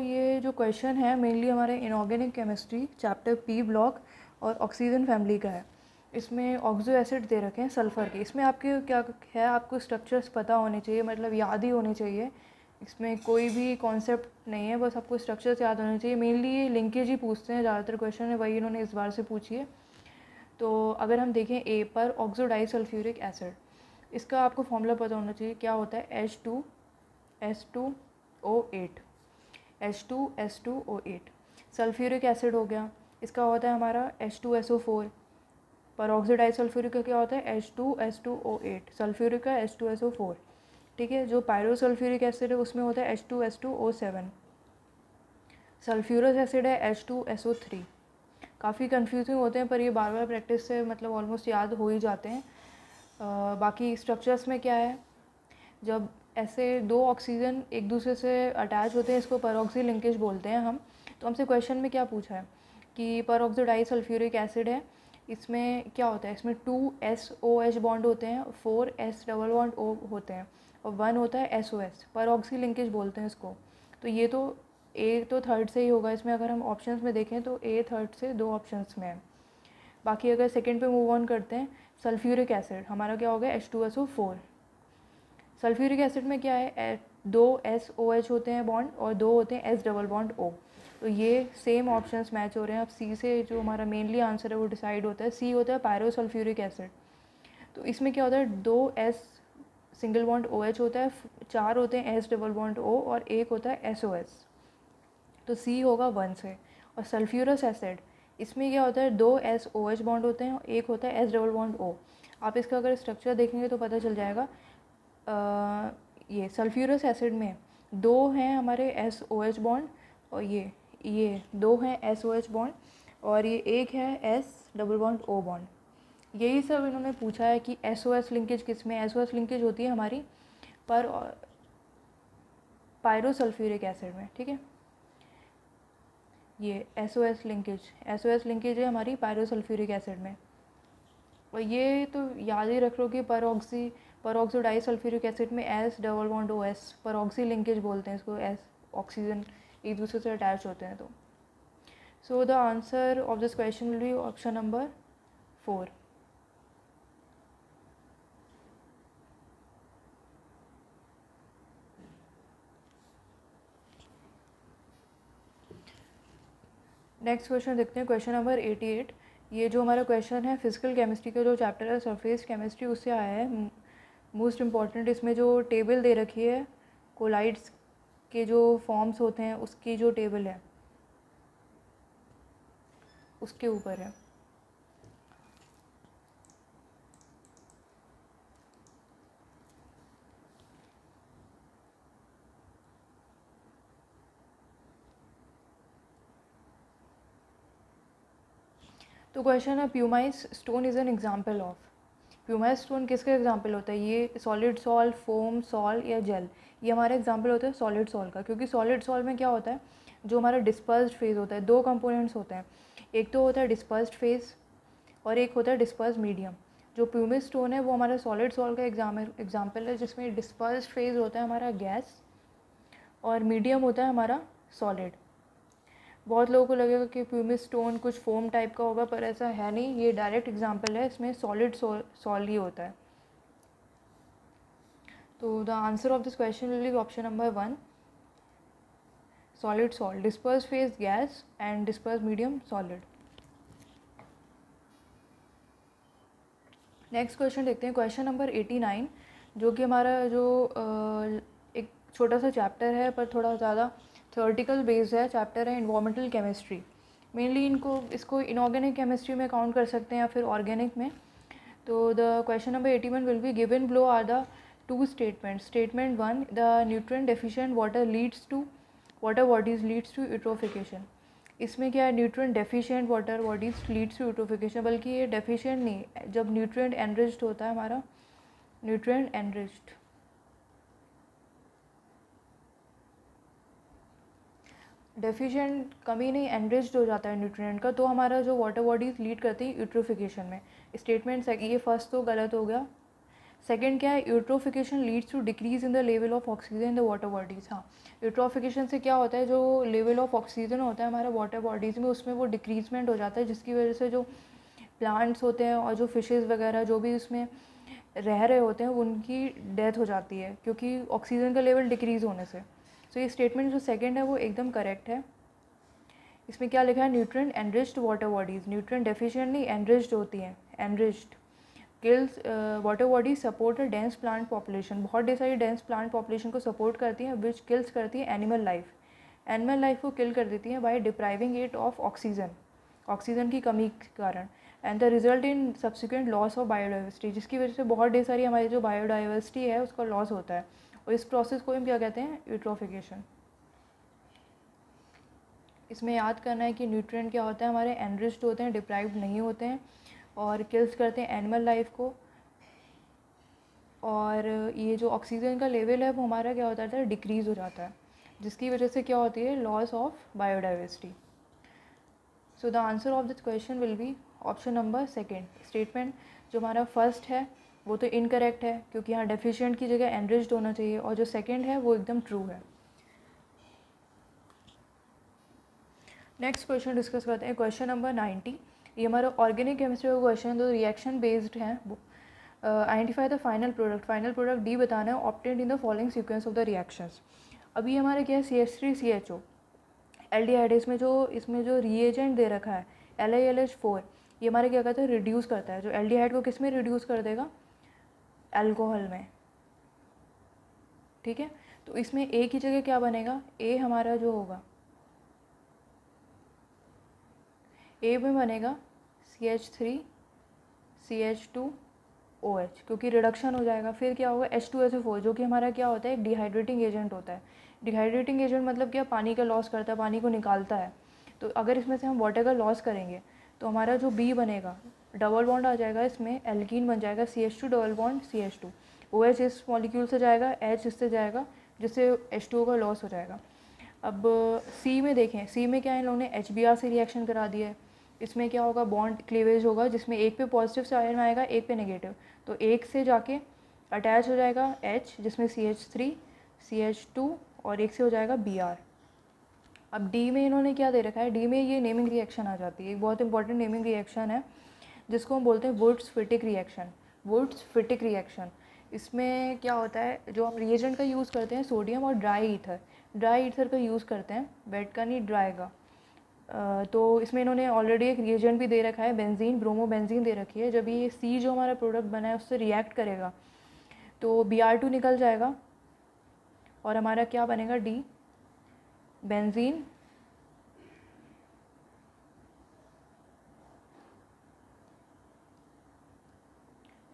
ये जो क्वेश्चन है मेनली हमारे inorganic chemistry chapter P block और ऑक्सीजन फैमिली का है. इसमें ऑक्सो एसिड दे रखे हैं सल्फ़र के. इसमें आपके क्या है, आपको स्ट्रक्चर्स पता होने चाहिए, मतलब याद ही होने चाहिए. इसमें कोई भी कॉन्सेप्ट नहीं है, बस आपको स्ट्रक्चर्स याद होने चाहिए. मेनली ये लिंकेज ही पूछते हैं ज़्यादातर क्वेश्चन है, वही इन्होंने इस बार से पूछी है. तो अगर हम देखें ए पर ऑक्सो डाइसल्फ्यूरिक एसिड, इसका आपको फॉर्मूला पता होना चाहिए. क्या होता है? H2S2O8. H2S2O8 सल्फ्यूरिक एसिड हो गया. इसका होता है हमारा H2SO4. पर ऑक्सो डाइसल्फ्यूरिक का क्या होता है? H2S2O8. सल्फ्यूरिक का H2SO4. ठीक है. जो पायरोसल्फ्यूरिक एसिड है उसमें होता है H2S2O7. सल्फ्यूरस एसिड है H2SO3. काफ़ी कन्फ्यूजिंग होते हैं पर ये बार बार प्रैक्टिस से मतलब ऑलमोस्ट याद हो ही जाते हैं. बाकी स्ट्रक्चर्स में क्या है, जब ऐसे दो ऑक्सीजन एक दूसरे से अटैच होते हैं इसको परऑक्सी लिंकेज बोलते हैं हम. तो हमसे क्वेश्चन में क्या पूछा है कि परऑक्सो डाइसल्फ्यूरिक एसिड है, इसमें क्या होता है, इसमें 2SOH बॉन्ड होते हैं, 4S डबल बॉन्ड O होते हैं और 1 होता है SOS. परऑक्सी लिंकेज बोलते हैं इसको. तो ये तो A तो थर्ड से ही होगा इसमें. अगर हम ऑप्शंस में देखें तो A थर्ड से 2 ऑप्शंस में है. बाकी अगर सेकेंड पे मूव ऑन करते हैं, सल्फ्यूरिक एसिड हमारा क्या हो गया? H2SO4. सल्फ्यूरिक एसिड में क्या है? 2SOH होते हैं बॉन्ड और 2 होते हैं S डबल बॉन्ड O. तो ये सेम ऑप्शंस मैच हो रहे हैं. अब C से जो हमारा मेनली आंसर है वो डिसाइड होता है. C होता है पायरोसल्फ्यूरिक एसिड. तो इसमें क्या होता है? 2S सिंगल बॉन्ड OH होता है, 4 होते हैं S डबल बॉन्ड O और 1 होता है SOS. तो C होगा 1 से. और सल्फ्यूरस एसिड, इसमें क्या होता है? 2SOH बॉन्ड होते हैं और 1 होता है S डबल बॉन्ड O. आप इसका अगर स्ट्रक्चर देखेंगे तो पता चल जाएगा. ये सल्फ्यूरस एसिड में 2 हैं हमारे SOH बॉन्ड और ये 2 हैं SOH बॉन्ड और ये 1 है S double bond O bond. यही सब इन्होंने पूछा है कि SOS लिंकेज किस में? SOS लिंकेज होती है हमारी पर पायरोसल्फ्यूरिक एसिड में. ठीक है. ये SOS लिंकेज है हमारी पायरोसल्फ्यूरिक एसिड में. और ये तो याद ही रख लो कि परऑक्सो डाइसल्फ्यूरिक एसिड में S double bond OS परऑक्सी linkage बोलते हैं इसको. S ऑक्सीजन एक दूसरे से अटैच होते हैं. तो सो the answer of this question will be option number 4. Next question देखते हैं. Question number 88. ये जो हमारा क्वेश्चन है फिजिकल केमिस्ट्री का जो चैप्टर है सरफेस केमिस्ट्री उससे आया है. मोस्ट इम्पॉर्टेंट इसमें जो टेबल दे रखी है कोलाइड्स के जो फॉर्म्स होते हैं उसकी जो टेबल है उसके ऊपर है. तो क्वेश्चन है pumice stone is an example of. Pumice stone किसका एग्जाम्पल होता है? ये सॉलिड सॉल्ट, फोम, सॉल्ट या जेल, ये हमारा एग्जाम्पल होता है सॉलिड सॉल्ट का। क्योंकि सॉलिड सॉल्ट में क्या होता है, जो हमारा डिस्पर्स्ड फेज होता है, दो कंपोनेंट्स होते हैं, एक तो होता है डिस्पर्स्ड फेज और एक होता है डिस्पर्स्ड मीडियम। जो प्यूमिस स्टोन है वो हमारा सॉलिड सॉल्ट का एग्जाम्पल है, जिसमें डिस्पर्स्ड फेज होता है हमारा गैस और मीडियम होता है हमारा सॉलिड। बहुत लोगों को लगेगा कि प्यूमिस स्टोन कुछ फोम टाइप का होगा, पर ऐसा है नहीं, ये डायरेक्ट एग्जाम्पल है, इसमें सॉलिड सॉल्ट ही होता है। तो the answer of this question will be option number 1, solid salt, disperse phase gas and disperse medium solid. Next question देखते हैं, क्वेश्चन नंबर 89, जो कि हमारा जो एक छोटा सा चैप्टर है पर थोड़ा ज़्यादा थ्योरेटिकल बेस्ड है, चैप्टर है इन्वायरमेंटल केमिस्ट्री। मेनली इसको इनऑर्गेनिक केमिस्ट्री में काउंट कर सकते हैं या फिर ऑर्गेनिक में। तो the question number 81 will be given below are the two statements. Statement 1, the nutrient deficient water bodies leads to eutrophication. इसमें क्या है, nutrient deficient water bodies leads to eutrophication, बल्कि ये डेफिशिएंट नहीं, जब न्यूट्रिएंट एनरिच्ड होता है हमारा, न्यूट्रिएंट एनरिच्ड, डेफिशिएंट कमी नहीं, एनरिच्ड हो जाता है न्यूट्रिएंट का, तो हमारा जो वाटर बॉडीज लीड करती है यूट्रोफिकेशन में। स्टेटमेंट ये फर्स्ट तो गलत हो गया। सेकेंड क्या है, eutrophication leads to decrease in the level of oxygen in the water bodies. हाँ, यूट्रोफिकेशन से क्या होता है, जो लेवल ऑफ ऑक्सीजन होता है हमारा वाटर बॉडीज़ में, उसमें वो डिक्रीजमेंट हो जाता है, जिसकी वजह से जो प्लांट्स होते हैं और जो फिशेज़ वगैरह जो भी उसमें रह रहे होते हैं उनकी डेथ हो जाती है, क्योंकि ऑक्सीजन का लेवल डिक्रीज़ होने से। तो ये स्टेटमेंट जो सेकेंड है वो एकदम करेक्ट है। इसमें क्या लिखा है, nutrient enriched water bodies, nutrient deficient नहीं, एनरिच्ड होती हैं, enriched kills water body support a dense plant population, बहुत ढेर सारी डेंस प्लांट पॉपुलेशन को सपोर्ट करती हैं, विच किल्स करती है एनिमल लाइफ को किल कर देती हैं by depriving it of oxygen की कमी के कारण, and the result in subsequent loss of biodiversity, जिसकी वजह से बहुत ढेर सारी हमारी जो बायोडाइवर्सिटी है उसका लॉस होता है, और इस प्रोसेस को हम क्या कहते हैं, यूट्रोफिकेशन। इसमें याद करना है कि न्यूट्रिएंट क्या होता है, हमारे एनरिच्ड होते हैं, डिप्राइव्ड नहीं होते हैं, और किल्स करते हैं एनिमल लाइफ को, और ये जो ऑक्सीजन का लेवल है वो हमारा क्या होता है, डिक्रीज़ हो जाता है, जिसकी वजह से क्या होती है, loss of biodiversity. So the answer of this question will be option number second. Statement जो हमारा फर्स्ट है वो तो इनकरेक्ट है, क्योंकि यहाँ डेफिशिएंट की जगह एनरिच्ड होना चाहिए, और जो सेकेंड है वो एकदम ट्रू है। नेक्स्ट क्वेश्चन डिस्कस करते हैं, क्वेश्चन नंबर 90। ये हमारा ऑर्गेनिक केमिस्ट्री का क्वेश्चन, जो रिएक्शन बेस्ड है। Identify the final product D बताना है, obtained in the following sequence of the reactions. अभी हमारा क्या है, CH3CHO एल्डिहाइड, इसमें जो रिएजेंट दे रखा है LiLH4, ये हमारे क्या कहता है, रिड्यूस करता है। जो एल्डिहाइड को किस में रिड्यूस कर देगा, अल्कोहल में, ठीक है। तो इसमें ए की जगह क्या बनेगा, ए हमारा जो होगा, ए में बनेगा CH3CH2OH, क्योंकि रिडक्शन हो जाएगा। फिर क्या होगा, H2SO4, जो कि हमारा क्या होता है, एक डिहाइड्रेटिंग एजेंट होता है। डिहाइड्रेटिंग एजेंट मतलब क्या, पानी का लॉस करता है, पानी को निकालता है। तो अगर इसमें से हम वाटर का लॉस करेंगे तो हमारा जो बी बनेगा, डबल बॉन्ड आ जाएगा, इसमें एल्कीन बन जाएगा, CH2 double bond CH2, OH इस मॉलिक्यूल से जाएगा, H इससे जाएगा, जिससे H2O का लॉस हो जाएगा। अब सी में देखें, सी में क्या है, इन लोगों ने HBr से रिएक्शन करा दिया है। इसमें क्या होगा, बॉन्ड क्लीवेज होगा, जिसमें एक पे पॉजिटिव से आयन आएगा, एक पे नेगेटिव, तो एक से जाके अटैच हो जाएगा H, जिसमें CH3 CH2, और एक से हो जाएगा Br। अब डी में इन्होंने क्या दे रखा है, डी में ये नेमिंग रिएक्शन आ जाती है, एक बहुत इंपॉर्टेंट नेमिंग रिएक्शन है, जिसको हम बोलते हैं वुड्स-फिटिक रिएक्शन। इसमें क्या होता है, जो हम रिएजेंट का यूज़ करते हैं, सोडियम और ड्राई ईथर का यूज़ करते हैं, वेट का नहीं, ड्राई का। तो इसमें इन्होंने ऑलरेडी एक रिएजेंट भी दे रखा है, बेंजीन, ब्रोमोबेंजीन दे रखी है। जब ये सी जो हमारा प्रोडक्ट बना है उससे रिएक्ट करेगा तो Br2 निकल जाएगा, और हमारा क्या बनेगा, डी, बेंजीन,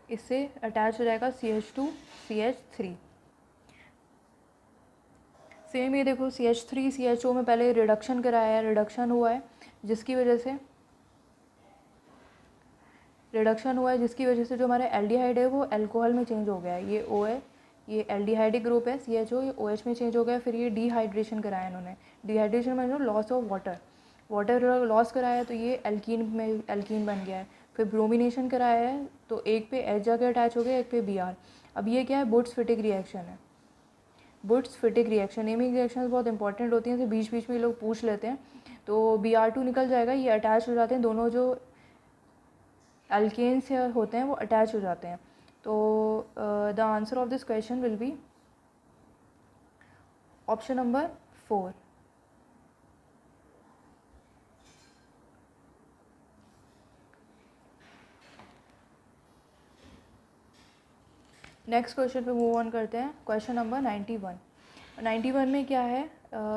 इससे अटैच हो जाएगा CH2CH3। सेम ये देखो, CH3CHO में पहले रिडक्शन कराया है, रिडक्शन हुआ है, जिसकी वजह से रिडक्शन हुआ है जिसकी वजह से जो हमारा एल्डिहाइड है वो अल्कोहल में चेंज हो गया है। ये O है, ये एल्डिहाइडिक ग्रुप है CHO, ये OH में चेंज हो गया। फिर ये डिहाइड्रेशन कराया इन्होंने। डिहाइड्रेशन में लॉस ऑफ वाटर लॉस कराया तो ये एल्कीन में एल्कीन बन गया है। फिर ब्रोमिनेशन कराया है तो एक पे H जाके अटैच हो गया, एक पे Br। अब ये क्या है, बुट्स-फिटिक रिएक्शन है। बुट्स-फिटिक रिएक्शन, नेमिंग रिएक्शंस बहुत इंपॉर्टेंट होती हैं, तो बीच बीच में ये लोग पूछ लेते हैं। तो Br2 निकल जाएगा, ये अटैच हो जाते हैं, दोनों जो अल्केन्स होते हैं वो अटैच हो जाते हैं। तो the answer of this question will be option number 4। Next question पे मूव ऑन करते हैं। क्वेश्चन नंबर 91 में क्या है,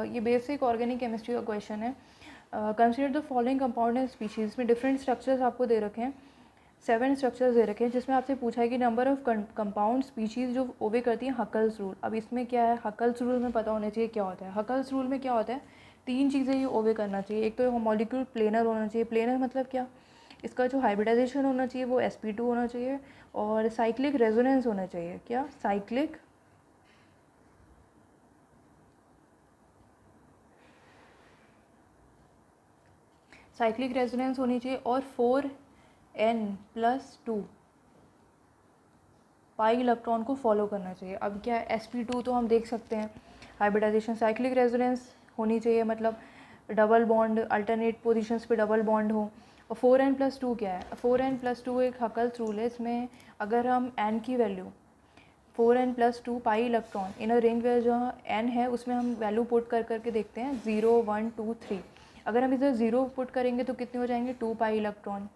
ये बेसिक ऑर्गेनिक केमिस्ट्री का क्वेश्चन है। Consider the following compound and species में डिफरेंट स्ट्रक्चर्स आपको दे रखे हैं, 7 स्ट्रक्चर्स दे रखे हैं, जिसमें आपसे पूछा है कि नंबर ऑफ कंपाउंड स्पीशीज़ जो ओबे करती हैं हकल्स रूल। अब इसमें क्या है, हकल्स रूल में पता होना चाहिए क्या होता है। हकल्स रूल में क्या होता है, 3 चीज़ें ये ओबे करना चाहिए। एक तो मॉलिक्यूल प्लेनर होना चाहिए। प्लेनर मतलब क्या, इसका जो हाइब्रिडाइजेशन होना चाहिए वो sp2 होना चाहिए, और साइक्लिक रेजोनेंस होना चाहिए। क्या, साइक्लिक रेजोनेंस होनी चाहिए, और 4n+2 पाई इलेक्ट्रॉन को फॉलो करना चाहिए। अब क्या है, sp2 तो हम देख सकते हैं हाइब्रिडाइजेशन। साइक्लिक रेजोनेंस होनी चाहिए, मतलब डबल बॉन्ड अल्टरनेट पोजीशंस पे डबल बॉन्ड हो। और 4n+2 क्या है, 4n+2 एक हकल्स रूल है। इसमें अगर हम n की value 4n+2 pi electron in a ring में जहाँ n है उसमें हम वैल्यू पुट कर करके देखते हैं 0 1 2 3। अगर हम इधर 0 पुट करेंगे तो कितने हो जाएंगे, 2 पाई इलेक्ट्रॉन।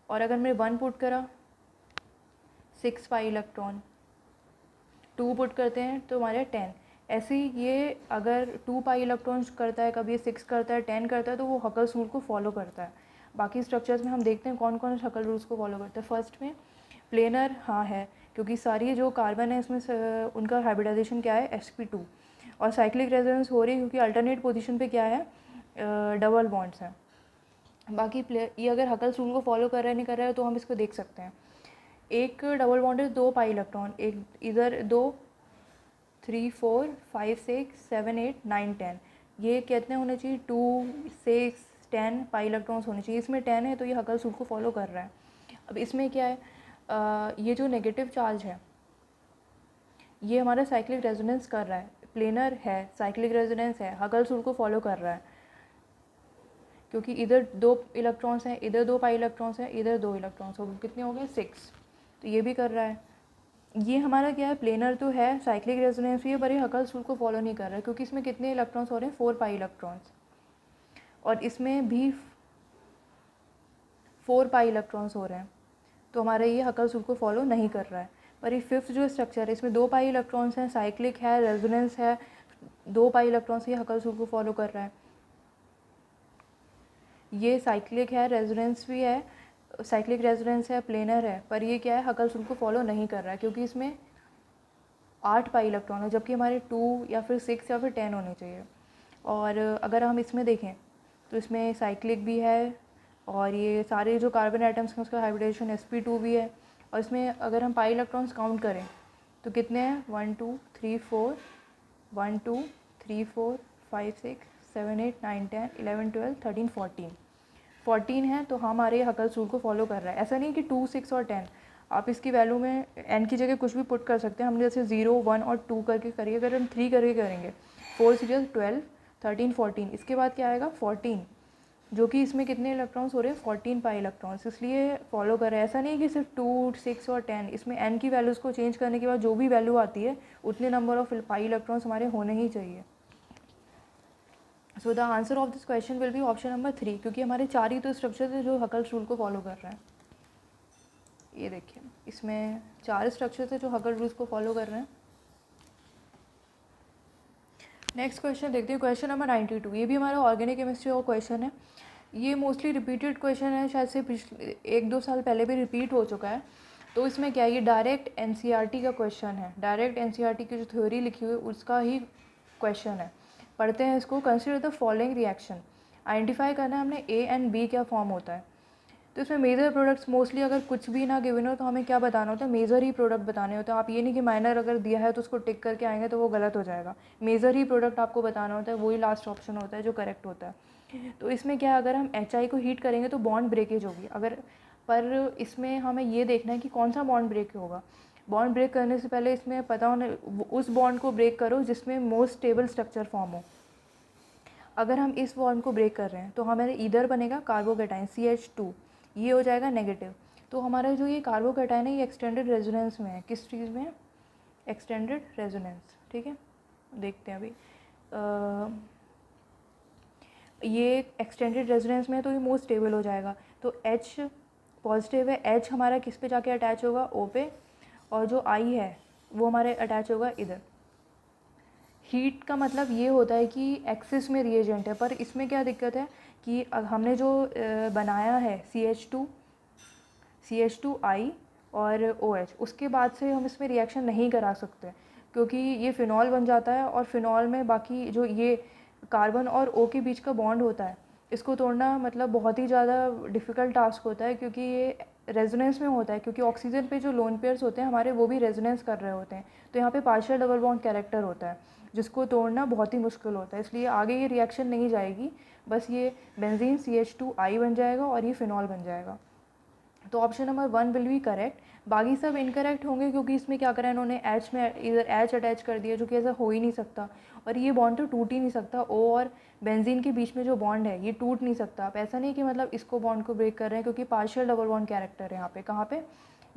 और अगर मैंने 1 पुट करा 6 पाई इलेक्ट्रॉन। 2 पुट करते हैं तो हमारे 10। ऐसे ही ये अगर 2 पाई इलेक्ट्रॉन्स करता है, कभी 6 करता है, 10 करता है, तो वो हकल्स रूल को फॉलो करता है। बाकी स्ट्रक्चर्स में हम देखते हैं कौन कौन हकल रूल्स को फॉलो करते हैं। फर्स्ट में प्लेनर हाँ है, क्योंकि सारी जो कार्बन है इसमें उनका हाइब्रिडाइजेशन क्या है, sp2। और साइक्लिक रेजोनेंस हो रही है क्योंकि अल्टरनेट पोजीशन पे क्या है, डबल बॉन्ड्स हैं। बाकी ये अगर हकल्स रूल को फॉलो कर रहा है नहीं कर रहा है तो हम इसको देख सकते हैं। एक डबल बॉन्ड है 2 पाई इलेक्ट्रॉन, एक इधर 2 3 4 5 6 7 8 9 10। ये कितने होने चाहिए, 2 6 10 पाई इलेक्ट्रॉन्स होने चाहिए। इसमें 10 है तो ये हकल्स रूल को फॉलो कर रहा है। अब इसमें क्या है, ये जो नेगेटिव चार्ज है ये हमारा साइक्लिक रेजोनेंस कर रहा है। प्लेनर है, साइक्लिक रेजोनेंस है, हकल्स रूल को फॉलो कर रहा है, क्योंकि इधर 2 इलेक्ट्रॉन्स हैं, इधर 2 पाई इलेक्ट्रॉन्स हैं, इधर 2 इलेक्ट्रॉन्स हो गए, कितने हो गए, 6। तो ये भी कर रहा है। ये हमारा क्या है, प्लेनर तो है, साइक्लिक रेजोनेंस भी है, पर ये हकल्स रूल को फॉलो नहीं कर रहा है, क्योंकि इसमें कितने इलेक्ट्रॉन्स हो रहे हैं, 4 पाई इलेक्ट्रॉन्स, और इसमें भी 4 पाई इलेक्ट्रॉन्स हो रहे हैं। तो हमारा ये हकल्स रूल को फॉलो नहीं कर रहा है। पर ये 5th जो स्ट्रक्चर है इसमें 2 पाई इलेक्ट्रॉन्स हैं, साइक्लिक है, रेजोनेंस है, 2 पाई इलेक्ट्रॉन्स, ये हकल्स रूल को फॉलो कर रहा है। ये साइक्लिक है, रेजोनेंस भी है, साइक्लिक रेजोनेंस है, प्लेनर है, पर ये क्या है, हकल्स रूल को फॉलो नहीं कर रहा है, क्योंकि इसमें 8 पाई इलेक्ट्रॉन है, जबकि हमारे 2 या फिर 6 या फिर 10 होने चाहिए। और अगर हम इसमें देखें तो इसमें साइक्लिक भी है, और ये सारे जो कार्बन आइटम्स हैं उसका हाइब्रिडेशन sp2 भी है। और इसमें अगर हम पाई इलेक्ट्रॉन्स काउंट करें तो कितने हैं, 1 2 3 4 1 2 3 4 5 6 7 8 9 10 11 12 13 14 है। तो हमारे हकल्स रूल को फॉलो कर रहा है। ऐसा नहीं कि 2 6 और 10, आप इसकी वैल्यू में n की जगह कुछ भी पुट कर सकते हैं। हमने जैसे 0 1 और 2 करके करिए, अगर हम 3 करके करेंगे 4 सीरीज 12 13 14, इसके बाद क्या आएगा 14, जो कि इसमें कितने इलेक्ट्रॉन्स हो रहे हैं, 14 पाई इलेक्ट्रॉन्स, इसलिए फॉलो कर रहा है। ऐसा नहीं है कि सिर्फ 2 6 और 10, इसमें n की वैल्यूज़ को चेंज करने के बाद जो भी वैल्यू आती है उतने नंबर ऑफ पाई इलेक्ट्रॉन्स हमारे होने ही चाहिए। सो the answer of this question will be option number 3, क्योंकि हमारे 4 ही तो स्ट्रक्चर है जो हकल्स रूल को फॉलो कर रहा है। ये देखिए इसमें 4 स्ट्रक्चर है जो हकल रूल्स को फॉलो कर रहे हैं। नेक्स्ट क्वेश्चन देखते हैं, क्वेश्चन नंबर 92। ये भी हमारा ऑर्गेनिक केमिस्ट्री का क्वेश्चन है। ये मोस्टली रिपीटेड क्वेश्चन है, शायद से पिछले 1-2 साल पहले भी रिपीट हो चुका है। तो इसमें क्या है, ये डायरेक्ट एनसीईआरटी का क्वेश्चन है। डायरेक्ट एनसीईआरटी की जो थ्योरी लिखी हुई है उसका ही क्वेश्चन है। पढ़ते हैं इसको। Consider the following reaction, identify करना है हमने A एंड B क्या फॉर्म होता है। तो इसमें मेजर प्रोडक्ट्स मोस्टली अगर कुछ भी ना गिवन हो तो हमें क्या बताना होता है, मेजर ही प्रोडक्ट बताने होते हैं। आप ये नहीं कि माइनर अगर दिया है तो उसको टिक करके आएंगे तो वो गलत हो जाएगा। मेजर ही प्रोडक्ट आपको बताना होता है, वही लास्ट ऑप्शन होता है जो करेक्ट होता है। तो इसमें क्या है, अगर हम HI को हीट करेंगे तो बॉन्ड ब्रेकेज होगी, अगर पर इसमें हमें ये देखना है कि कौन सा बॉन्ड ब्रेक होगा। बॉन्ड ब्रेक करने से पहले इसमें पता होने, उस बॉन्ड को ब्रेक करो जिसमें मोस्ट स्टेबल स्ट्रक्चर फॉर्म हो। अगर हम इस बॉन्ड को ब्रेक कर रहे हैं तो हमारे इधर बनेगा कार्बोकेटाइन CH2, ये हो जाएगा नेगेटिव। तो हमारा जो ये कार्बोकेटाइन है ये एक्सटेंडेड रेजोनेंस में है। किस चीज़ में है? Extended resonance. ठीक है, देखते हैं अभी। ये एक्सटेंडेड रेजोनेंस में है तो ये मोस्ट स्टेबल हो जाएगा। तो H पॉजिटिव है, H हमारा किस पे जाके अटैच होगा? O पे, और जो I है वो हमारे अटैच होगा इधर। हीट का मतलब ये होता है कि एक्सिस में रिएजेंट है, पर इसमें क्या दिक्कत है कि हमने जो बनाया है CH2I और OH, उसके बाद से हम इसमें रिएक्शन नहीं करा सकते क्योंकि ये फिनॉल बन जाता है, और फिनॉल में बाकी जो ये कार्बन और O के बीच का बॉन्ड होता है इसको तोड़ना मतलब बहुत ही ज़्यादा डिफ़िकल्ट टास्क होता है, क्योंकि ये रेजोनेंस में होता है, क्योंकि ऑक्सीजन पे जो लोन पेयर्स होते हैं हमारे वो भी रेजोनेंस कर रहे होते हैं। तो यहाँ पे पार्शियल डबल बॉन्ड कैरेक्टर होता है जिसको तोड़ना बहुत ही मुश्किल होता है, इसलिए आगे ये रिएक्शन नहीं जाएगी, बस ये बेंजीन CH2I बन जाएगा और ये फिनॉल बन जाएगा। तो option number 1 will be correct. बाकी सब इनकरेक्ट होंगे क्योंकि इसमें क्या करा है इन्होंने, H में इधर H अटैच कर दिया, जो कि ऐसा हो ही नहीं सकता, और ये बॉन्ड तो टूट ही नहीं सकता। O और बेंजीन के बीच में जो बॉन्ड है ये टूट नहीं सकता। आप ऐसा नहीं कि मतलब इसको बॉन्ड को ब्रेक कर रहे हैं, क्योंकि पार्शियल डबल बॉन्ड कैरेक्टर है यहाँ पे। कहाँ पे?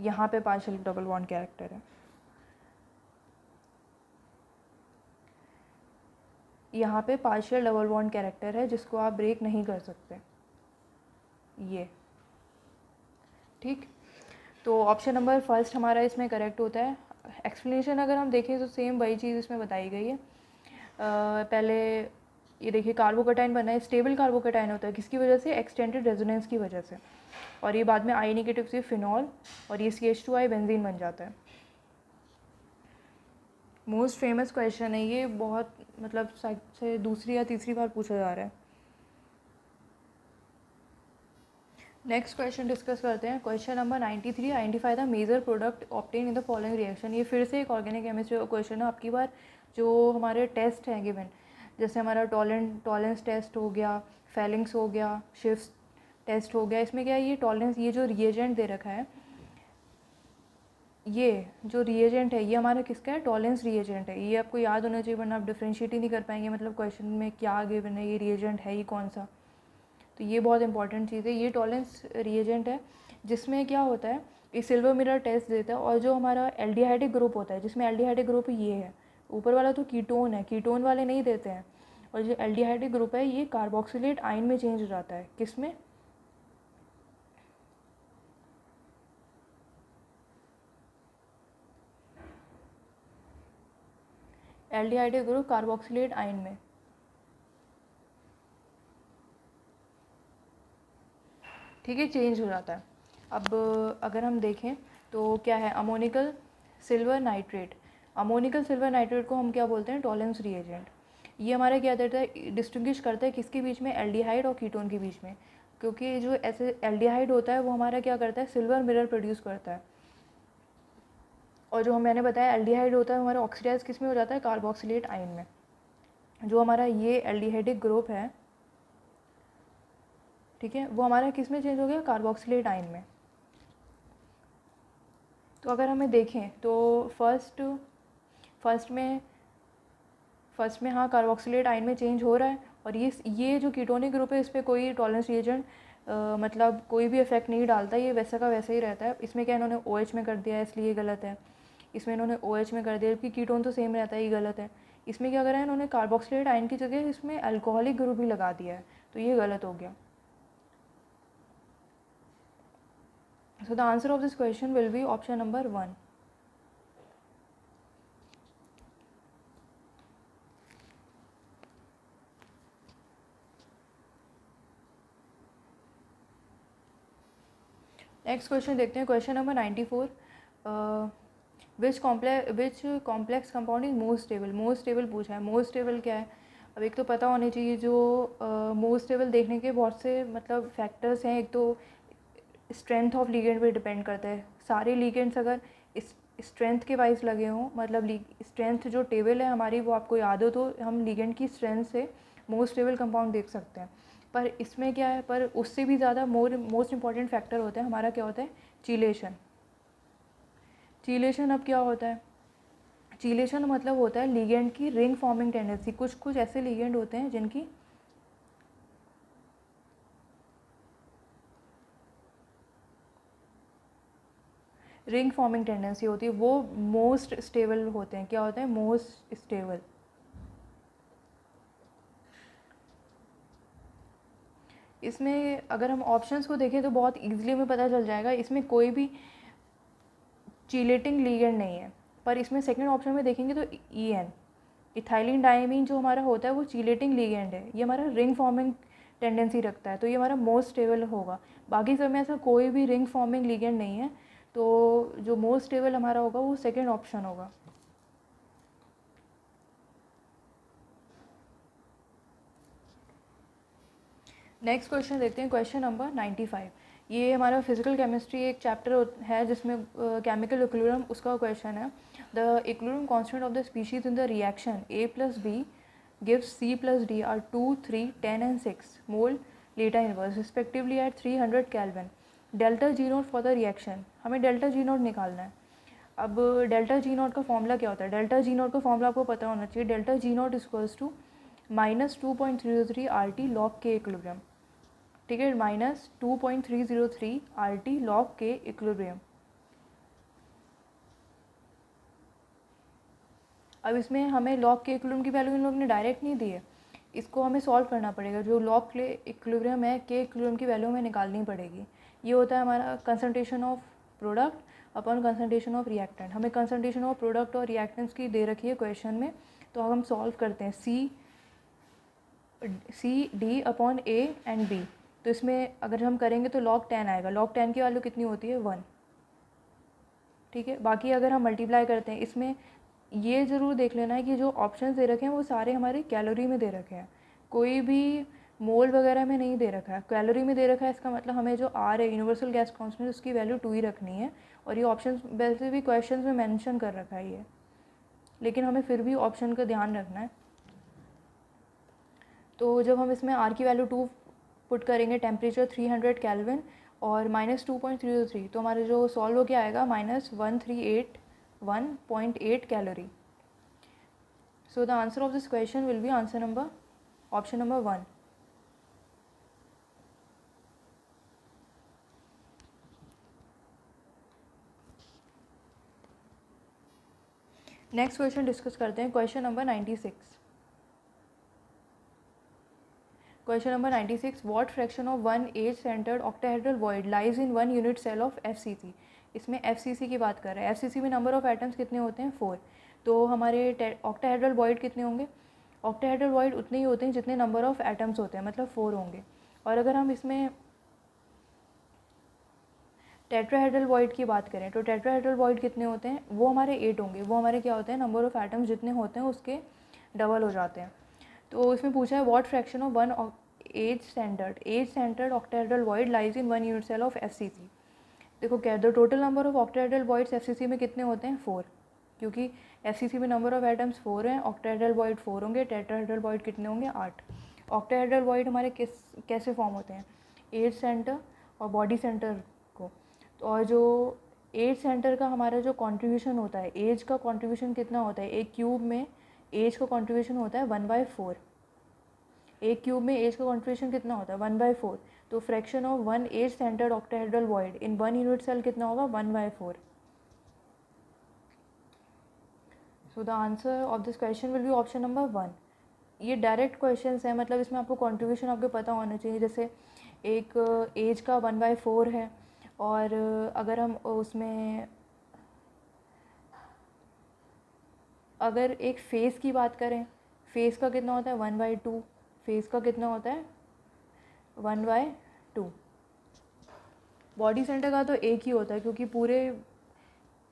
यहाँ पे पार्शियल डबल बॉन्ड कैरेक्टर है, यहाँ पे पार्शियल डबल बॉन्ड कैरेक्टर है जिसको आप ब्रेक नहीं कर सकते, ये। ठीक, तो ऑप्शन नंबर फर्स्ट हमारा इसमें करेक्ट होता है। एक्सप्लेनेशन अगर हम देखें तो सेम वही चीज़ इसमें बताई गई है। पहले ये देखिए, कार्बोकेटाइन बना है, स्टेबल कार्बोकेटाइन होता है किसकी वजह से? एक्सटेंडेड रेजोनेंस की वजह से, और ये बाद में I नेगेटिव से फिनॉल और ये CH2I बेंजीन बन जाता है। मोस्ट फेमस क्वेश्चन है ये, बहुत मतलब शायद से दूसरी या तीसरी बार पूछा जा रहा है। नेक्स्ट क्वेश्चन डिस्कस करते हैं। Question number 93, identify the major product obtain in the following reaction. ये फिर से एक ऑर्गेनिक केमिस्ट्री का क्वेश्चन है। आपकी बार जो हमारे टेस्ट हैं गिवन, जैसे हमारा टॉलेंस टेस्ट हो गया, फेलिंग्स हो गया, शिफ्ट टेस्ट हो गया, इसमें क्या है, ये टॉलेंस, ये जो रिएजेंट दे रखा है, ये जो रिएजेंट है ये हमारा किसका है? टॉलेंस रिएजेंट है। ये आपको याद होना चाहिए, वरना आप डिफ्रेंशिएट ही नहीं कर पाएंगे मतलब क्वेश्चन में क्या गिवन है, ये रिएजेंट है ही कौन सा। तो ये बहुत इंपॉर्टेंट चीज़ है। ये टॉलेंस रिएजेंट है जिसमें क्या होता है, ये सिल्वर मिरर टेस्ट देता है, और जो हमारा एल्डिहाइडिक ग्रुप होता है, जिसमें एल्डिहाइडिक ग्रुप ये है, ऊपर वाला तो कीटोन है, कीटोन वाले नहीं देते हैं, और जो एल्डिहाइडिक ग्रुप है ये कार्बोक्सिलेट आयन में चेंज हो जाता है। किस में? एल्डिहाइडिक ग्रुप कार्बोक्सिलेट आयन में। ठीक है, चेंज हो जाता है। अब अगर हम देखें तो क्या है, ammoniacal silver nitrate. Ammoniacal silver nitrate को हम क्या बोलते हैं? Tollens reagent. ये हमारा क्या देता है, डिस्टिंग्विश करता है किसके बीच में? एल्डिहाइड और कीटोन के बीच में, क्योंकि जो ऐसे एल्डिहाइड होता है वो हमारा क्या करता है? सिल्वर मिरर प्रोड्यूस करता है, और जो मैंने बताया एल्डिहाइड होता है हमारा ऑक्सीडाइज किस में हो जाता है? कार्बोक्सिलेट आयन में। जो हमारा ये एल्डिहाइडिक ग्रुप है, ठीक है, वो हमारा किस में चेंज हो गया? कार्बोक्सिलेट आयन में। तो अगर हमें देखें तो फर्स्ट में हाँ कार्बोक्सिलेट आयन में चेंज हो रहा है, और ये जो कीटोनिक ग्रुप है इस पर कोई टॉलेंस रिएजेंट मतलब कोई भी इफेक्ट नहीं डालता, ये वैसा का वैसा ही रहता है। इसमें क्या इन्होंने OH में कर दिया है इसलिए ये गलत है, इसमें इन्होंने OH में कर दिया जबकि कीटोन तो सेम रहता है, ये गलत है। इसमें क्या करा है इन्होंने, कार्बोक्सिलेट आयन की जगह इसमें अल्कोहलिक ग्रुप भी लगा दिया है, तो ये गलत हो गया। So the answer of this question will be option number 1. Next question देखते हैं। Question number 94, which complex compound is most stable. Most stable पूछा है। मोस्ट स्टेबल क्या है? अब एक तो पता होने चाहिए, जो मोस्ट स्टेबल देखने के बहुत से मतलब फैक्टर्स हैं। एक तो स्ट्रेंथ ऑफ लीगेंड पे डिपेंड करता है। सारे लीगेंड्स अगर इस स्ट्रेंथ के वाइज लगे हों, मतलब स्ट्रेंथ जो टेबल है हमारी वो आपको याद हो, तो हम लीगेंड की स्ट्रेंथ से मोस्ट स्टेबल कंपाउंड देख सकते हैं। पर इसमें क्या है, पर उससे भी ज़्यादा मोस्ट इंपॉर्टेंट फैक्टर होता है हमारा, क्या होता है, चीलेशन। चीलेशन अब क्या होता है, चीलेशन मतलब होता है लीगेंड की रिंग फॉर्मिंग टेंडेंसी। कुछ कुछ ऐसे लीगेंड होते हैं जिनकी रिंग फॉर्मिंग टेंडेंसी होती है, वो मोस्ट स्टेबल होते हैं। क्या होते हैं, मोस्ट स्टेबल। इसमें अगर हम ऑप्शंस को देखें तो बहुत इजीली हमें पता चल जाएगा, इसमें कोई भी चीलेटिंग लीगेंड नहीं है। पर इसमें सेकंड ऑप्शन में देखेंगे तो EN, इथाइलिन डायमीन जो हमारा होता है वो चीलेटिंग लीगेंड है, ये हमारा रिंग फॉर्मिंग टेंडेंसी रखता है, तो ये हमारा मोस्ट स्टेबल होगा। बाकी सब में ऐसा कोई भी रिंग फॉर्मिंग लीगेंड नहीं है, तो जो मोस्ट स्टेबल हमारा होगा वो सेकेंड ऑप्शन होगा। नेक्स्ट क्वेश्चन देखते हैं, क्वेश्चन नंबर 95। ये हमारा फिजिकल केमिस्ट्री एक चैप्टर है जिसमें केमिकल इक्विलिब्रियम उसका क्वेश्चन है। The equilibrium constant of the species in the reaction A+B gives C+D are 2, 3, 10 and 6 mole lambda inverse respectively at 300 Kelvin. Delta G naught for the reaction, हमें डेल्टा जी नोट निकालना है। अब डेल्टा जी नोट का फॉर्मूला क्या होता है, डेल्टा जी नोट का फॉर्मूला आपको पता होना चाहिए। Delta G naught equals to -2.303 RT log K equilibrium, ठीक है, -2.303 RT log K इक्विलिब्रियम। अब इसमें हमें लॉग के इक्विलिब्रियम की वैल्यू इन लोगों ने डायरेक्ट नहीं दी है, इसको हमें सॉल्व करना पड़ेगा। जो लॉग के इक्विलिब्रियम है, के इक्विलिब्रियम की वैल्यू हमें निकालनी पड़ेगी। ये होता है हमारा concentration of product upon concentration of reactant. हमें कंसंट्रेशन ऑफ प्रोडक्ट और रिएक्टेंट्स की दे रखी है क्वेश्चन में, तो हम सॉल्व करते हैं। C/D upon A and B, तो इसमें अगर हम करेंगे तो log 10 आएगा। log 10 की वैल्यू कितनी होती है, 1, ठीक है। बाकी अगर हम मल्टीप्लाई करते हैं, इसमें ये ज़रूर देख लेना है कि जो ऑप्शंस दे रखे हैं वो सारे हमारे कैलोरी में दे रखे हैं, कोई भी मोल वगैरह में नहीं दे रखा है, कैलोरी में दे रखा है। इसका मतलब हमें जो R है, यूनिवर्सल गैस कांस्टेंट, उसकी वैल्यू 2 ही रखनी है। और ये ऑप्शन वैसे भी क्वेश्चन में मेंशन कर रखा है ये, लेकिन हमें फिर भी ऑप्शन का ध्यान रखना है। तो जब हम इसमें R की वैल्यू 2 पुट करेंगे, टेम्परेचर 300 केल्विन और -2.303, तो हमारा जो सॉल्व हो के आएगा -1381.8 calorie. So the answer of this question will be answer number option number 1। Next question discuss करते हैं, question number 96। Question number 96, what fraction of one edge centred octahedral void lies in 1 unit cell of FCC। इसमें FCC की बात कर रहे हैं। FCC में नंबर ऑफ एटम्स कितने होते हैं, 4। तो हमारे ऑक्टाहेड्रल वॉइड कितने होंगे, ऑक्टाहेड्रल वॉइड उतने ही होते हैं जितने नंबर ऑफ एटम्स होते हैं, मतलब 4 होंगे। और अगर हम इसमें टेट्राहेड्रल वॉइड की बात करें तो टेट्राहेड्रल वॉइड कितने होते हैं, वो हमारे 8 होंगे। वो हमारे क्या होते हैं, नंबर ऑफ एटम्स जितने होते हैं उसके डबल हो जाते हैं। तो इसमें पूछा है what fraction of one edge centred octahedral void lies in 1 unit cell of FCC। देखो क्या, the total number of octahedral voids FCC में कितने होते हैं, 4, क्योंकि FCC में नंबर ऑफ एटम्स 4 हैं, ऑक्टाहेड्रल वॉइड 4 होंगे, टेट्राहेड्रल वॉइड कितने होंगे, 8। ऑक्टाहेड्रल वॉइड हमारे कैसे फॉर्म होते हैं, एज सेंटर और बॉडी सेंटर को। तो और जो एज सेंटर का हमारा जो कॉन्ट्रीब्यूशन होता है, एज का कॉन्ट्रीब्यूशन कितना होता है, एक क्यूब में एज का कॉन्ट्रीब्यूशन होता है 1/4। एक क्यूब में एज का कॉन्ट्रीब्यूशन कितना होता है, 1/4। तो fraction of 1 edge centred octahedral void in 1 unit cell कितना होगा, 1/4। So the answer of this question will be option number 1। ये डायरेक्ट क्वेश्चन है, मतलब इसमें आपको कॉन्ट्रीब्यूशन आपको पता होना चाहिए। जैसे एक एज का 1/4 है, और अगर हम उसमें अगर एक फेस की बात करें, फेस का कितना होता है, 1/2। फेस का कितना होता है, 1/2। बॉडी सेंटर का तो एक ही होता है, क्योंकि पूरे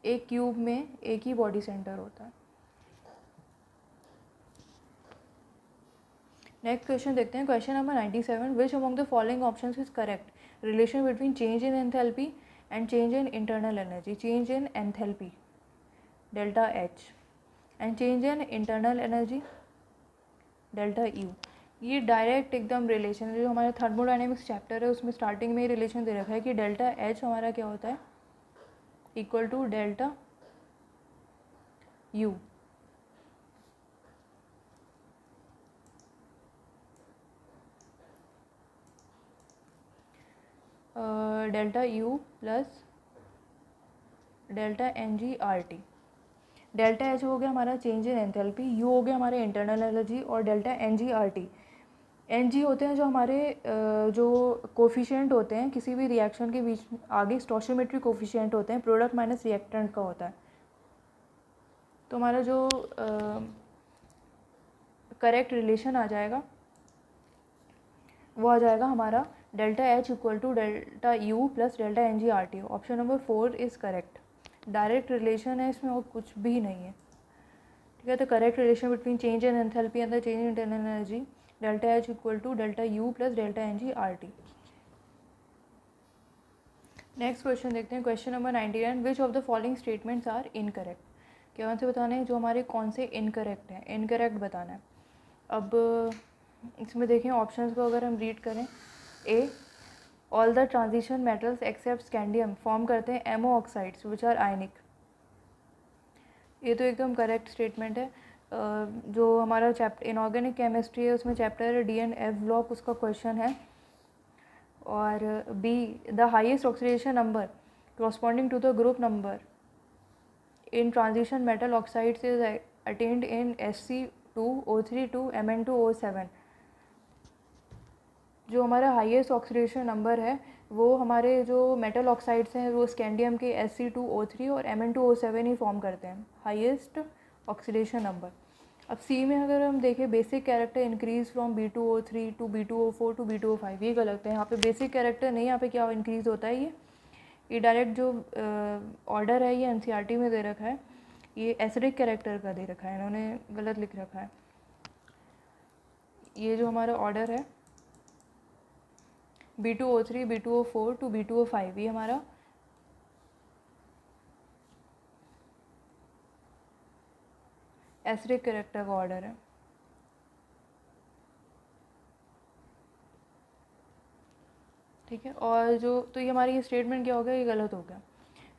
एक क्यूब में एक ही बॉडी सेंटर होता है। नेक्स्ट क्वेश्चन देखते हैं, question number 97, which among the following options is correct. relation between change in enthalpy and change in internal energy. Change in enthalpy delta H and change in internal energy delta U, ये डायरेक्ट एकदम रिलेशन है। जो हमारे थर्मोडाइनमिक्स चैप्टर है उसमें स्टार्टिंग में ही रिलेशन दे रखा है कि डेल्टा एच हमारा क्या होता है, equal to delta U. Delta U plus delta N G R T. Delta H हो गया हमारा चेंज इन एंथैल्पी, यू हो गया हमारा इंटरनल एनर्जी, और delta N G R T. N G होते हैं जो हमारे जो कोफिशिएंट होते हैं किसी भी रिएक्शन के बीच आगे, स्टोशियोमेट्रिक कोफिशिएंट होते हैं, प्रोडक्ट माइनस रिएक्टेंट का होता है। तो हमारा जो करेक्ट रिलेशन आ जाएगा वो आ जाएगा हमारा delta H equal to delta U plus delta N G R T. Option number 4 is correct. Direct relation है इसमें और कुछ भी नहीं है। ठीक है, तो correct relation between change in enthalpy and the change in internal energy delta H equal to delta U plus delta N G R T. Next question देखते हैं, question number 99, which of the following statements are incorrect. क्या से बताना है जो हमारे कौन से इनकरेक्ट हैं, इनकरेक्ट बताना है। अब इसमें देखें ऑप्शंस को अगर हम रीड करें, A all the transition metals except scandium form करते हैं MO oxides which are ionic. ये तो एकदम करेक्ट स्टेटमेंट है। जो हमारा चैप्टर इनऑर्गेनिक केमिस्ट्री है उसमें चैप्टर है डी एंड एफ ब्लॉक, उसका क्वेश्चन है। और be the highest oxidation number corresponding to the group number in transition metal oxides is attained in Sc2O3 Mn2O7। जो हमारा हाईएस्ट ऑक्सीडेशन नंबर है वो हमारे जो मेटल ऑक्साइड्स हैं वो स्कैंडियम के Sc2O3 और Mn2O7 ही फॉर्म करते हैं, हाईएस्ट ऑक्सीडेशन नंबर। अब सी में अगर हम देखें basic character increase from B2O3 to B2O4 to B2O5, ये गलत है। यहाँ पे बेसिक कैरेक्टर नहीं, यहाँ पे क्या इंक्रीज़ होता है, ये डायरेक्ट जो ऑर्डर है ये एनसीईआरटी में दे रखा है, ये एसिडिक कैरेक्टर का दे रखा है, इन्होंने गलत लिख रखा है। ये जो हमारा ऑर्डर है B2O3 B2O4 टू B2O5, ये हमारा एसिडिक कैरेक्टर का ऑर्डर है। ठीक है, और जो तो ये हमारी ये स्टेटमेंट क्या हो गया, ये गलत हो गया।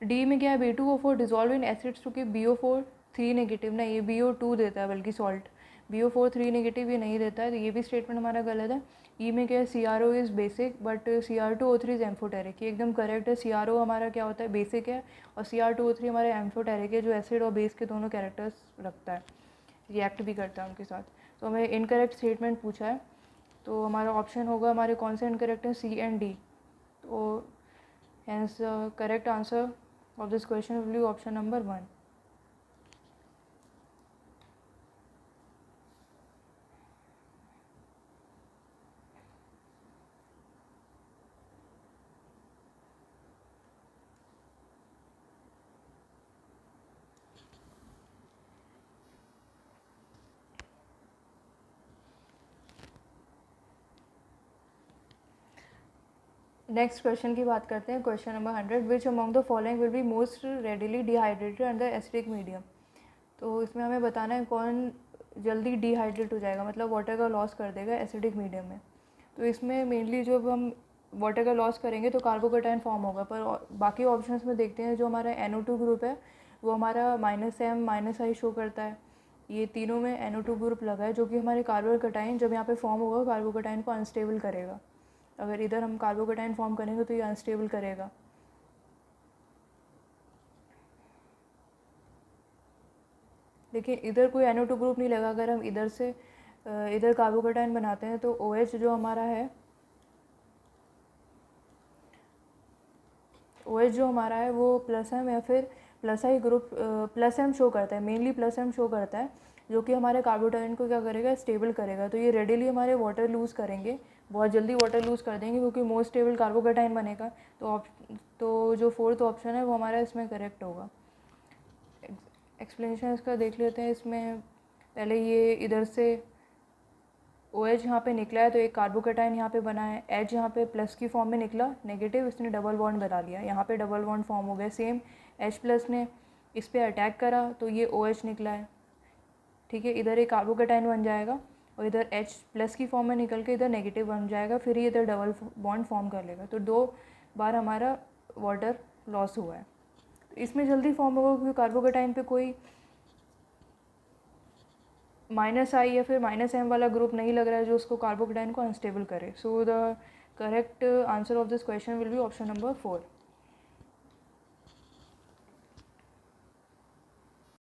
डी में क्या है, B2O4 dissolve in acids to keep BO4 3 negative, नहीं ये BO2 देता है बल्कि सॉल्ट, BO4 3 नेगेटिव ये नहीं देता है, तो ये भी स्टेटमेंट हमारा गलत है। ई में क्या है, CRO is basic but Cr2O3 is amphoteric, ये एकदम करेक्ट है। CRO हमारा क्या होता है, बेसिक है, और Cr2O3 हमारा एम्फोटेरिक है, जो एसिड और बेस के दोनों कैरेक्टर्स रखता है, रिएक्ट भी करता है उनके साथ। तो हमें इनकरेक्ट स्टेटमेंट पूछा है, तो हमारा ऑप्शन होगा, हमारे कौन से इनकरेक्ट हैं, सी एंड डी। तो hence correct answer of this question will be option number 1. Next question की बात करते हैं, question number 100, which among the following will be most readily dehydrated under acidic medium. तो इसमें हमें बताना है कौन जल्दी डिहाइड्रेट हो जाएगा, मतलब वाटर का लॉस कर देगा एसिडिक मीडियम में। तो इसमें मेनली जब हम वाटर का लॉस करेंगे तो कार्बोकेटाइन फॉर्म होगा, पर बाकी ऑप्शंस में देखते हैं जो हमारा NO2 ग्रुप है वो हमारा -M -I शो करता है। ये तीनों में NO2 ग्रुप लगा है, जो कि हमारे कार्बोकेटाइन जब यहाँ पे फॉर्म होगा कार्बोकेटाइन को अनस्टेबल करेगा। अगर इधर हम कार्बोकेटाइन फॉर्म करेंगे तो ये अनस्टेबल करेगा। देखिए इधर कोई NO2 ग्रुप नहीं लगा, अगर हम इधर से इधर कार्बोकेटाइन बनाते हैं तो OH जो हमारा है, OH जो हमारा है वो +M या फिर +I ग्रुप +M शो करता है, मेनली +M शो करता है, जो कि हमारे कार्बोकेटाइन को क्या करेगा, स्टेबल करेगा। तो ये रेडिली हमारे वाटर लूज़ करेंगे, बहुत जल्दी वाटर लूज़ कर देंगे क्योंकि मोस्ट स्टेबल कार्बोकेटाइन बनेगा। तो जो 4th ऑप्शन है वो हमारा इसमें करेक्ट होगा। एक्सप्लेनेशन इसका देख लेते हैं। इसमें पहले ये इधर से OH यहाँ पे निकला है तो एक कार्बोकेटाइन यहाँ पे बना है, H यहाँ पे प्लस की फॉर्म में निकला नेगेटिव, इसने डबल बॉन्ड बना लिया, यहाँ पे डबल बॉन्ड फॉर्म हो गया। सेम H प्लस ने इस पे अटैक करा तो ये OH निकला है, ठीक है। इधर एक कार्बोकेटाइन बन जाएगा और इधर H प्लस की फॉर्म में निकल के इधर नेगेटिव बन जाएगा, फिर ये इधर डबल बॉन्ड फॉर्म कर लेगा। तो 2 बार हमारा वाटर लॉस हुआ है। तो इसमें जल्दी फॉर्म होगा क्योंकि कार्बोकेटाइन पे कोई -I या फिर -M वाला ग्रुप नहीं लग रहा है जो उसको कार्बोकेटाइन को अनस्टेबल करे। सो the correct answer of this question will be option number 4।